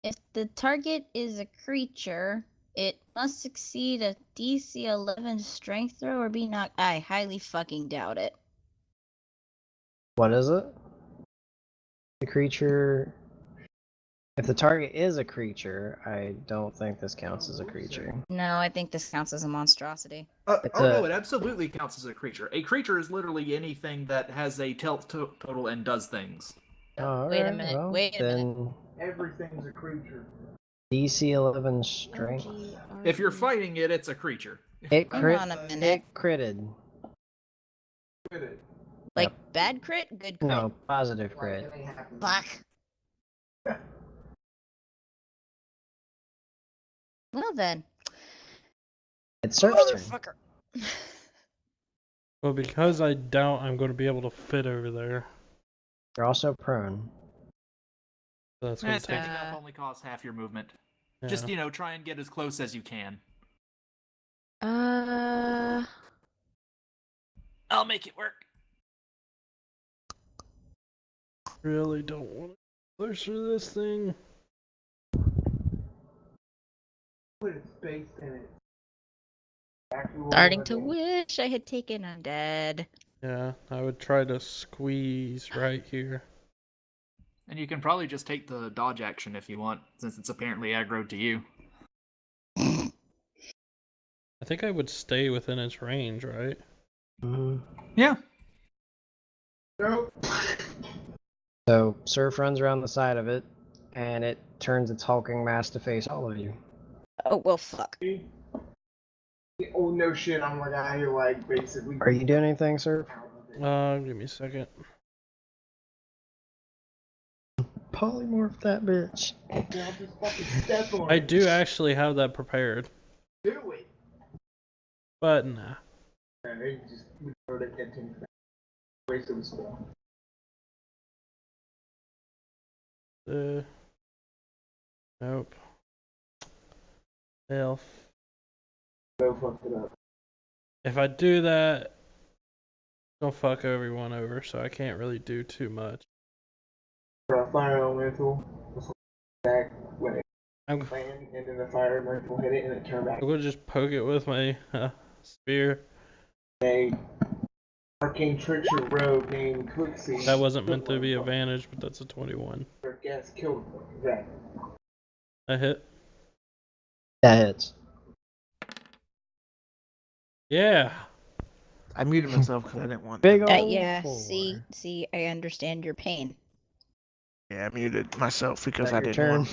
If the target is a creature, it must succeed a DC 11 strength throw or be knocked. I highly fucking doubt it. What is it? The creature. If the target is a creature, I don't think this counts as a creature. No, I think this counts as a monstrosity. It's No, a- it absolutely counts as a creature. A creature is literally anything that has a total and does things. Oh, Wait a alright, minute, well, wait a minute. then Everything's a creature. DC 11 strength. If you're fighting it, it's a creature. It Hang crit. on a minute. It critted. Quit it. Like bad crit, good crit. No, positive crit. Like, it ain't happening. Fuck. Well then. It's Surf's turn. Motherfucker. Well, because I doubt I'm going to be able to fit over there, You're also prone. so that's going to take. Standing up only costs half your movement. Yeah. Just, try and get as close as you can. Uh, I'll make it work. Really don't want to push through this thing. Put a space in it. Actually, Starting to wish I had taken undead. Yeah, I would try to squeeze right here. And you can probably just take the dodge action if you want, since it's apparently aggroed to you. I think I would stay within its range, right? Mhm. Yeah. Nope. So Surf runs around the side of it, and it turns its hulking mass to face all of you. Oh, well, fuck. Oh no shit! I'm the guy who like basically. Are you doing anything, Surf? Give me a second. Polymorph that bitch. Yeah, I'll just fucking step on I it. do actually have that prepared, Do it. but nah. Yeah, they just throw that thing. Waste of a spawn. Nope. Elf. So fucked it up. If I do that, it's gonna fuck everyone over, so I can't really do too much. For a fire elemental, back when it I'm landed, and then the fire elemental hit it, and it turned back. gonna just poke it with my spear. A arcane treacher rogue named Quixie. That wasn't meant to be advantage, but that's a 21. Her gas killed him. Exactly. I hit. That hits. Yeah. I muted myself because I didn't want. Big old Yeah, 4. see, I understand your pain. Yeah, I muted myself because Is that I your didn't turn? want.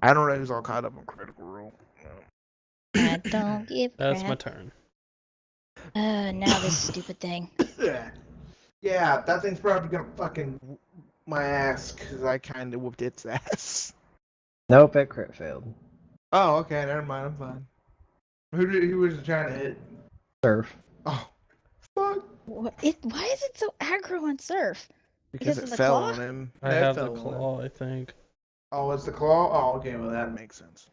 I don't know who's all caught up on Critical Role. I don't give That's crap. my turn. Now this stupid thing. Yeah, that thing's probably gonna fucking whoop my ass because I kind of whooped its ass. Nope, it crit failed. Oh, okay, never mind. I'm fine. Who was it trying to hit? Surf. Oh, fuck! Why is it so aggro on Surf? Because Because it of the fell claw? on him. I That have the fell on him. claw, I think. Oh, it's the claw. Oh, okay. Well, that makes sense.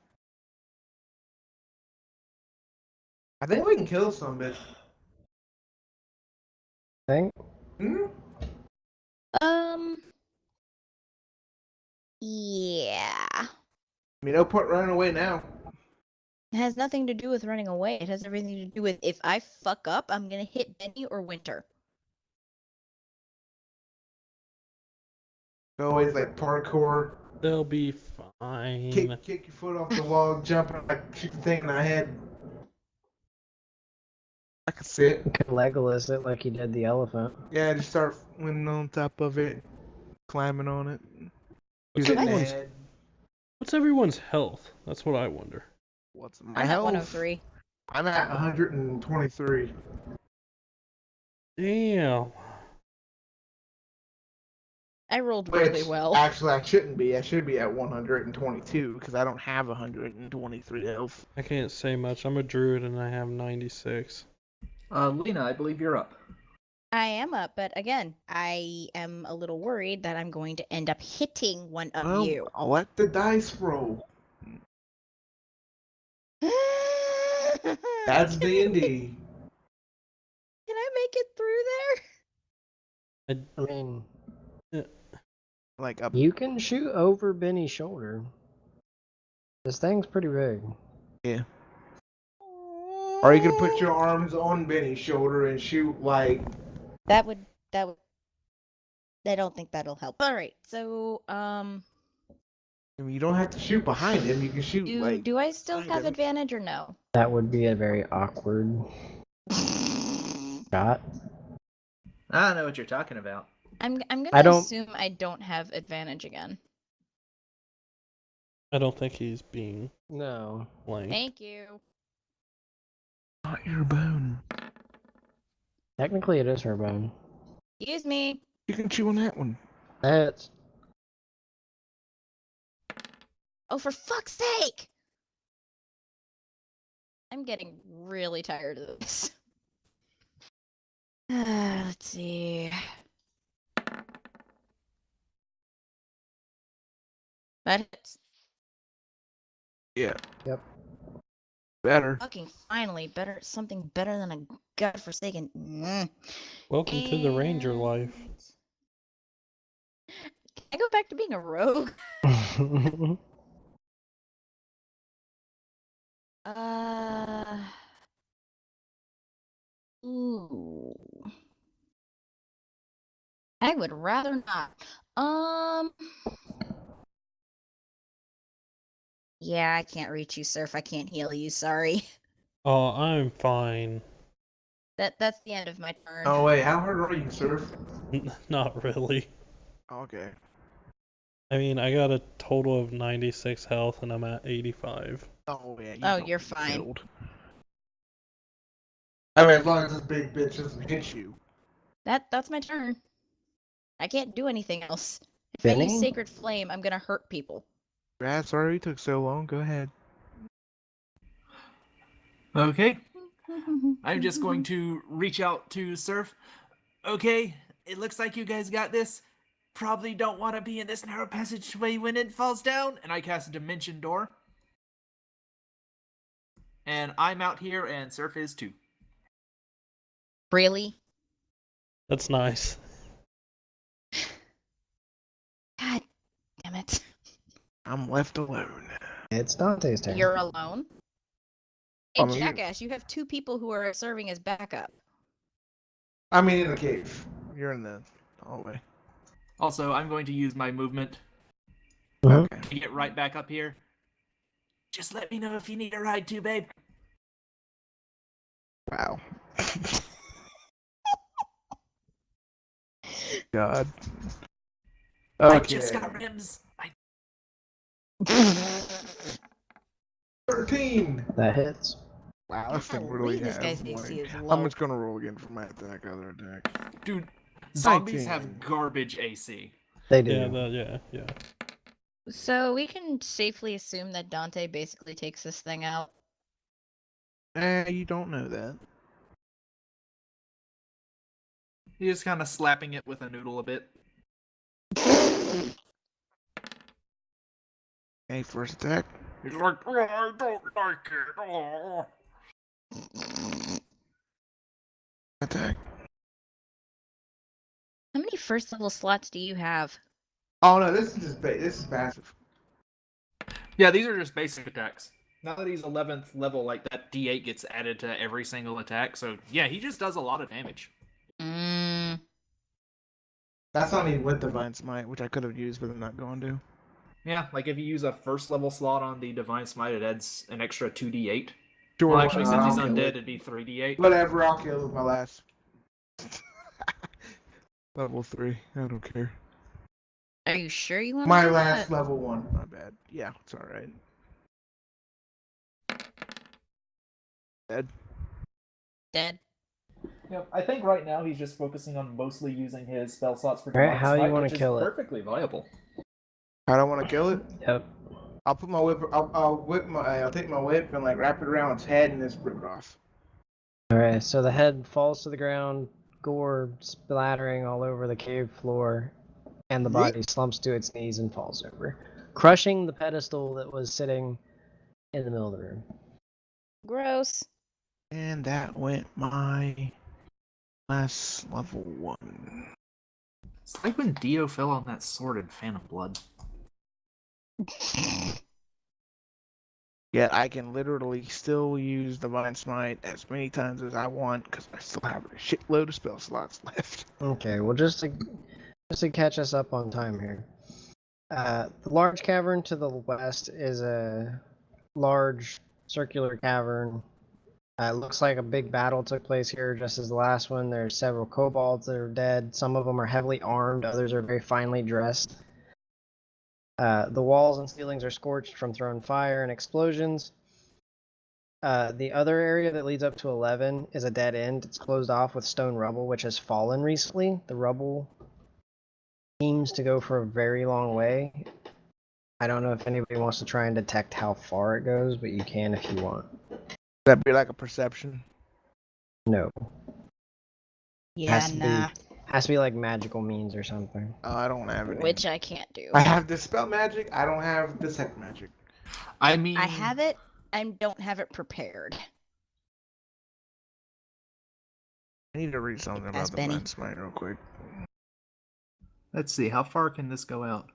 I think we can kill some bitch. Thing? Hmm? Yeah. I mean, no point running away now. It has nothing to do with running away. It has everything to do with if I fuck up, I'm gonna hit Benny or Winter. Always like parkour. They'll be fine. Kick your foot off the wall, jump, and like shoot the thing in the head. I can see it. You could Legolas it like you did the elephant. Yeah, just start winning on top of it, climbing on it. What's Use it in the everyone's, head. what's everyone's health? That's what I wonder. What's my I'm at health? 103. I'm at 123. Damn. I rolled really Which, well. actually, I shouldn't be. I should be at 122 because I don't have 123 health. I can't say much. I'm a druid and I have 96. Lena, I believe you're up. I am up, but again, I am a little worried that I'm going to end up hitting one of Well, you. I'll let the dice roll. That's D&D. Can I make it through there? I mean, Like up. you can shoot over Benny's shoulder. This thing's pretty big. Yeah. Or you could put your arms on Benny's shoulder and shoot like. That would. I don't think that'll help. All right, so I mean, you don't have to shoot behind him. You can shoot like. do I still kind have of. advantage or no? That would be a very awkward shot. I don't know what you're talking about. I'm gonna I don't- assume I don't have advantage again. I don't think he's being No. blamed. Thank you. Not your bone. Technically, it is her bone. Excuse me. You can chew on that one. That's Oh, for fuck's sake! I'm getting really tired of this. Let's see. That hits. Yeah. Yep. Better. Fucking finally, something better than a godforsaken. Welcome to the ranger life. I go back to being a rogue. Uh. Ooh. I would rather not. Yeah, I can't reach you, Surf. I can't heal you. Sorry. Oh, I'm fine. That's the end of my turn. Oh wait, how hard are you, Surf? Not really. Okay. I mean, I got a total of 96 health and I'm at 85. Oh yeah. Oh, don't you're get fine. killed. I mean, as long as this big bitch doesn't hit you. That's my turn. I can't do anything else. If I use Benny? Sacred Flame, I'm gonna hurt people. Brad, sorry it took so long. Go ahead. Okay. I'm just going to reach out to Surf. Okay, it looks like you guys got this. Probably don't want to be in this narrow passageway when it falls down. And I cast a Dimension Door. And I'm out here, and Surf is too. Really? That's nice. God damn it. I'm left alone. It's Dante's turn. You're alone? Hey, I mean, jackass, you have two people who are serving as backup. I mean, in the cave. You're in the hallway. Also, I'm going to use my movement Mhm. Okay. to get right back up here. Just let me know if you need a ride too, babe. Wow. God. I Okay. just got rims. 13. That hits. Wow, this thing Golly, really this has guy's like... AC is I'm low. just gonna roll again for my attack, other attack. Dude, zombies 19. have garbage AC. They do. Yeah. So we can safely assume that Dante basically takes this thing out. You don't know that. He's just kind of slapping it with a noodle a bit. Okay, first attack. He's like, oh, I don't like it. Oh. Attack. How many first level slots do you have? Oh no, this is just this is passive. Yeah, these are just basic attacks. Now that he's 11th level, like that D8 gets added to every single attack. So yeah, he just does a lot of damage. That's not even with Divine Smite, which I could have used, but I'm not going to. Yeah, like if you use a first level slot on the Divine Smite, it adds an extra 2d8. Sure. Well, actually, since he's I'll kill undead, it. it'd be 3d8. Whatever, I'll kill with my last. Level 3. I don't care. Are you sure you want My to do last that? level 1. My bad. Yeah, it's alright. Dead. Dead. Yep, I think right now he's just focusing on mostly using his spell slots for Alright, Divine how you Smite, wanna which is kill it? perfectly viable. I don't want to kill it. Yep. I'll put my whip. I'll take my whip and like wrap it around its head and just rip it off. Alright, so the head falls to the ground, gore splattering all over the cave floor, and the body slumps to its knees and falls over, crushing the pedestal that was sitting in the middle of the room. Gross. And that went my last level 1. It's like when Dio fell on that sword in Phantom Blood. Yet I can literally still use Divine Smite as many times as I want because I still have a shitload of spell slots left. Okay, well just to catch us up on time here. The large cavern to the west is a large circular cavern. It looks like a big battle took place here just as the last one. There's several kobolds that are dead. Some of them are heavily armed, others are very finely dressed. The walls and ceilings are scorched from thrown fire and explosions. The other area that leads up to 11 is a dead end. It's closed off with stone rubble, which has fallen recently. The rubble seems to go for a very long way. I don't know if anybody wants to try and detect how far it goes, but you can if you want. That'd be like a perception. No. Yeah, Has to be- nah. Has to be like magical means or something. I don't have any. Which I can't do. I have dispel magic. I don't have detect magic. I mean, I have it. I don't have it prepared. I need to read something Pass, about the Benny. Divine Smite real quick. Let's see, how far can this go out?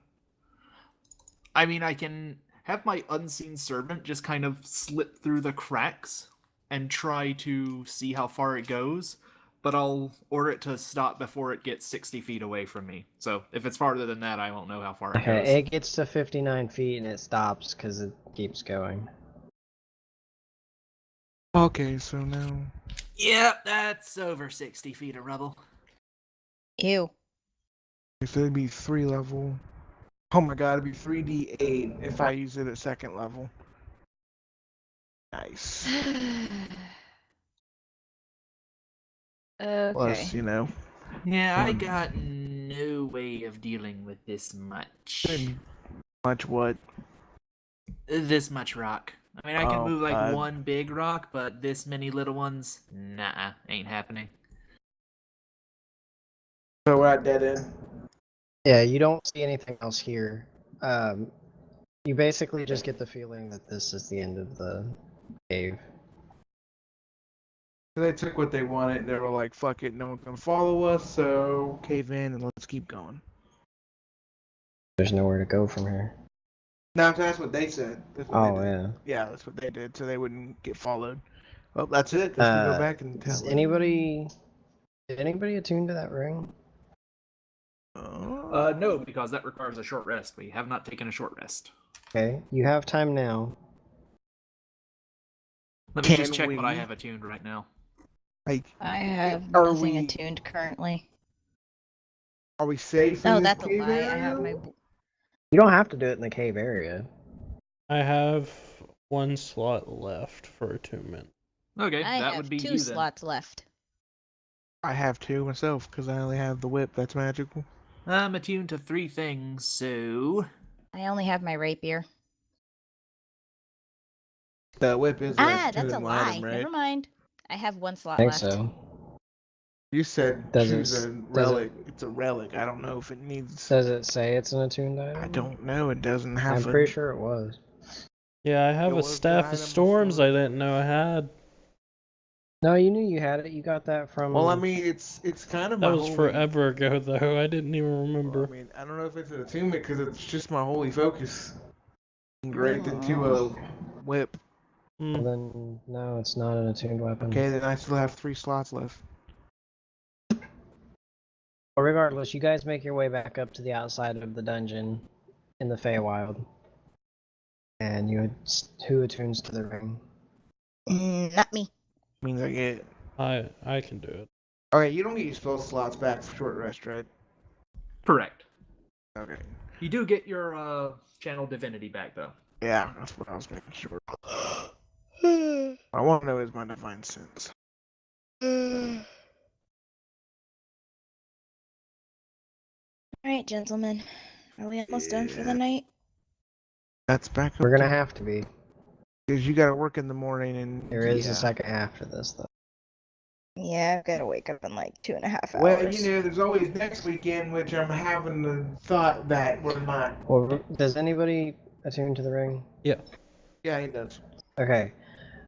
I mean, I can have my unseen servant just kind of slip through the cracks and try to see how far it goes, but I'll order it to stop before it gets 60 feet away from me. So if it's farther than that, I won't know how far it goes. Okay, it gets to 59 feet and it stops because it keeps going. Okay, so now. Yep, that's over 60 feet of rubble. Ew. So it'd be 3 level. Oh my god, it'd be 3d8 if I use it at 2nd level. Nice. Okay. Plus, you know. Yeah, I Fun. got no way of dealing with this much. Much what? This much rock. I mean, I can Oh, move like God. one big rock, but this many little ones, nah, ain't happening. So we're at dead end. Yeah, you don't see anything else here. You basically just get the feeling that this is the end of the cave. So they took what they wanted. They were like, fuck it, no one's gonna follow us, so cave in and let's keep going. There's nowhere to go from here. No, that's what they said. That's what Oh they did. yeah. Yeah, that's what they did, so they wouldn't get followed. Well, that's it. Guess we go back and Is tell did anybody attune to that ring? No, because that requires a short rest. We have not taken a short rest. Okay, you have time now. Let me just Can check what I we? have attuned right now. Like, I have Are nothing we- attuned currently. are we safe in No, this that's a cave lie. I have area? my. You don't have to do it in the cave area. I have 1 slot left for attunement. Okay, I that have would be 2 you slots left. I have 2 myself, because I only have the whip. That's magical. then. I'm attuned to 3 things, so I only have my rapier. The whip is Ah, a that's a tuned lie. item, right? Never mind. I have 1 I slot think left. so. You said Does choose it- a does it- relic. It's a relic. I don't know if it needs. Does it say it's an attuned item? I don't know. It doesn't have. I'm pretty sure it was. Yeah, I have It a was the Staff of item Storms before. I didn't know I had. No, you knew you had it. You got that from. Well, I mean, it's kind of That my was holy. forever ago, though. I didn't even Well, remember. I mean, I don't know if it's an attunement because it's just my holy focus engraved into a whip. Hmm. Then no, it's not an attuned weapon. Okay, then I still have 3 slots left. But regardless, you guys make your way back up to the outside of the dungeon in the Feywild. And who attunes to the ring? Not me. Means I get. I can do it. Okay, you don't get your spell slots back for short rest, right? correct. Okay. You do get your channel divinity back, though. Yeah, that's what I was making sure. I want to know is my divine sense. Alright, gentlemen. Are we almost done for Yeah. the night? That's back up. We're gonna have to be. Because you gotta work in the morning and. There is yeah. a second half to this, though. Yeah, I've got to wake up in like 2.5 hours. Well, you know, there's always next weekend, which I'm having the thought that we're not. Well, does anybody attune to the ring? Yeah, he does. Okay.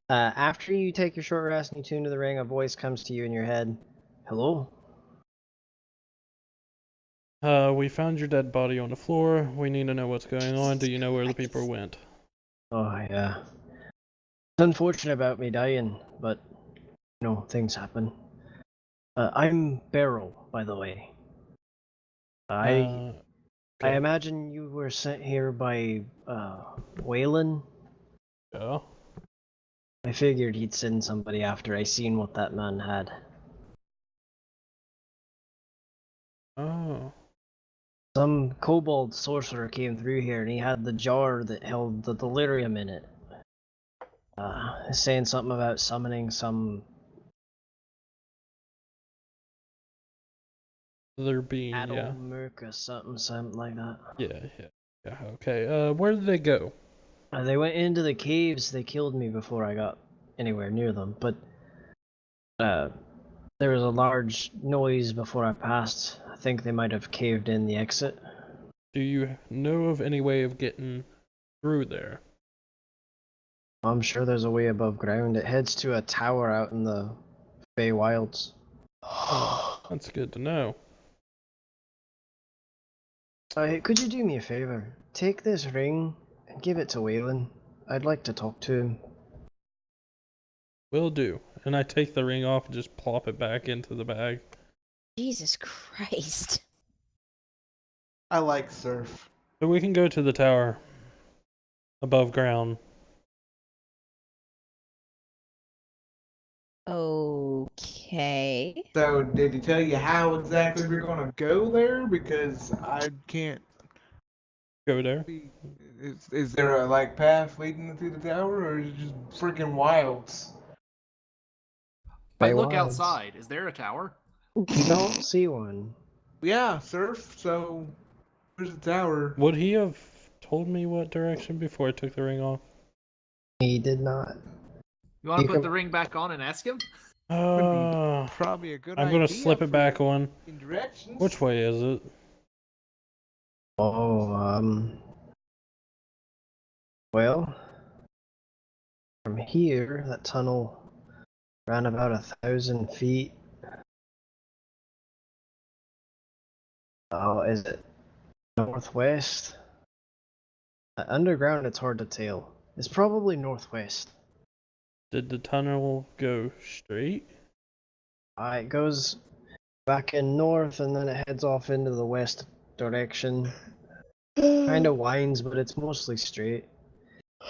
After you take your short rest and you tune to the ring, a voice comes to you in your head. Hello? We found your dead body on the floor. We need to know what's going on. Do you know where the people went? Oh, yeah. It's unfortunate about me dying, but, you know, things happen. I'm Beryl, by the way. I Okay. imagine you were sent here by, Waylon? Yeah. I figured he'd send somebody after I seen what that man had. Oh. Some kobold sorcerer came through here and he had the jar that held the delirium in it. Saying something about summoning some They're being, yeah. Adolmurk or something like that. Yeah, okay. Where did they go? They went into the caves. They killed me before I got anywhere near them, but there was a large noise before I passed. I think they might have caved in the exit. Do you know of any way of getting through there? I'm sure there's a way above ground. It heads to a tower out in the Fey Wilds. That's good to know. Could you do me a favor? Take this ring and give it to Waylon. I'd like to talk to him. Will do. And I take the ring off and just plop it back into the bag. Jesus Christ. I like surf. So we can go to the tower above ground. Okay. So, did he tell you how exactly we're gonna go there? Because I can't. Go there. see- Is there a like path leading to the tower, or is it just freaking wilds? I look Wilds. outside. Is there a tower? You don't see one. Yeah, surf. So, where's the tower? Would he have told me what direction before I took the ring off? He did not. You want to You put can- the ring back on and ask him? Probably a good I'm idea. gonna slip it back on. In directions. Which way is it? Oh, well, from here, that tunnel ran about 1,000 feet. Oh, is it northwest? Underground, it's hard to tell. It's probably northwest. Did the tunnel go straight? It goes back in north, and then it heads off into the west direction. Kind of winds, but it's mostly straight.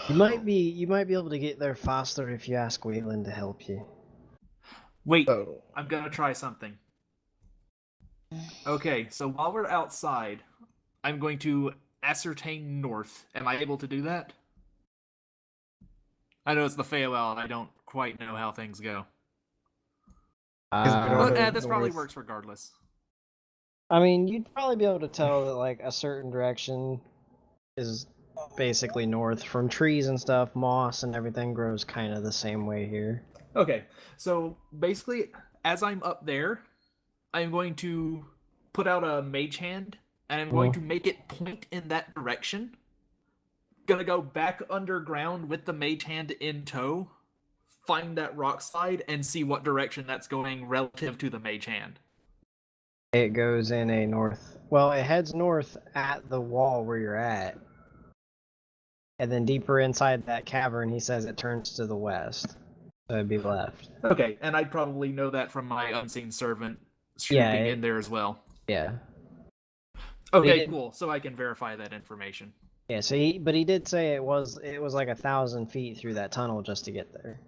You might be able to get there faster if you ask Waylon to help you. Wait, Oh. I'm gonna try something. Okay, so while we're outside, I'm going to ascertain north. Am I able to do that? I know it's the Feywild. I don't quite know how things go. But this probably North. works regardless. I mean, you'd probably be able to tell that like a certain direction is basically north. From trees and stuff, moss and everything grows kind of the same way here. Okay, so basically, as I'm up there, I'm going to put out a mage hand, and I'm going to make it point in that direction. Gonna go back underground with the mage hand in tow, find that rock slide, and see what direction that's going relative to the mage hand. It goes in a north. Well, it heads north at the wall where you're at. And then deeper inside that cavern, he says it turns to the west. So it'd be left. Okay, and I'd probably know that from my unseen servant swooping in there as well. Yeah. Okay, did- cool. So I can verify that information. Yeah, so he did say it was like 1,000 feet through that tunnel just to get there.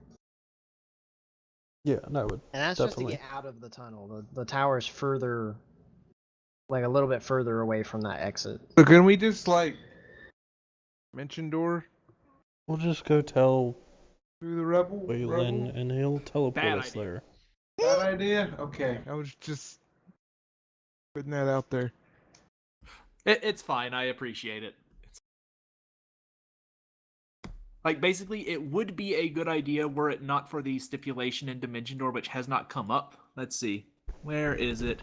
Yeah, that would. And that's Definitely. just to get out of the tunnel. The tower's further, like a little bit further away from that exit. So can we just like mention door We'll just go tell through the rebel? Waylon, and he'll teleport Bad us idea. there. Bad idea. Okay, I was just putting that out there. It's fine. I appreciate it. Like, basically, it would be a good idea were it not for the stipulation in Dimension Door, which has not come up. Let's see. Where is it?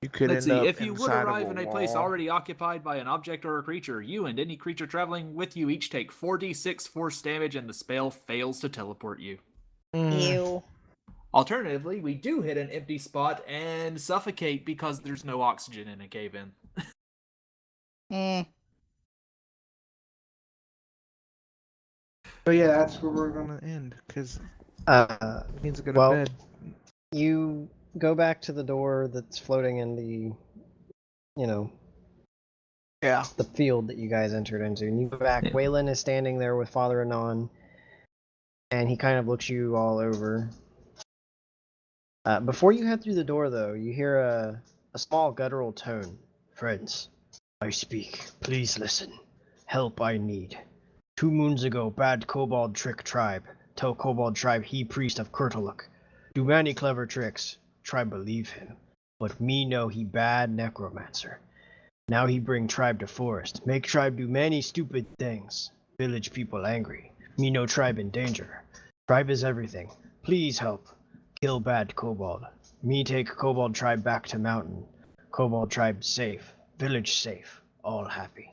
You could Let's end see. up If you would inside of arrive in a place wall. already occupied by an object or a creature, you and any creature traveling with you each take 4d6 force damage and the spell fails to teleport you. Ew. Alternatively, we do hit an empty spot and suffocate because there's no oxygen in a cave-in. Mm. So yeah, that's where we're gonna end because he needs to go to Well, bed. you go back to the door that's floating in the, Yeah. the field that you guys entered into, and you go back. Yeah. Waylon is standing there with Father Anon, and he kind of looks you all over. Before you head through the door, though, you hear a small guttural tone. Friends, I speak. Please listen. Help I need. 2 moons ago, bad kobold trick tribe. Tell kobold tribe he priest of Kurtuluk. Do many clever tricks. Tribe believe him. But me know he bad necromancer. Now he bring tribe to forest. Make tribe do many stupid things. Village people angry. Me know tribe in danger. Tribe is everything. Please help. Kill bad kobold. Me take kobold tribe back to mountain. Kobold tribe safe. Village safe. All happy.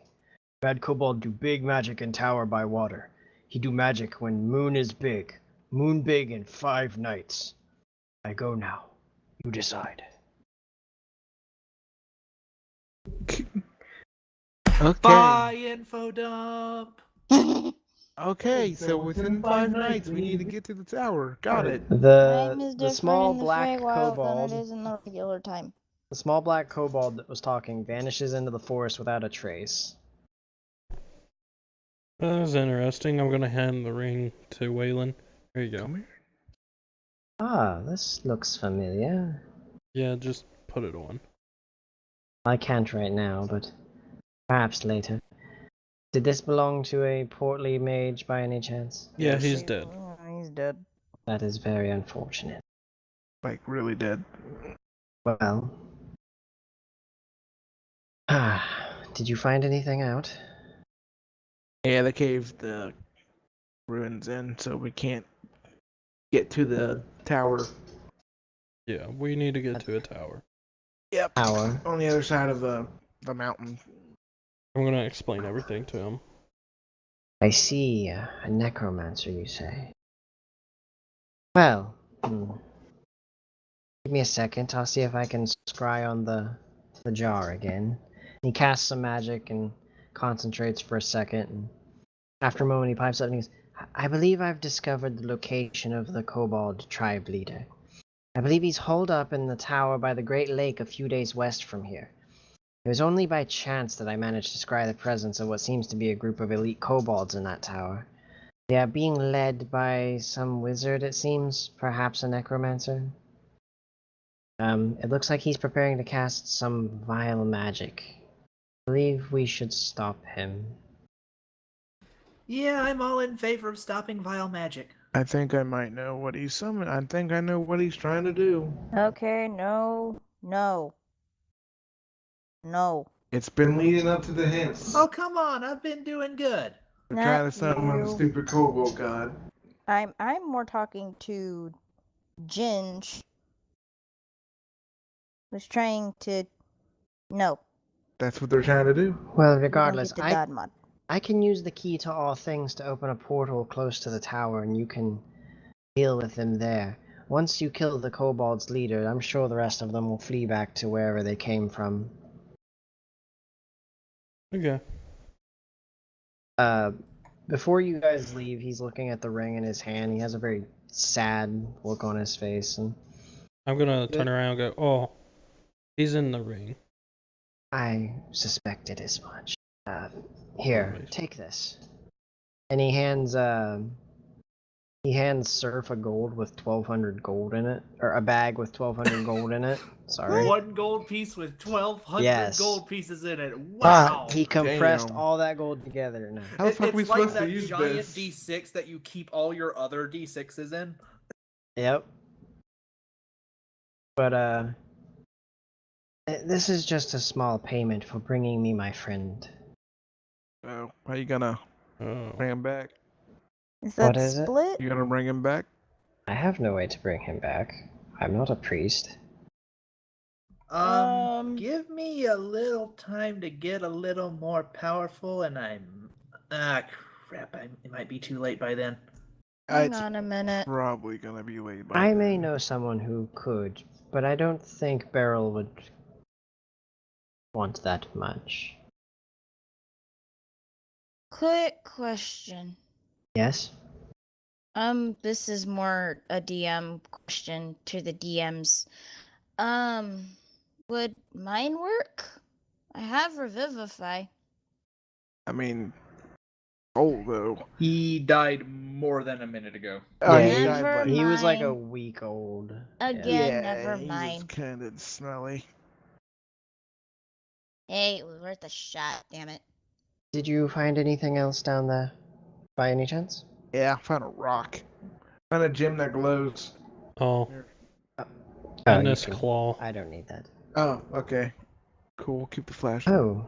Bad kobold do big magic in tower by water. He do magic when moon is big. Moon big in 5 nights. I go now. You decide. Okay. Bye, info dump. Okay, so within 5 nights we need to get to the tower. Got it. Time is The different small in the black Feywild than kobold, it is in the regular time. the small black kobold that was talking vanishes into the forest without a trace. That was interesting. I'm gonna hand the ring to Waylon. Here you go. Come here. Ah, this looks familiar. Yeah, just put it on. I can't right now, but perhaps later. Did this belong to a portly mage by any chance? Yeah, Yes. he's dead. He's dead. That is very unfortunate. Like really dead. Well. Did you find anything out? Yeah, they caved the ruins in, so we can't get to the tower. Yeah, we need to get to a tower. Yep. Tower. On the other side of the mountain. I'm gonna explain everything to him. I see. A necromancer, you say? Well, give me a second. I'll see if I can scry on the jar again. He casts some magic and concentrates for a second. And after a moment, he pipes up and he goes, I believe I've discovered the location of the kobold tribe leader. I believe he's holed up in the tower by the Great Lake a few days west from here. It was only by chance that I managed to scry the presence of what seems to be a group of elite kobolds in that tower. They are being led by some wizard, it seems, perhaps a necromancer. It looks like he's preparing to cast some vile magic. I believe we should stop him. Yeah, I'm all in favor of stopping vile magic. I think I might know what he's summoning. I think I know what he's trying to do. Okay, no. It's been leading up to the hints. Oh, come on, I've been doing good. We're trying Not to summon the you. stupid kobold god. I'm more talking to Ginge. Was trying to. No. That's what they're trying to do. Well, we don't regardless, get the God mod. I can use the key to all things to open a portal close to the tower, and you can deal with them there. Once you kill the kobold's leader, I'm sure the rest of them will flee back to wherever they came from. Okay. Before you guys leave, he's looking at the ring in his hand. He has a very sad look on his face, and I'm gonna turn around and go, oh, he's in the ring. I suspected as much. Here, Always. take this. And he hands Surf a gold with 1,200 gold in it, or a bag with 1,200 gold in it. Sorry. One gold piece with 1,200 Yes. gold pieces in it. Wow. He compressed Damn. all that gold together now. How the fuck are we It's like supposed to that use giant this? D6 that you keep all your other D6s in. Yep. But this is just a small payment for bringing me my friend. Oh, how you gonna Oh. bring him back? Is that What is it? split? You gonna bring him back? I have no way to bring him back. I'm not a priest. Give me a little time to get a little more powerful, and I'm. Crap! It might be too late by then. Hang It's on a minute. probably gonna be late by I then. may know someone who could, but I don't think Beryl would want that much. Quick question. Yes? This is more a DM question to the DMs. Would mine work? I have Revivify. I mean, old though. He died more than a minute ago. Oh, Yeah, he died Never like- He was like a Mine. week old. Again, yeah, never he was mind. kind of smelly. Hey, it was worth a shot, damn it. Did you find anything else down there, by any chance? Yeah, I found a rock. Found a gem that glows. Oh, Oh, and you this can- claw. I don't need that. Oh, okay. Cool. Keep the flashlight. Oh,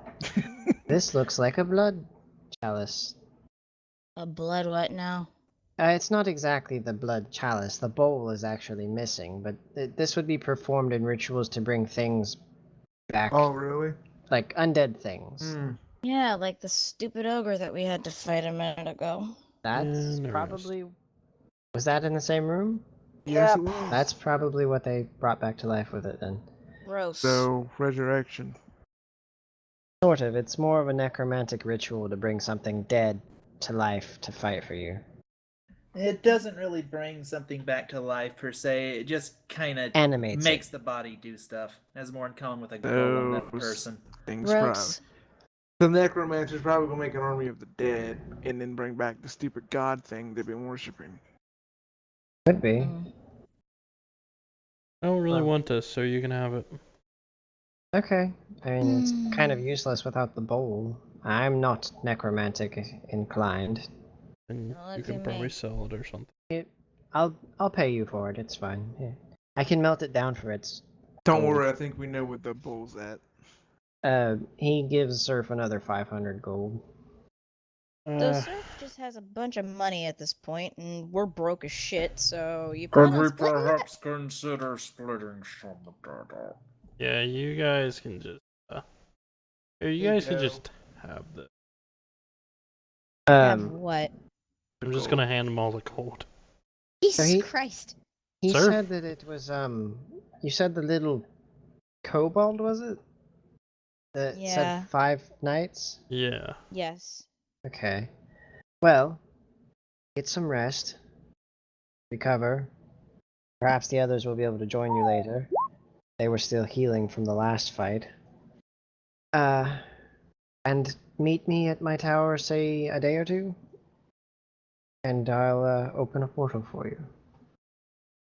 this looks like a blood chalice. A blood what now? It's not exactly the blood chalice. The bowl is actually missing, but this would be performed in rituals to bring things back, Oh, really? like undead things. Hmm. Yeah, like the stupid ogre that we had to fight a minute ago. That's Interesting. probably... Was that in the same room? Yes, Yep. it was. That's probably what they brought back to life with it then. Gross. So resurrection. Sort of. It's more of a necromantic ritual to bring something dead to life to fight for you. It doesn't really bring something back to life per se. It just kind of Animates makes it. the body do stuff. It has more in common with a golem than a Those person. things probably. Gross. The necromancer's probably gonna make an army of the dead and then bring back the stupid god thing they've been worshiping. Could be. Mm. I don't really Well. want this, so you can have it. Okay. I mean, it's kind of Hmm. useless without the bowl. I'm not necromantic inclined. And Well, you look can at probably me. sell it or something. I'll pay you for it. It's fine. Yeah. I can melt it down for its. Don't gold. worry, I think we know what the bull's at. He gives Surf another 500 gold. So Surf just has a bunch of money at this point, and we're broke as shit. So you Could plan on we splitting it? perhaps consider splitting some of that? Yeah, you guys can just. Here, you Here you guys can go. just have this. Have what? I'm just gonna hand them all the gold. Jesus he- Christ! He Surf? said that it was You said the little kobold, was it? That Yeah. said 5 nights. Yeah. Yes. Okay. Well, get some rest. Recover. Perhaps the others will be able to join you later. They were still healing from the last fight. And meet me at my tower, say, a day or two. And I'll open a portal for you.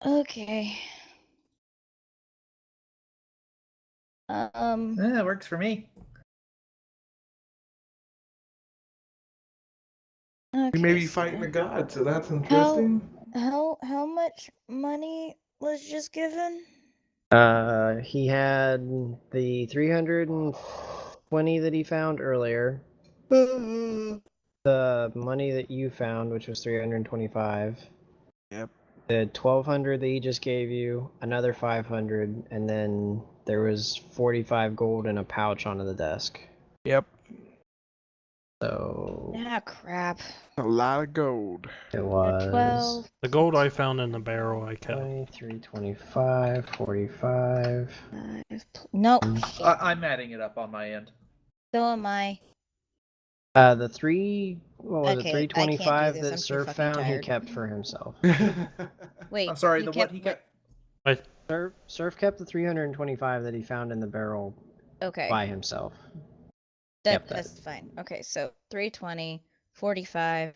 Okay. Yeah, it works for me. We Okay, may be so fighting a god, so that's interesting. how much money was just given? He had the 320 that he found earlier. The money that you found, which was 325. Yep. The 1200 that he just gave you, another 500, and then there was 45 gold in a pouch onto the desk. Yep. So Ah, crap. A lot of gold. it was 12. The gold I found in the barrel I kept. 23, 25, 45. Nope. I'm adding it up on my end. So am I. The three, what was Okay, it, I can't do 325 this, that I'm too Surf fucking found, he tired. kept for himself. Wait. I'm sorry, you the what he kept? Surf kept the 325 that he found in the barrel Okay. by himself. That's fine. Okay, so 320, 45,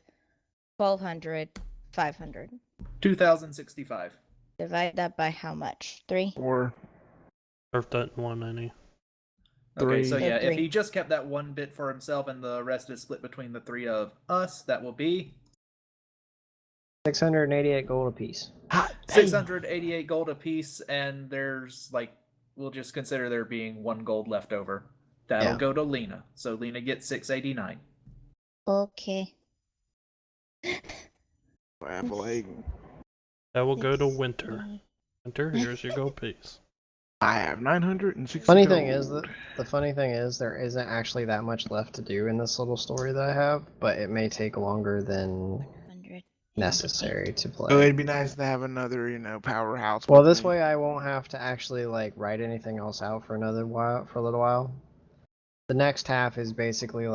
1200, 500. 2065. Divide that by how much? 3? Or Surf doesn't want any. Okay, so Three. yeah, if Three. he just kept that one bit for himself and the rest is split between the three of us, that will be 688 gold apiece. hot 688 gold apiece, and there's we'll just consider there being 1 gold left over. That'll Yeah. go to Lena. So Lena gets 689. Okay. apple egg. That will go to 60. Winter. Winter, here's your gold piece. I have 960 Funny gold. thing is that the funny thing is there isn't actually that much left to do in this little story that I have, but it may take longer than 100. necessary to play. So it'd be nice to have another, powerhouse. Well, with this me. way I won't have to actually write anything else out for a little while. The next half is basically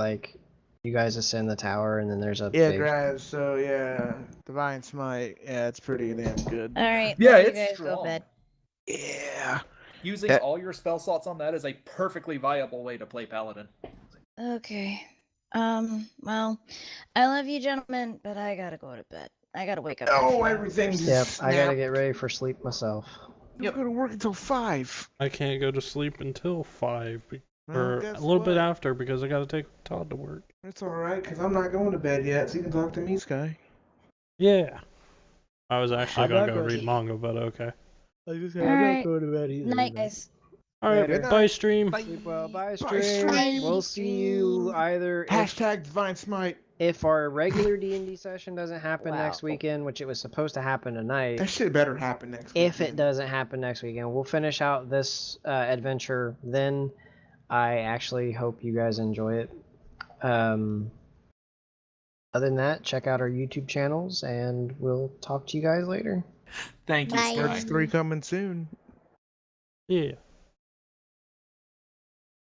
you guys ascend the tower and then there's a Yeah, big Graz. So yeah, Divine Smite. Yeah, it's pretty damn good. Alright, Yeah, you it's guys strong. go bed. Yeah. Using That- all your spell slots on that is a perfectly viable way to play Paladin. Okay. Well, I love you gentlemen, but I gotta go to bed. I gotta wake up. in a Oh, few everything hours. just Yep, I gotta snapped. get ready for sleep myself. You go to work until 5. I can't go to sleep until 5 Well, or a guess little bit what? after because I gotta take Todd to work. It's alright, because I'm not going to bed yet, so you can talk to me, Sky. Yeah. I was actually I'm gonna not go going read to- manga, but okay. I just I'm not Alright. going to bed either. Night, guys. Alright, Later. bye stream. Sleep well. Bye, Bye, stream. stream. We'll see you either Hashtag Divine Smite. if our regular D&D session doesn't happen next Wow. weekend, which it was supposed to happen tonight. That shit better happen next If it weekend. doesn't happen next weekend, we'll finish out this adventure. Then I actually hope you guys enjoy it. Other than that, check out our YouTube channels, and we'll talk to you guys later. Thank you, Bye. Sky. Search 3 coming soon. Yeah.